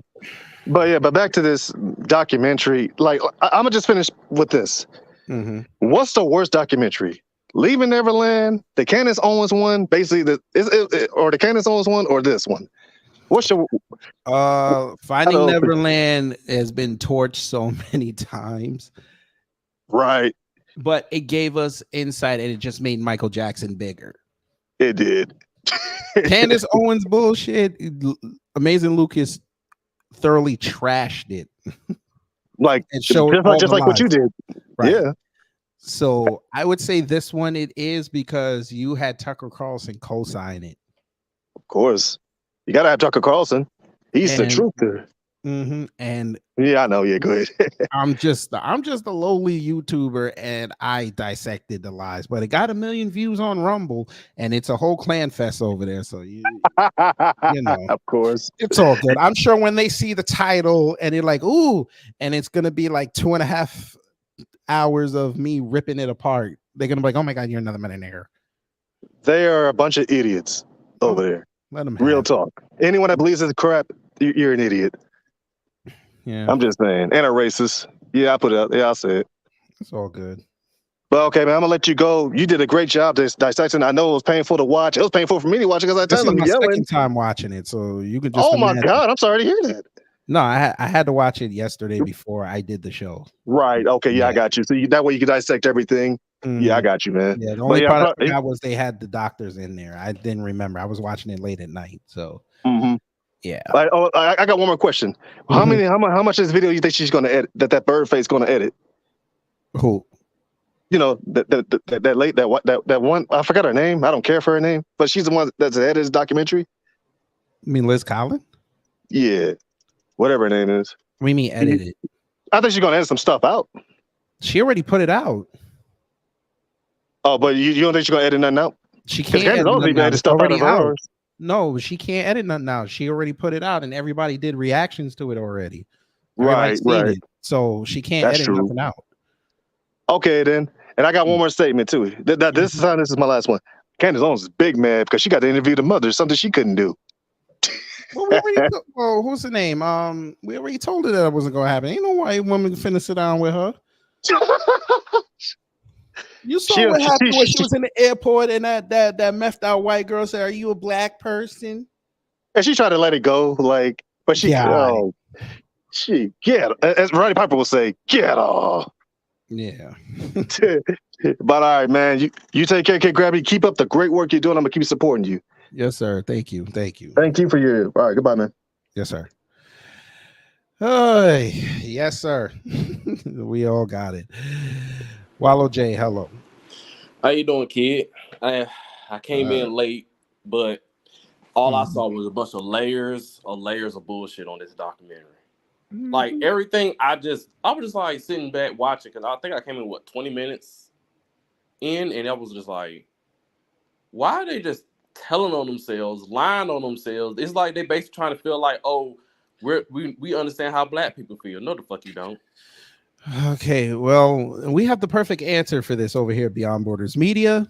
but back to this documentary. Like, I'm gonna just finish with this. Mm-hmm. What's the worst documentary? Leaving Neverland, the Candace Owens one, basically or the Candace Owens one, or this one? What's your Finding know. Neverland has been torched so many times, right? But it gave us insight, and it just made Michael Jackson bigger. It did. Candace Owens bullshit. Amazing Lucas thoroughly trashed it. Like and showed just like what you did. Right. Yeah. So I would say this one it is because you had Tucker Carlson co-sign it. Of course. You gotta have Tucker Carlson. He's the truther. And yeah, I know. Yeah, go ahead. I'm just a lowly YouTuber, and I dissected the lies, but it got 1 million views on Rumble, and it's a whole clan fest over there. So you know, of course, it's all good. I'm sure when they see the title and they're like, "Ooh," and it's gonna be like 2.5 hours of me ripping it apart, they're gonna be like, "Oh my god, you're another millionaire." They are a bunch of idiots over there. Let them real talk. Anyone that believes in crap, you're an idiot. Yeah, I'm just saying, and a racist. Yeah, I put it out. Yeah, I'll say it. It's all good. But okay, man, I'm gonna let you go. You did a great job dissecting. I know it was painful to watch. It was painful for me to watch because I This tell is them my yelling. second time watching it, so you can just. Oh my imagine. god, I'm sorry to hear that. No, I had to watch it yesterday before I did the show. Right. Okay. Yeah, I got you. So that way you can dissect everything. Yeah, I got you, man. Yeah, the only part I forgot was they had the doctors in there. I didn't remember. I was watching it late at night, so yeah. I got one more question. How much of this video you think she's going to edit? That bird face going to edit? Who? You know that one. I forgot her name. I don't care for her name, but she's the one that's edited this documentary. You mean Liz Collin? Yeah, whatever her name is. We mean edited. I think she's going to edit some stuff out. She already put it out. Oh, but you don't think she's going to edit nothing out? She can't edit nothing out. It's stuff already out of out. No, she can't edit nothing out. She already put it out, and everybody did reactions to it already. Right. It, so she can't edit nothing out. Okay, then. And I got one more statement too. This is my last one. Candace Owens is big mad because she got to interview the mother, something she couldn't do. Well, who's the name? We already told her that it wasn't gonna happen. Ain't no white woman finna sit down with her. You saw what happened when she was in the airport and that methed out white girl said, "Are you a black person?" And she tried to let it go, but she as Roddy Piper will say, get off. Yeah. But all right, man. You take care, Kid Grabby. Keep up the great work you're doing. I'm gonna keep supporting you. Yes, sir. Thank you. Thank you for your. All right, goodbye, man. Yes, sir. Hey, yes, sir. We all got it. Wallow J, hello. How you doing, kid? I came in late, but all I saw was a bunch of layers of bullshit on this documentary. Like everything, I was just like sitting back watching because I think I came in 20 minutes in, and I was just like, why are they just telling on themselves, lying on themselves? It's like they basically trying to feel like, oh, we understand how black people feel. No, the fuck you don't. Okay, well, we have the perfect answer for this over here at Beyond Borders Media.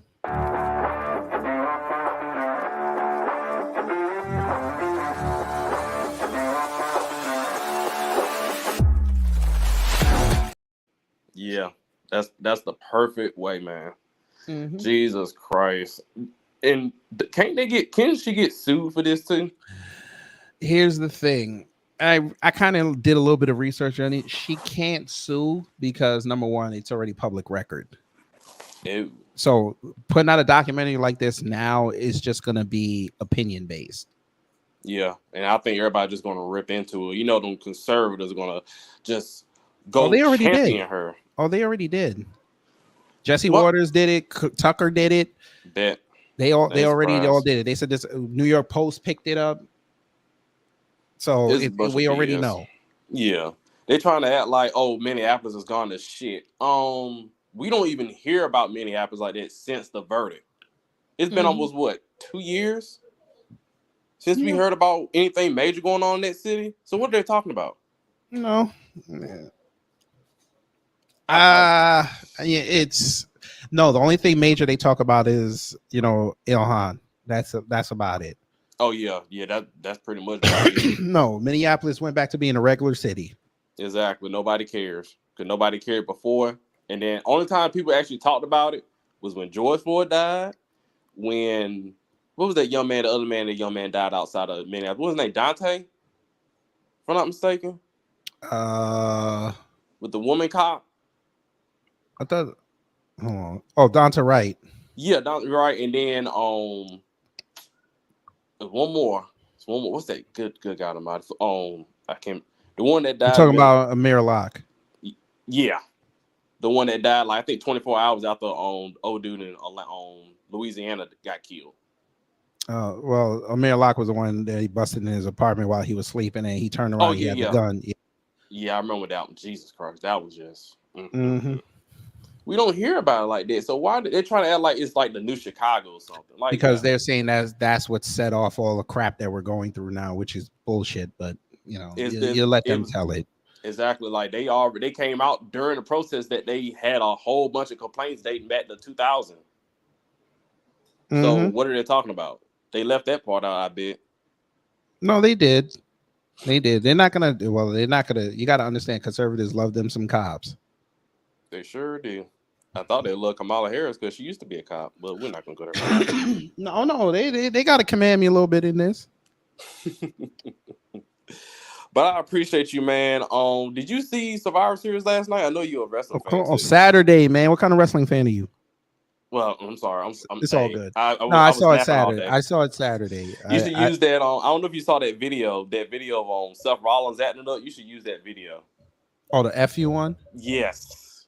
Yeah, that's the perfect way, man. Jesus Christ. And can she get sued for this too? Here's the thing. I kind of did a little bit of research on it. She can't sue because number one, it's already public record. Ew. So putting out a documentary like this now is just going to be opinion based. Yeah, and I think everybody's just going to rip into it. You know, them conservatives are going to just go champion her. Oh, they already did. Jesse Waters did it. Tucker did it. They already all did it. They said this. New York Post picked it up. So we already know. Yeah, they're trying to act like, oh, Minneapolis has gone to shit. We don't even hear about Minneapolis like that since the verdict. It's been almost 2 years since we heard about anything major going on in that city. So what are they talking about? No. It's no. The only thing major they talk about is Ilhan. That's about it. Oh yeah, that's pretty much No, Minneapolis went back to being a regular city. Exactly. Nobody cares because nobody cared before, and then only time people actually talked about it was when George Floyd died, when What was that young man? The other man, the young man died outside of Minneapolis. What was his name? Dante, if I'm not mistaken. With the woman cop. I thought. Hold on. Oh, Dante Wright. Yeah, Dante Wright, and then one more. What's that? Good God Almighty. I can't. The one that died. You're talking about Amir Locke. Yeah, the one that died like I think 24 hours after old dude in Louisiana got killed. Well, Amir Locke was the one that he busted in his apartment while he was sleeping, and he turned around. He had the gun. Yeah, I remember that one. Jesus Christ, that was just. Mm-hmm. We don't hear about it like that. So why they're trying to act like it's like the new Chicago or something? Like because they're saying that's what set off all the crap that we're going through now, which is bullshit. But you know, you let them tell it. Exactly. Like they came out during the protest that they had a whole bunch of complaints dating back to 2000. So what are they talking about? They left that part out, I bet. No, they did. They did. They're not gonna. Well, they're not gonna. You got to understand, conservatives love them some cops. They sure do. I thought they loved Kamala Harris because she used to be a cop, but we're not gonna go there. No, they got to command me a little bit in this. But I appreciate you, man. Did you see Survivor Series last night? I know you're a wrestling fan. On Saturday, man. What kind of wrestling fan are you? Well, I'm sorry. It's all good. I saw it Saturday. I saw it Saturday. You should use that on. I don't know if you saw that video of Seth Rollins acting it up. You should use that video. Oh, the FU one? Yes.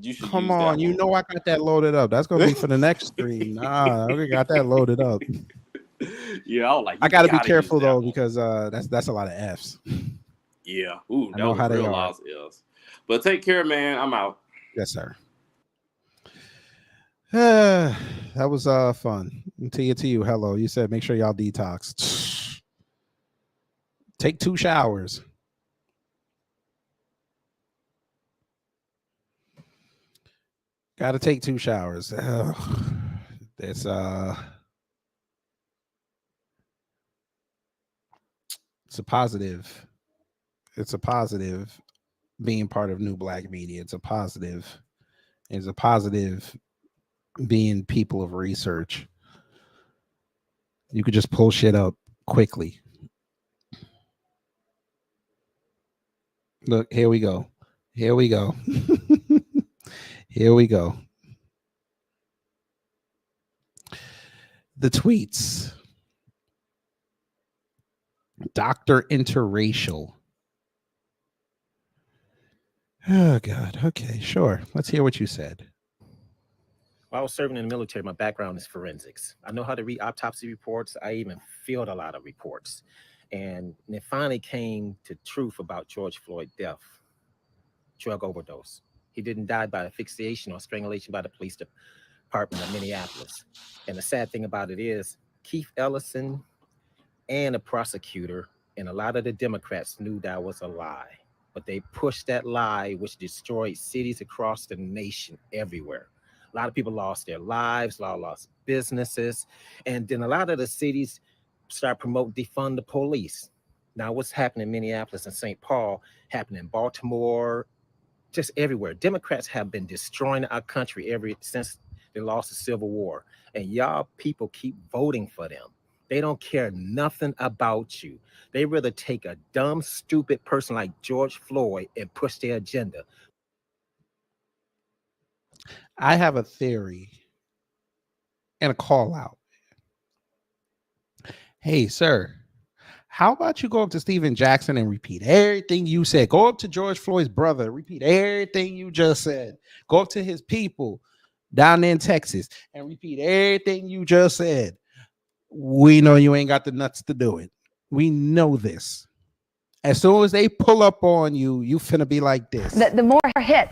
You should. Come on, you know I got that loaded up. That's gonna be for the next stream. Nah, I got that loaded up. Yeah, I gotta be careful though because that's a lot of Fs. Yeah. Ooh, I know how they are. But take care, man. I'm out. Yes, sir. That was fun. To you. Hello. You said make sure y'all detox. Take 2 showers. Gotta take 2 showers. It's a positive. It's a positive being part of New Black Media. It's a positive. It's a positive being people of research. You could just pull shit up quickly. Look, here we go. Here we go. Here we go. The tweets. Dr. Interracial. Oh, God. Okay, sure. Let's hear what you said. While I was serving in the military, my background is forensics. I know how to read autopsy reports. I even filled a lot of reports. And it finally came to truth about George Floyd's death. Drug overdose. He didn't die by asphyxiation or strangulation by the police department of Minneapolis. And the sad thing about it is Keith Ellison and the prosecutor and a lot of the Democrats knew that was a lie. But they pushed that lie, which destroyed cities across the nation everywhere. A lot of people lost their lives, a lot lost businesses. And then a lot of the cities start promoting defund the police. Now what's happening in Minneapolis and St. Paul, happening in Baltimore, just everywhere. Democrats have been destroying our country ever since they lost the Civil War. And y'all people keep voting for them. They don't care nothing about you. They rather take a dumb, stupid person like George Floyd and push their agenda. I have a theory and a call out. Hey, sir, how about you go up to Steven Jackson and repeat everything you said? Go up to George Floyd's brother, repeat everything you just said. Go up to his people down there in Texas and repeat everything you just said. We know you ain't got the nuts to do it. We know this. As soon as they pull up on you, you finna be like this. The more hit,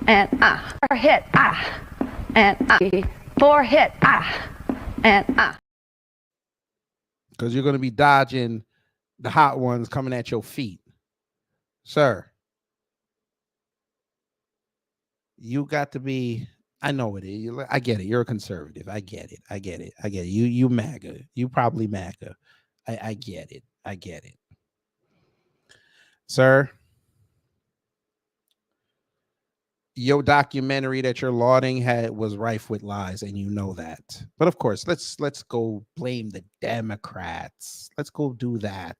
and hit, and 4 hit, and because you're going to be dodging the hot ones coming at your feet. Sir, you got to be, I know it is. I get it. You're a conservative. I get it. You MAGA. You probably MAGA. I get it. Sir, your documentary that you're lauding was rife with lies, and you know that. But of course, let's go blame the Democrats. Let's go do that.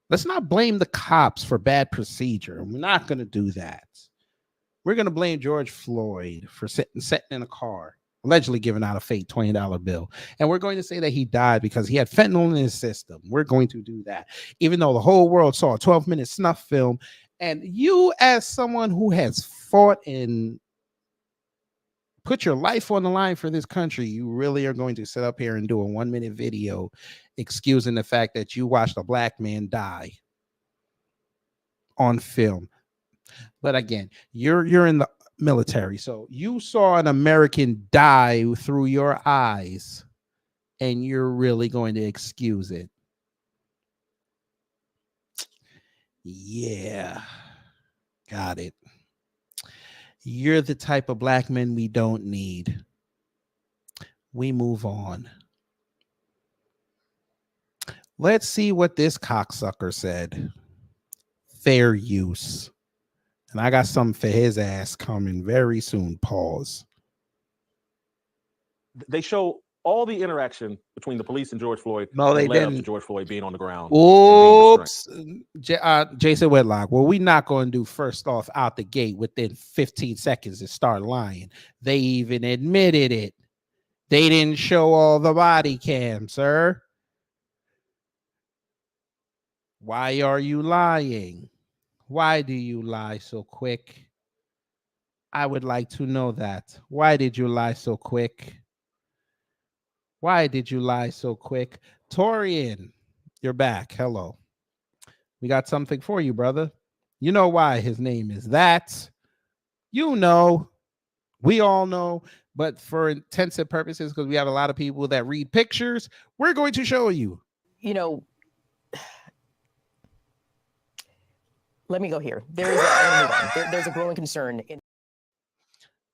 Let's not blame the cops for bad procedure. We're not going to do that. We're going to blame George Floyd for sitting in a car, allegedly giving out a fake $20 bill. And we're going to say that he died because he had fentanyl in his system. We're going to do that, even though the whole world saw a 12-minute snuff film. And you, as someone who has fought and put your life on the line for this country, you really are going to sit up here and do a 1-minute video excusing the fact that you watched a black man die on film. But again, you're in the military, so you saw an American die through your eyes, and you're really going to excuse it. Yeah, got it. You're the type of black men we don't need. We move on. Let's see what this cocksucker said. Fair use. And I got something for his ass coming very soon. Pause. They show all the interaction between the police and George Floyd. No, they led up didn't. to George Floyd being on the ground. Oops. Jason Whitlock. Well, we're not going to do first off out the gate within 15 seconds and start lying. They even admitted it. They didn't show all the body cam, sir. Why are you lying? Why do you lie so quick? I would like to know that. Why did you lie so quick? Why did you lie so quick? Torian, you're back. Hello. We got something for you, brother. You know why his name is that. You know. We all know. But for intensive purposes, because we have a lot of people that read pictures, we're going to show you. You know, let me go here. There's a growing concern.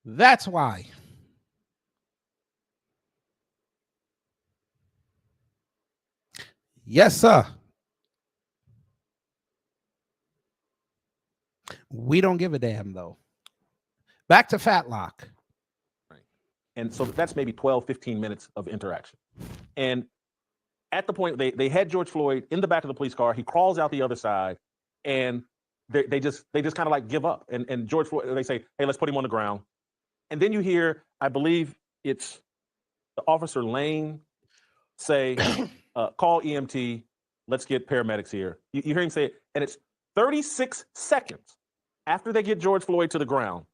That's why. Yes, sir. We don't give a damn, though. Back to Fatlock. Right. And so that's maybe 12, 15 minutes of interaction. And at the point, they had George Floyd in the back of the police car. He crawls out the other side, and they just kind of like give up. And George Floyd, they say, hey, let's put him on the ground. And then you hear, I believe it's the officer Lane say, call EMT, let's get paramedics here. You hear him say it, and it's 36 seconds after they get George Floyd to the ground,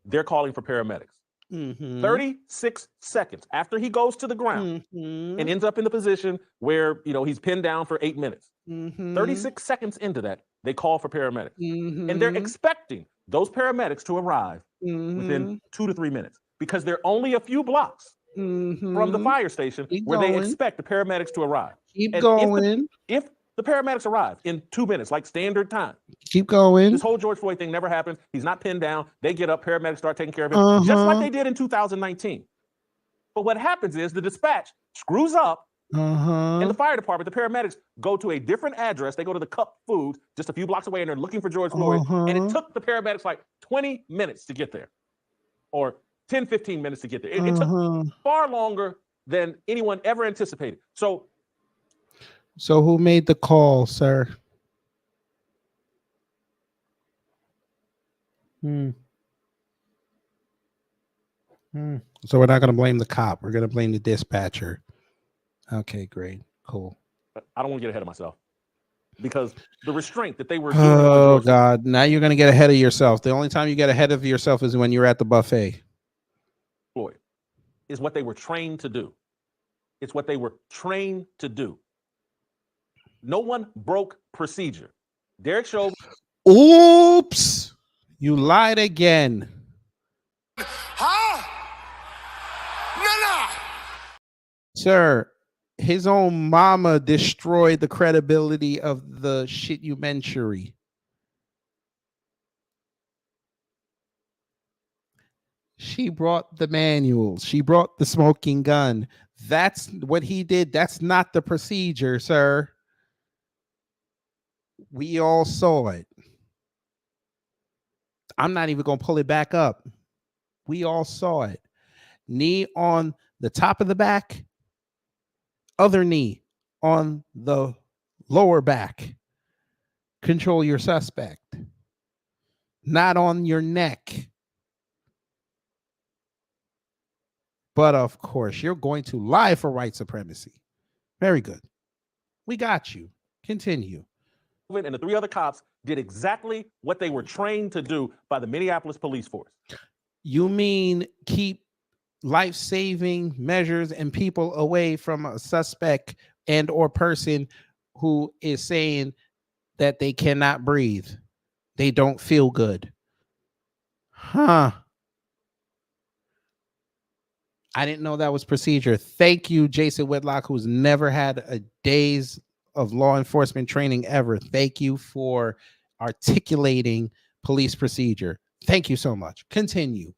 they're calling for paramedics. 36 seconds after he goes to the ground and ends up in the position where, he's pinned down for 8 minutes. 36 seconds into that, they call for paramedics. And they're expecting those paramedics to arrive within 2 to 3 minutes because they're only a few blocks from the fire station where they expect the paramedics to arrive. Keep going. If the paramedics arrive in 2 minutes, like standard time, keep going. This whole George Floyd thing never happens. He's not pinned down. They get up, paramedics start taking care of him, just like they did in 2019. But what happens is the dispatch screws up, and the fire department, the paramedics, go to a different address. They go to the Cup Food, just a few blocks away, and they're looking for George Floyd. And it took the paramedics like 20 minutes to get there, or 10, 15 minutes to get there. It took far longer than anyone ever anticipated. So who made the call, sir? So we're not going to blame the cop. We're going to blame the dispatcher. Okay, great. Cool. I don't want to get ahead of myself because the restraint that they were doing. Oh, God. Now you're going to get ahead of yourself. The only time you get ahead of yourself is when you're at the buffet. Floyd is what they were trained to do. It's what they were trained to do. No one broke procedure. Derek Chauvin. Oops. You lied again. Sir, his own mama destroyed the credibility of the shit-umentary. She brought the manuals. She brought the smoking gun. That's what he did. That's not the procedure, sir. We all saw it. I'm not even going to pull it back up. We all saw it. Knee on the top of the back, other knee on the lower back. Control your suspect. Not on your neck. But of course, you're going to lie for white supremacy. Very good. We got you. Continue. And the 3 other cops did exactly what they were trained to do by the Minneapolis police force. You mean keep life-saving measures and people away from a suspect and or person who is saying that they cannot breathe. They don't feel good. Huh. I didn't know that was procedure. Thank you, Jason Whitlock, who's never had a days of law enforcement training ever. Thank you for articulating police procedure. Thank you so much. Continue.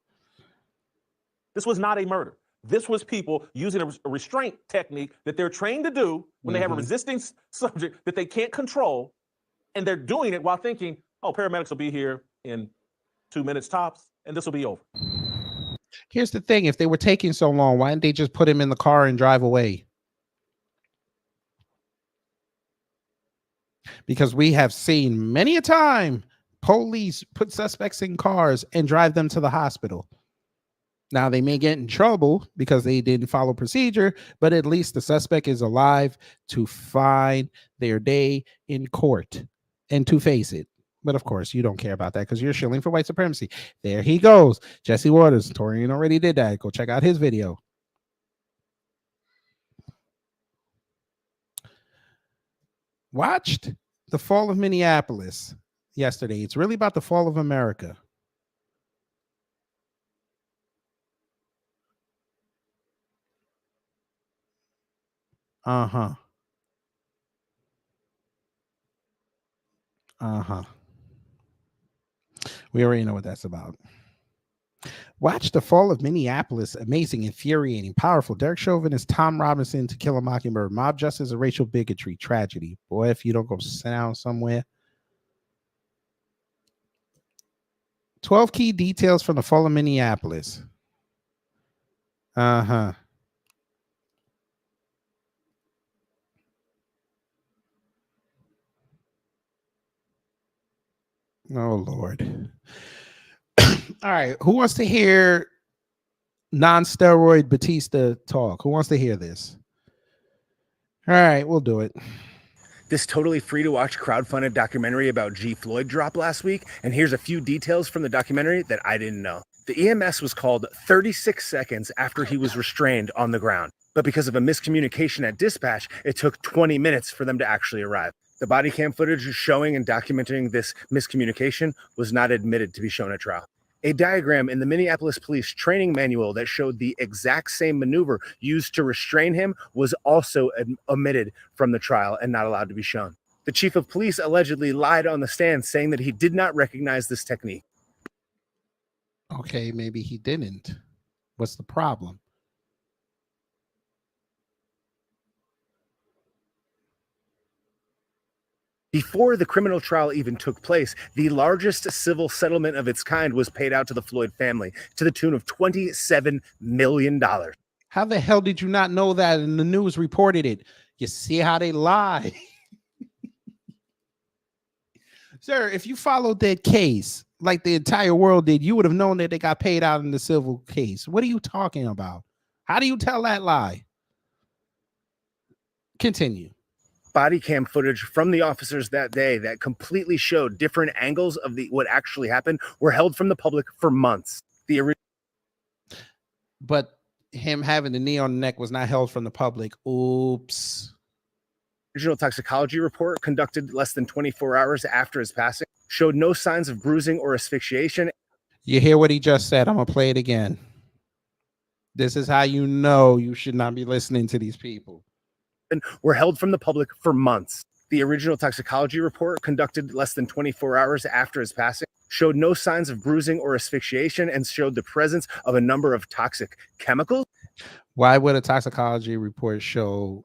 This was not a murder. This was people using a restraint technique that they're trained to do when they have a resisting subject that they can't control, and they're doing it while thinking, oh, paramedics will be here in 2 minutes tops, and this will be over. Here's the thing. If they were taking so long, why didn't they just put him in the car and drive away? Because we have seen many a time police put suspects in cars and drive them to the hospital. Now, they may get in trouble because they didn't follow procedure, but at least the suspect is alive to find their day in court and to face it. But of course, you don't care about that because you're shilling for white supremacy. There he goes. Jesse Waters. Torian already did that. Go check out his video. Watched the fall of Minneapolis yesterday. It's really about the fall of America. Uh-huh. Uh-huh. We already know what that's about. Watch the fall of Minneapolis. Amazing, infuriating, powerful. Derek Chauvin is Tom Robinson to Kill a Mockingbird. Mob justice and racial bigotry. Tragedy. Boy, if you don't go sit down somewhere. 12 key details from the fall of Minneapolis. Uh-huh. Oh, Lord. All right. Who wants to hear non-steroid Batista talk? Who wants to hear this? All right, we'll do it. This totally free to watch crowdfunded documentary about G. Floyd dropped last week, and here's a few details from the documentary that I didn't know. The EMS was called 36 seconds after he was restrained on the ground, but because of a miscommunication at dispatch, it took 20 minutes for them to actually arrive. The body cam footage showing and documenting this miscommunication was not admitted to be shown at trial. A diagram in the Minneapolis Police training manual that showed the exact same maneuver used to restrain him was also omitted from the trial and not allowed to be shown. The chief of police allegedly lied on the stand, saying that he did not recognize this technique. Okay, maybe he didn't. What's the problem? Before the criminal trial even took place, the largest civil settlement of its kind was paid out to the Floyd family to the tune of $27 million. How the hell did you not know that? And the news reported it. You see how they lie. Sir, if you followed that case like the entire world did, you would have known that they got paid out in the civil case. What are you talking about? How do you tell that lie? Continue. Body cam footage from the officers that day that completely showed different angles of what actually happened were held from the public for months. But him having the knee on the neck was not held from the public. Oops. Original toxicology report conducted less than 24 hours after his passing showed no signs of bruising or asphyxiation. You hear what he just said? I'm going to play it again. This is how you know you should not be listening to these people. And were held from the public for months. The original toxicology report conducted less than 24 hours after his passing showed no signs of bruising or asphyxiation and showed the presence of a number of toxic chemicals. Why would a toxicology report show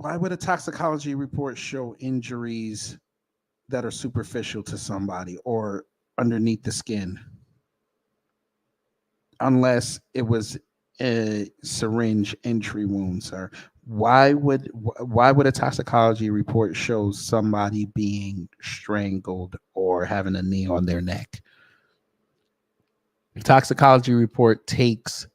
Why would a toxicology report show injuries that are superficial to somebody or underneath the skin? Unless it was a syringe entry wound, sir. Why would a toxicology report show somebody being strangled or having a knee on their neck? Toxicology report takes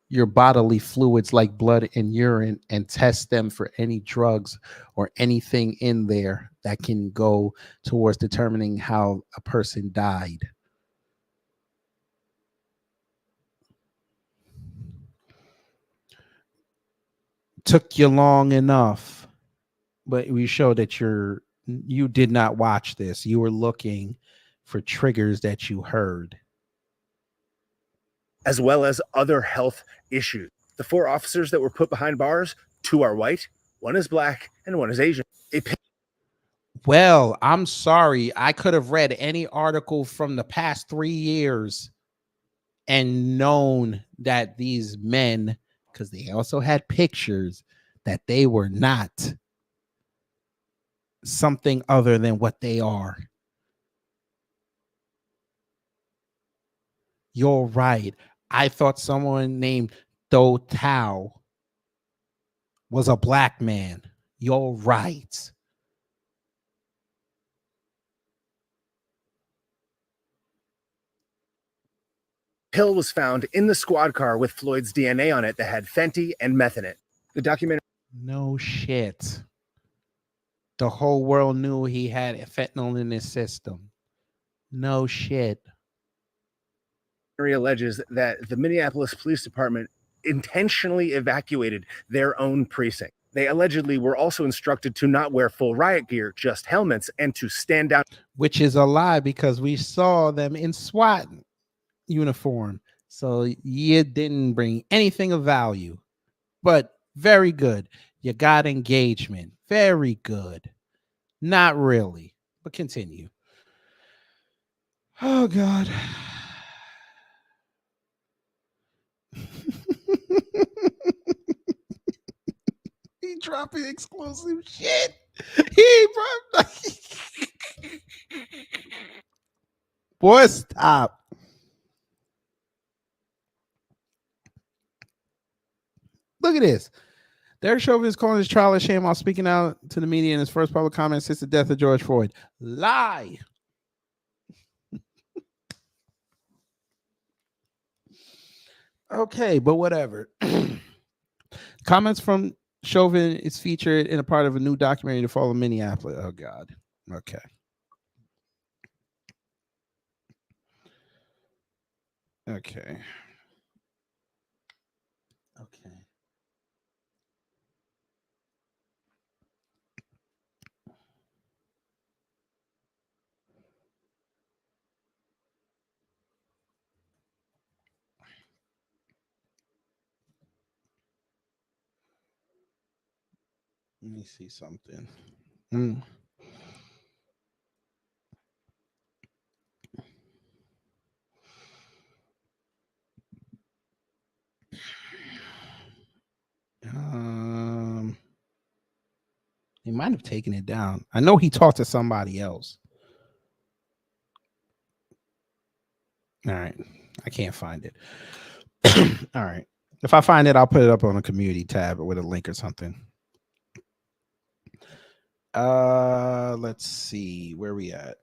your bodily fluids like blood and urine and tests them for any drugs or anything in there that can go towards determining how a person died. Took you long enough, but we show that you did not watch this. You were looking for triggers that you heard, as well as other health issues. The 4 officers that were put behind bars, 2 are white, 1 is black, and 1 is Asian. Well, I'm sorry. I could have read any article from the past 3 years and known that these men, because they also had pictures, that they were not something other than what they are. You're right. I thought someone named Do Tao was a black man. You're right. Pill was found in the squad car with Floyd's DNA on it that had Fenty and meth in it. The documentary. No shit. The whole world knew he had fentanyl in his system. No shit. Alleges that the Minneapolis Police Department intentionally evacuated their own precinct. They allegedly were also instructed to not wear full riot gear, just helmets, and to stand out. Which is a lie because we saw them in SWAT uniform. So you didn't bring anything of value, but very good. You got engagement. Very good. Not really, but continue. Oh, God. He dropping exclusive shit. He boy, stop. Look at this. Derek Chauvin is calling his trial a shame while speaking out to the media in his first public comment since the death of George Floyd. Lie. Okay, but whatever. Comments from Chauvin is featured in a part of a new documentary to follow Minneapolis. Oh, God. Okay. Okay. Okay. Let me see something. He might have taken it down. I know he talked to somebody else. All right. I can't find it. All right. If I find it, I'll put it up on a community tab with a link or something. Let's see where we at.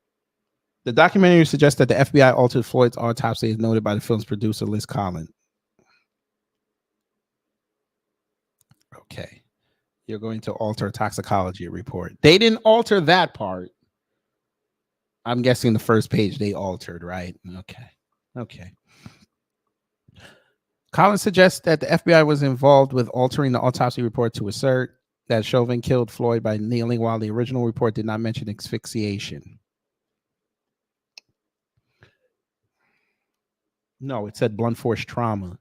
The documentary suggests that the FBI altered Floyd's autopsy, as noted by the film's producer, Liz Collin. Okay. You're going to alter a toxicology report. They didn't alter that part. I'm guessing the first page they altered, right? Okay. Okay. Collins suggests that the FBI was involved with altering the autopsy report to assert that Chauvin killed Floyd by kneeling, while the original report did not mention asphyxiation. No, it said blunt force trauma.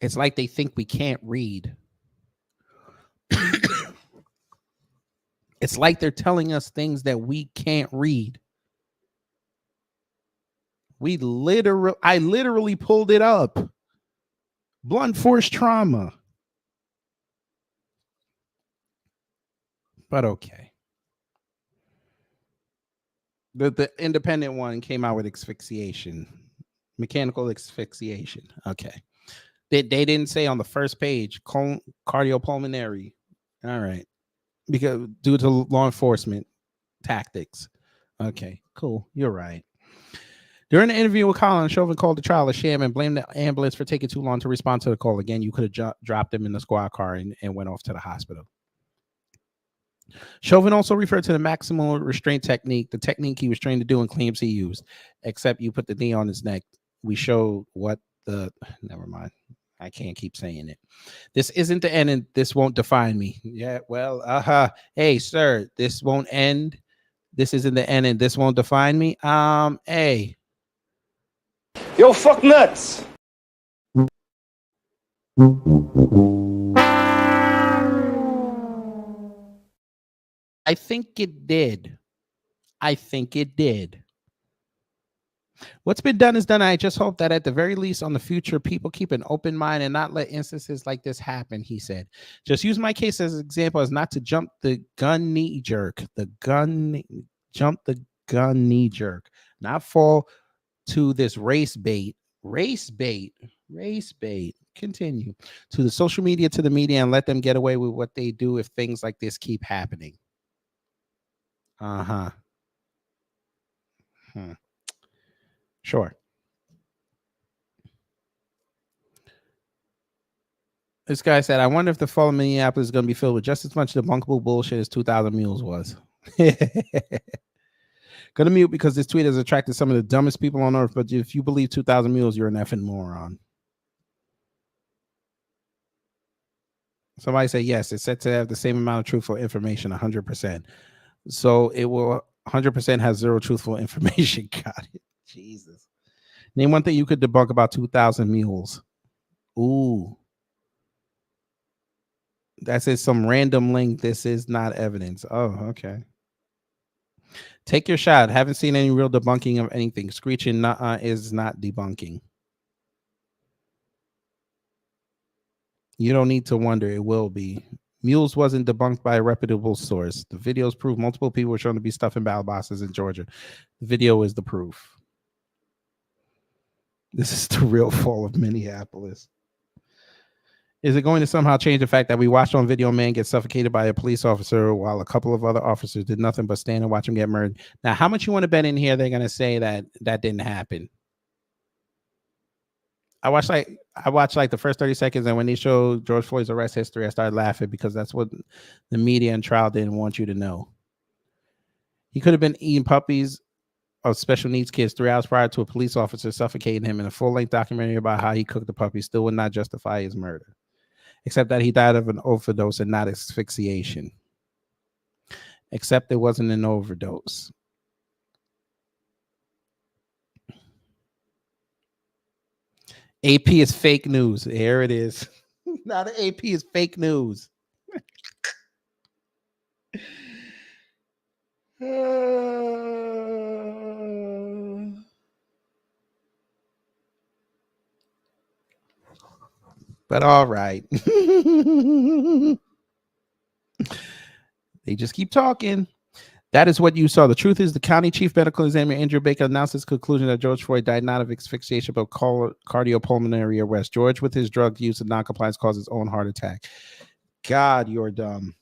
It's like they think we can't read. It's like they're telling us things that we can't read. I literally pulled it up. Blunt force trauma. But okay. The independent one came out with asphyxiation, mechanical asphyxiation. Okay. They didn't say on the first page cardiopulmonary. All right. Because due to law enforcement tactics. Okay, cool. You're right. During the interview with Colin, Chauvin called the trial a sham and blamed the ambulance for taking too long to respond to the call. Again, you could have dropped him in the squad car and went off to the hospital. Chauvin also referred to the maximal restraint technique, the technique he was trained to do and claims he used, except you put the knee on his neck. We showed what the... Never mind. I can't keep saying it. This isn't the end and this won't define me. Yeah, well, hey, sir, this won't end. This isn't the end and this won't define me. Hey. Yo, fuck nuts. I think it did. What's been done is done. I just hope that at the very least on the future, people keep an open mind and not let instances like this happen, he said. Just use my case as an example as not to jump the gun knee jerk. Jump the gun knee jerk. Not fall to this race bait. Continue. To the social media, to the media, and let them get away with what they do if things like this keep happening. Sure. This guy said, I wonder if the fall of Minneapolis is going to be filled with just as much debunkable bullshit as 2,000 Mules was. Gonna mute because this tweet has attracted some of the dumbest people on earth, but if you believe 2,000 Mules, you're an effing moron. Somebody say, yes, it's said to have the same amount of truthful information, 100%. So it will 100% has zero truthful information. Got it. Jesus. Name one thing you could debunk about 2,000 Mules. Ooh. That says some random link. This is not evidence. Oh, okay. Take your shot. Haven't seen any real debunking of anything. Screeching is not debunking. You don't need to wonder. It will be. Mules wasn't debunked by a reputable source. The videos prove multiple people were shown to be stuffing ballot boxes in Georgia. The video is the proof. This is the real fall of Minneapolis. Is it going to somehow change the fact that we watched on video a man get suffocated by a police officer while a couple of other officers did nothing but stand and watch him get murdered? Now, how much you want to bet in here they're going to say that that didn't happen? I watched like the first 30 seconds, and when they showed George Floyd's arrest history, I started laughing because that's what the media and trial didn't want you to know. He could have been eating puppies of special needs kids 3 hours prior to a police officer suffocating him, in a full-length documentary about how he cooked the puppy still would not justify his murder, except that he died of an overdose and not asphyxiation. Except it wasn't an overdose. AP is fake news. Here it is. Now the AP is fake news. But all right. They just keep talking. That is what you saw. The truth is the county chief medical examiner, Andrew Baker, announced his conclusion that George Floyd died not of asphyxiation, but cardiopulmonary arrest. George, with his drug use and noncompliance, caused his own heart attack. God, you're dumb.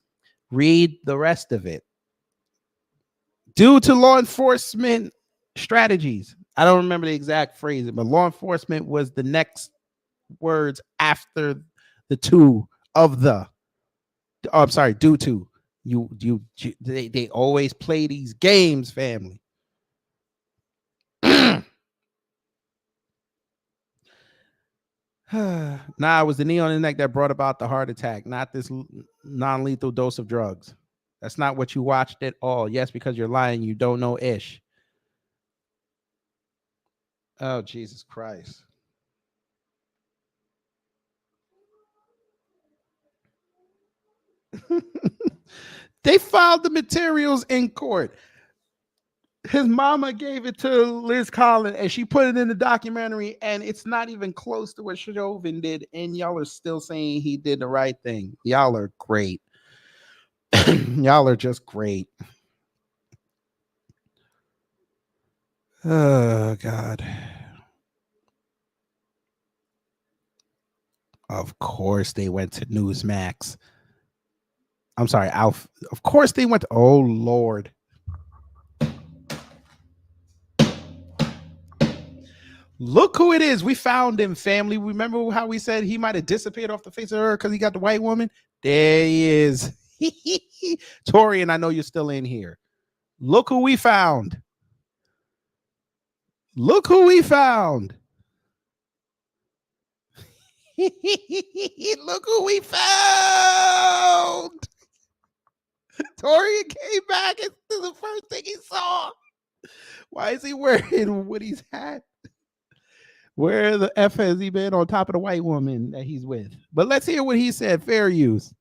Read the rest of it. Due to law enforcement strategies. I don't remember the exact phrase, but law enforcement was the next words after the two of the. Oh, I'm sorry, due to. They always play these games, family. Nah, it was the knee on the neck that brought about the heart attack, not this non-lethal dose of drugs. That's not what you watched at all. Yes, because you're lying. You don't know ish. Oh, Jesus Christ. They filed the materials in court. His mama gave it to Liz Collins, and she put it in the documentary, and it's not even close to what Chauvin did, and y'all are still saying he did the right thing. Y'all are great. Y'all are just great. Oh, God. Of course they went to Newsmax. I'm sorry, Alf. Of course they went to, oh, Lord. Look who it is. We found him, family. Remember how we said he might have disappeared off the face of Earth because he got the white woman? There he is. Torian, I know you're still in here. Look who we found. Look who we found. Look who we found. Torian came back and this is the first thing he saw. Why is he wearing Woody's hat? Where the F has he been on top of the white woman that he's with? But let's hear what he said. Fair use.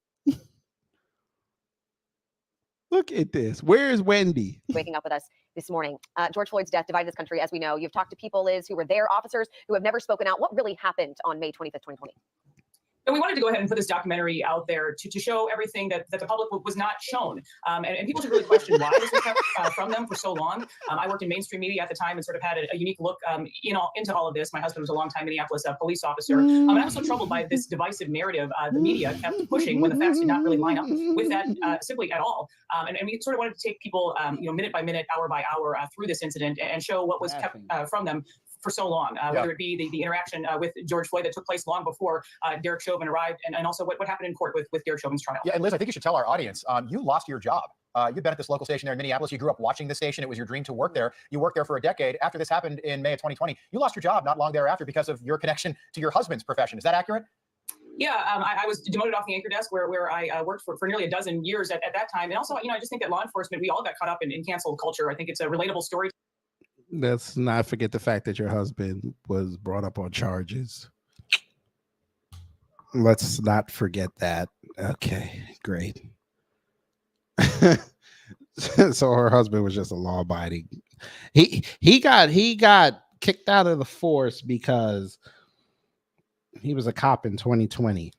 Look at this. Where is Wendy? Waking up with us this morning. George Floyd's death divided this country, as we know. You've talked to people, Liz, who were there, officers who have never spoken out. What really happened on May 25th, 2020? And we wanted to go ahead and put this documentary out there to show everything that the public was not shown. And people should really question why this was kept from them for so long. I worked in mainstream media at the time and sort of had a unique look into all of this. My husband was a longtime Minneapolis police officer. And I was so troubled by this divisive narrative the media kept pushing when the facts did not really line up with that simply at all. And we sort of wanted to take people minute by minute, hour by hour through this incident and show what was kept from them for so long, whether it be the interaction with George Floyd that took place long before Derek Chauvin arrived, and also what happened in court with Derek Chauvin's trial. Yeah, and Liz, I think you should tell our audience, you lost your job. You've been at this local station there in Minneapolis. You grew up watching the station. It was your dream to work there. You worked there for a decade. After this happened in May of 2020, you lost your job not long thereafter because of your connection to your husband's profession. Is that accurate? Yeah, I was demoted off the anchor desk where I worked for nearly a dozen years at that time. And also, I just think that law enforcement, we all got caught up in cancel culture. I think it's a relatable story. Let's not forget the fact that your husband was brought up on charges. Let's not forget that. Okay, great. So her husband was just a law-abiding. He got kicked out of the force because he was a cop in 2020.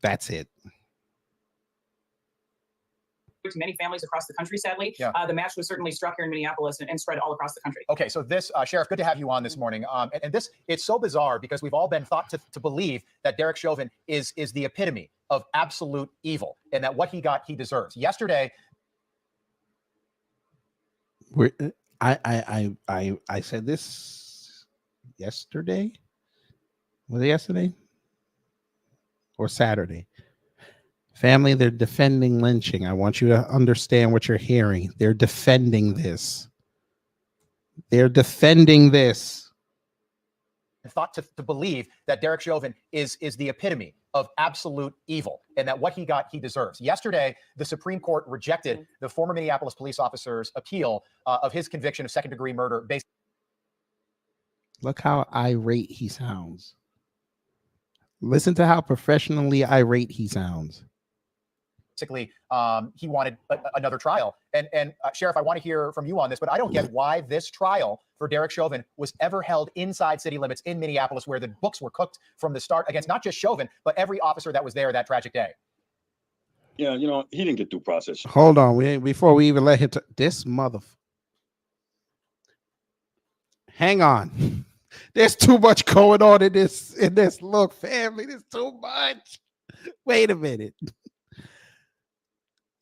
That's it. To many families across the country, sadly. The match was certainly struck here in Minneapolis and spread all across the country. Okay, so this, Sheriff, good to have you on this morning. And this, it's so bizarre because we've all been thought to believe that Derek Chauvin is the epitome of absolute evil and that what he got, he deserves. Yesterday, I said this yesterday. Was it yesterday or Saturday? Family, they're defending lynching. I want you to understand what you're hearing. They're defending this. They're defending this. Thought to believe that Derek Chauvin is the epitome of absolute evil and that what he got, he deserves. Yesterday, the Supreme Court rejected the former Minneapolis police officer's appeal of his conviction of second-degree murder based. Look how irate he sounds. Listen to how professionally irate he sounds. Basically, he wanted another trial. And Sheriff, I want to hear from you on this, but I don't get why this trial for Derek Chauvin was ever held inside city limits in Minneapolis, where the books were cooked from the start against not just Chauvin, but every officer that was there that tragic day. Yeah, he didn't get due process. Hold on, before we even let him this mother. Hang on. There's too much going on in this. Look, family, there's too much. Wait a minute.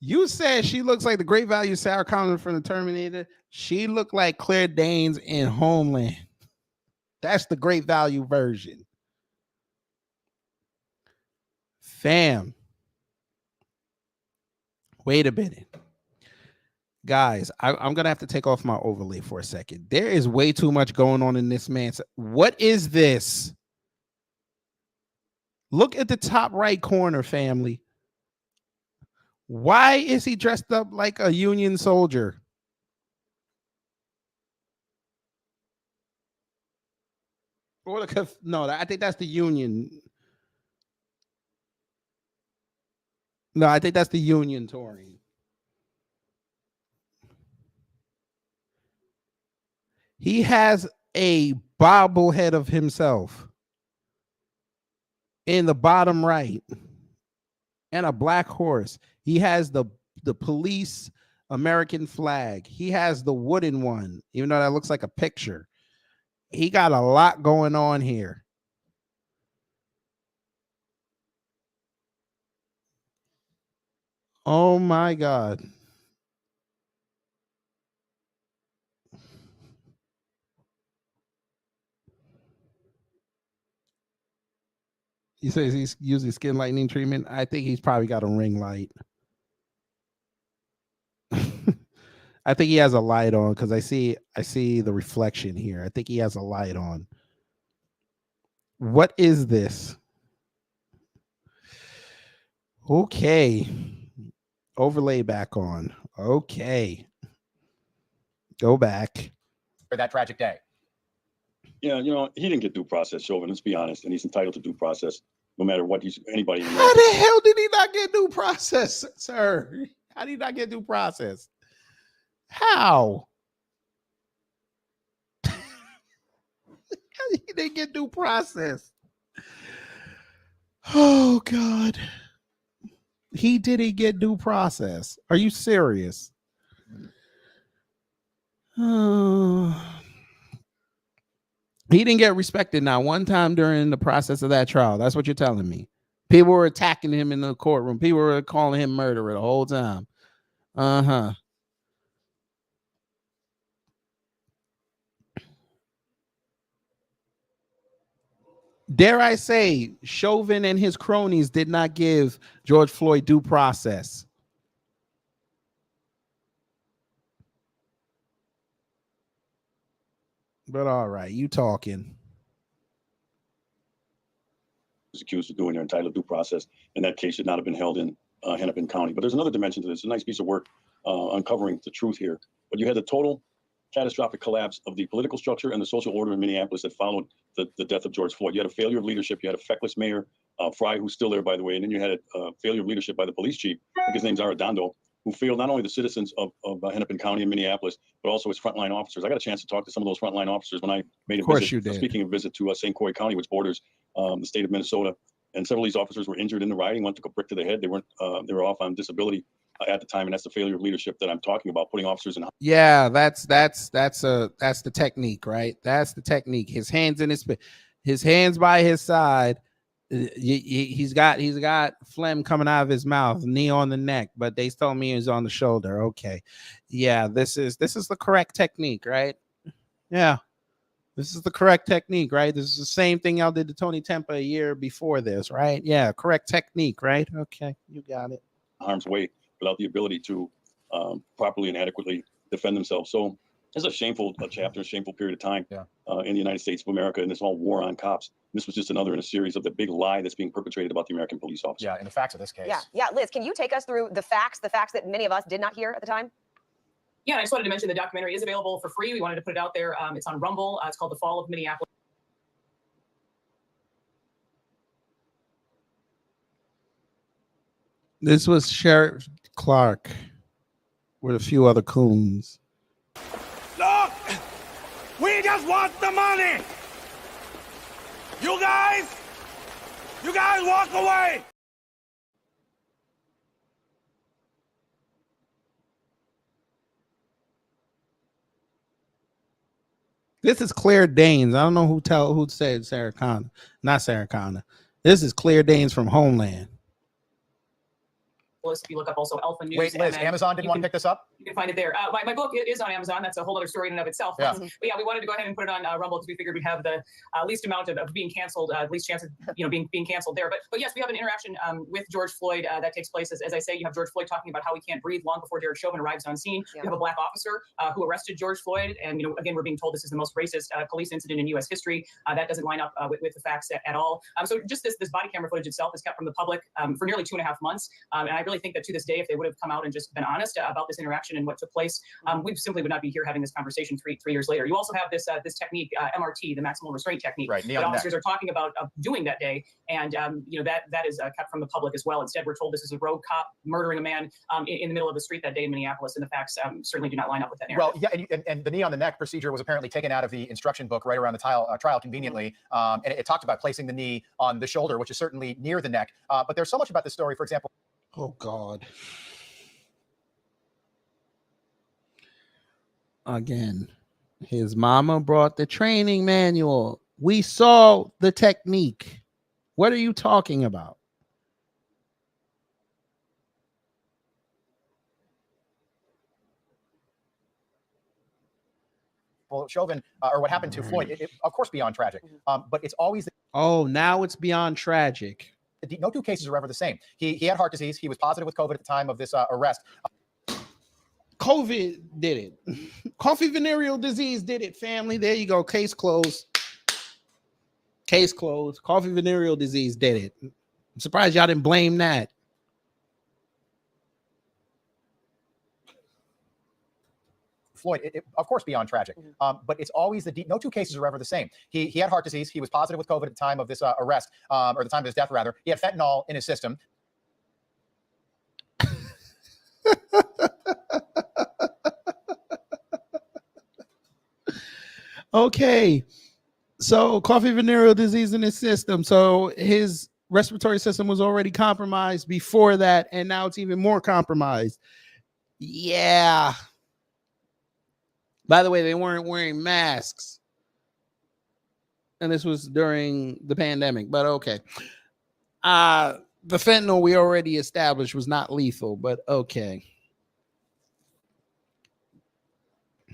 You said she looks like the Great Value Sarah Connor from the Terminator. She looked like Claire Danes in Homeland. That's the Great Value version. Fam. Wait a minute. Guys, I'm going to have to take off my overlay for a second. There is way too much going on in this man's. What is this? Look at the top right corner, family. Why is he dressed up like a Union soldier? No, I think that's the Union. No, I think that's the Union touring. He has a bobblehead of himself in the bottom right. and a black horse. He has the police American flag. He has the wooden one, even though that looks like a picture. He got a lot going on here. Oh my God. He says he's using skin lightening treatment. I think he's probably got a ring light. I think he has a light on because I see the reflection here. I think he has a light on. What is this? Okay. Overlay back on. Okay. Go back. For that tragic day. Yeah, he didn't get due process, Chauvin. Let's be honest, and he's entitled to due process, no matter what anybody. How the hell did he not get due process, sir? How did he not get due process? How? He didn't get due process. Oh God. He didn't get due process. Are you serious? He didn't get respected not one time during the process of that trial. That's what you're telling me. People were attacking him in the courtroom. People were calling him murderer the whole time. Uh-huh. Dare I say, Chauvin and his cronies did not give George Floyd due process. But all right, you talking. Was accused of doing, they're entitled to due process, and that case should not have been held in Hennepin County. But there's another dimension to this. It's a nice piece of work uncovering the truth here. But you had the total catastrophic collapse of the political structure and the social order in Minneapolis that followed the death of George Floyd. You had a failure of leadership. You had a feckless mayor, Fry, who's still there, by the way, and then you had a failure of leadership by the police chief, I think his name's Arredondo, who failed not only the citizens of Hennepin County and Minneapolis, but also his frontline officers. I got a chance to talk to some of those frontline officers when I made a visit, speaking of visit to St. Croix County, which borders the state of Minnesota. And several of these officers were injured in the rioting. One took a brick to the head. They were off on disability at the time, and that's the failure of leadership that I'm talking about, putting officers in. Yeah, that's the technique, right? That's the technique. His hands by his side. He's got phlegm coming out of his mouth, knee on the neck, but they told me he was on the shoulder. Okay, yeah, this is the correct technique, right? Yeah, this is the correct technique, right? This is the same thing y'all did to Tony Tempa a year before this, right? Yeah, correct technique, right? Okay, you got it. Harm's way without the ability to properly and adequately defend themselves. So it's a shameful chapter, a shameful period of time in the United States of America, and this whole war on cops. This was just another in a series of the big lie that's being perpetrated about the American police officer. Yeah, and the facts of this case. Yeah, Liz, can you take us through the facts that many of us did not hear at the time? Yeah, I just wanted to mention the documentary is available for free. We wanted to put it out there. It's on Rumble. It's called The Fall of Minneapolis. This was Sheriff Clark with a few other coons. Look, we just want the money. You guys walk away. This is Claire Danes. I don't know who said Sarah Connor. Not Sarah Connor. This is Claire Danes from Homeland. If you look up also Alpha News. Wait, Liz, Amazon didn't want to pick this up? You can find it there. My book is on Amazon. That's a whole other story in and of itself. Yeah. But yeah, we wanted to go ahead and put it on Rumble because we figured we'd have the least amount of being canceled, least chance of being canceled there. But yes, we have an interaction with George Floyd that takes place. As I say, you have George Floyd talking about how he can't breathe long before Derek Chauvin arrives on scene. You have a black officer who arrested George Floyd, and again, we're being told this is the most racist police incident in U.S. history. That doesn't line up with the facts at all. So just this body camera footage itself is kept from the public for nearly 2.5 months, and I really think that to this day, if they would have come out and just been honest about this interaction and what took place, we simply would not be here having this conversation three years later. You also have this technique, MRT, the maximal restraint technique, that officers are talking about doing that day, and that is kept from the public as well. Instead, we're told this is a rogue cop murdering a man in the middle of the street that day in Minneapolis, and the facts certainly do not line up with that narrative. Well, yeah, and the knee on the neck procedure was apparently taken out of the instruction book right around the trial conveniently, and it talked about placing the knee on the shoulder, which is certainly near the neck. But there's so much about this story, for example. Oh, God. Again, his mama brought the training manual. We saw the technique. What are you talking about? Well, Chauvin, or what happened to Floyd, of course, beyond tragic. But it's always Oh, now it's beyond tragic. no two cases are ever the same. He had heart disease. He was positive with COVID at the time of this arrest. COVID did it. Coffee venereal disease did it, family. There you go. Case closed. Case closed. Coffee venereal disease did it. I'm surprised y'all didn't blame that. Floyd, of course, beyond tragic. But it's always no two cases are ever the same. He had heart disease. He was positive with COVID at the time of this arrest, or the time of his death, rather. He had fentanyl in his system. Okay. So coffee venereal disease in his system. So his respiratory system was already compromised before that, and now it's even more compromised. Yeah. By the way, they weren't wearing masks. And this was during the pandemic, but okay. The fentanyl we already established was not lethal, but okay.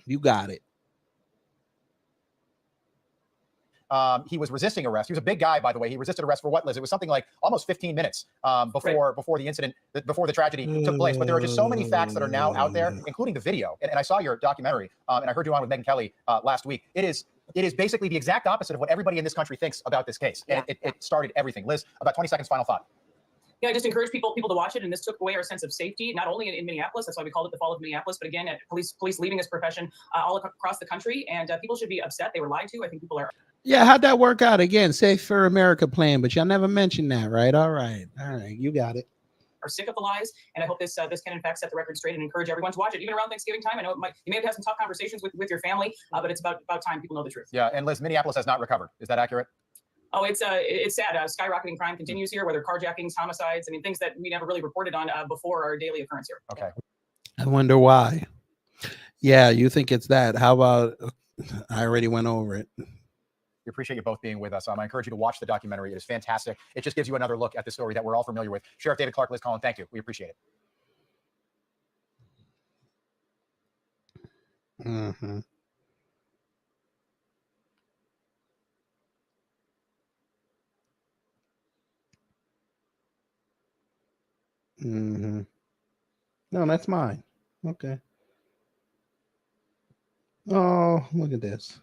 You got it. He was resisting arrest. He was a big guy, by the way. He resisted arrest for what, Liz? It was something like almost 15 minutes before the incident, before the tragedy took place. But there are just so many facts that are now out there, including the video. And I saw your documentary, and I heard you on with Megyn Kelly last week. It is basically the exact opposite of what everybody in this country thinks about this case. And it started everything. Liz, about 20 seconds, final thought. Yeah, I just encourage people to watch it, and this took away our sense of safety, not only in Minneapolis, that's why we called it the fall of Minneapolis, but again, at police leaving this profession all across the country, and people should be upset. They were lied to. I think people are. Yeah, how'd that work out? Again, Safe for America plan, but y'all never mentioned that, right? All right, you got it. Are sick of the lies, and I hope this can in fact set the record straight and encourage everyone to watch it, even around Thanksgiving time. I know you may have had some tough conversations with your family, but it's about time people know the truth. Yeah, and Liz, Minneapolis has not recovered. Is that accurate? Oh, it's sad. Skyrocketing crime continues here, whether carjackings, homicides. I mean, things that we never really reported on before are a daily occurrence here. Okay. I wonder why. Yeah, you think it's that. How about, I already went over it. We appreciate you both being with us. I encourage you to watch the documentary. It is fantastic. It just gives you another look at the story that we're all familiar with. Sheriff David Clark, Liz Collin, thank you. We appreciate it. Mm-hmm. Mm-hmm. No, that's mine. Okay. Oh, look at this.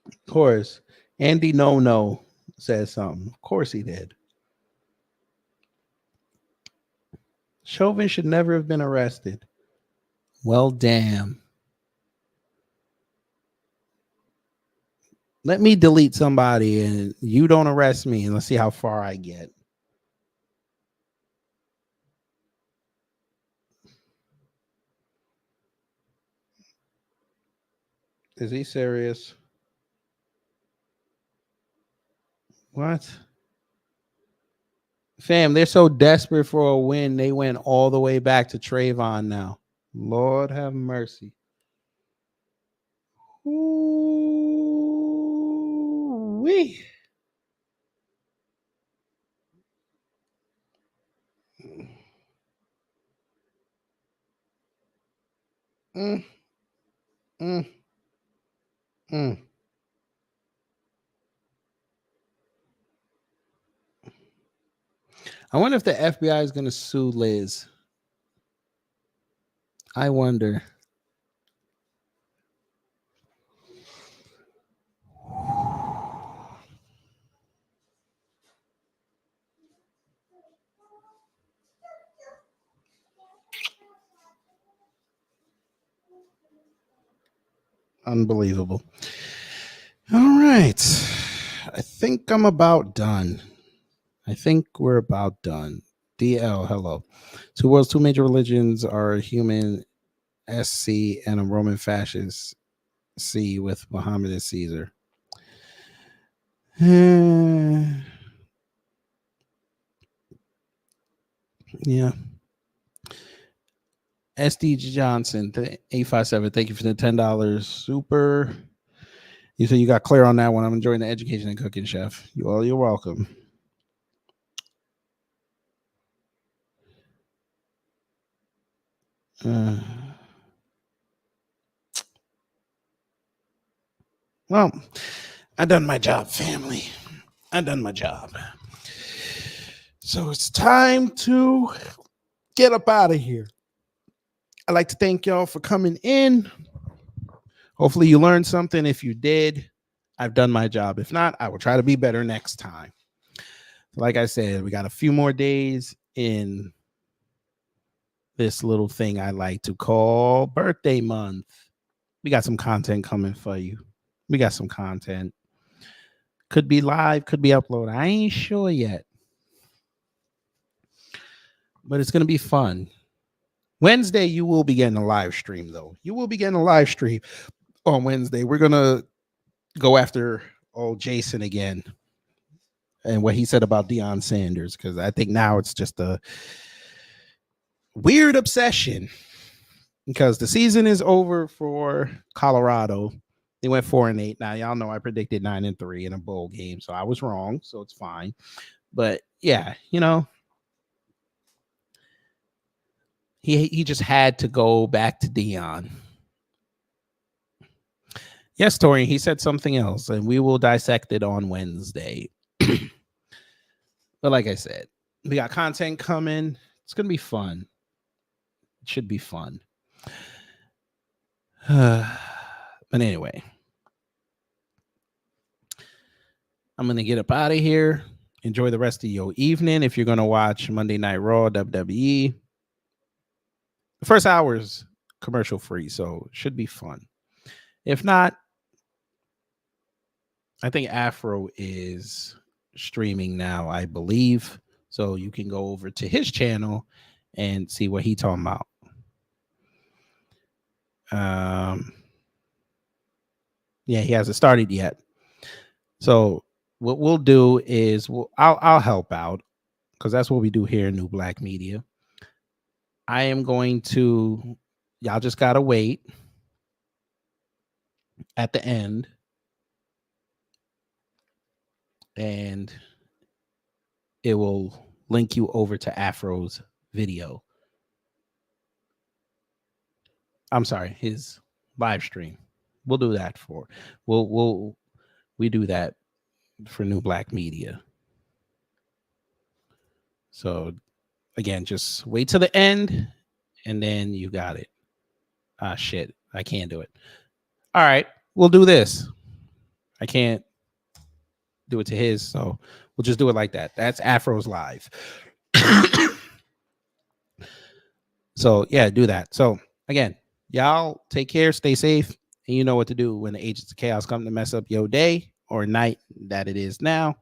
Of course, Andy No says something. Of course he did. Chauvin should never have been arrested. Well, damn. Let me delete somebody and you don't arrest me, and let's see how far I get. Is he serious? What? Fam, they're so desperate for a win, they went all the way back to Trayvon now. Lord have mercy. Ooh-wee. Mm. Mm. Mm. I wonder if the FBI is going to sue Liz. I wonder. Unbelievable. All right. I think I'm about done. I think we're about done. DL, hello. Two worlds, two major religions are human SC and a Roman fascist C with Muhammad and Caesar. Yeah. SD Johnson, 857. Thank you for the $10 super. You said you got clear on that one. I'm enjoying the education and cooking, chef. You're welcome. Well, I done my job, family. I done my job. So it's time to get up out of here. I'd like to thank y'all for coming in. Hopefully you learned something. If you did, I've done my job. If not, I will try to be better next time. Like I said, we got a few more days in this little thing I like to call birthday month. We got some content coming for you. We got some content. Could be live, could be uploaded. I ain't sure yet. But it's going to be fun. Wednesday, you will be getting a live stream, though. You will be getting a live stream on Wednesday. We're going to go after old Jason again and what he said about Deion Sanders, because I think now it's just a weird obsession because the season is over for Colorado. They went 4-8. Now, y'all know I predicted 9-3 in a bowl game, so I was wrong, so it's fine. But, yeah, you know, he just had to go back to Deion. Yes, Tori, he said something else, and we will dissect it on Wednesday. But like I said, we got content coming. It's going to be fun. It should be fun. But anyway, I'm going to get up out of here. Enjoy the rest of your evening. If you're going to watch Monday Night Raw, WWE, the first hour is commercial free, so it should be fun. If not, I think Afro is streaming now, I believe. So you can go over to his channel and see what he's talking about. Yeah, he hasn't started yet. So what we'll do is I'll help out because that's what we do here in New Black Media. I am going to, y'all just gotta wait at the end, and it will link you over to Afro's video. I'm sorry, his live stream. We'll do that for we do that for New Black Media. So again, just wait till the end and then you got it. Ah, shit, I can't do it. All right, we'll do this. I can't do it to his, so we'll just do it like that. That's Afro's live. So yeah, do that. So again, y'all take care, stay safe, and you know what to do when the agents of chaos come to mess up your day or night that it is now.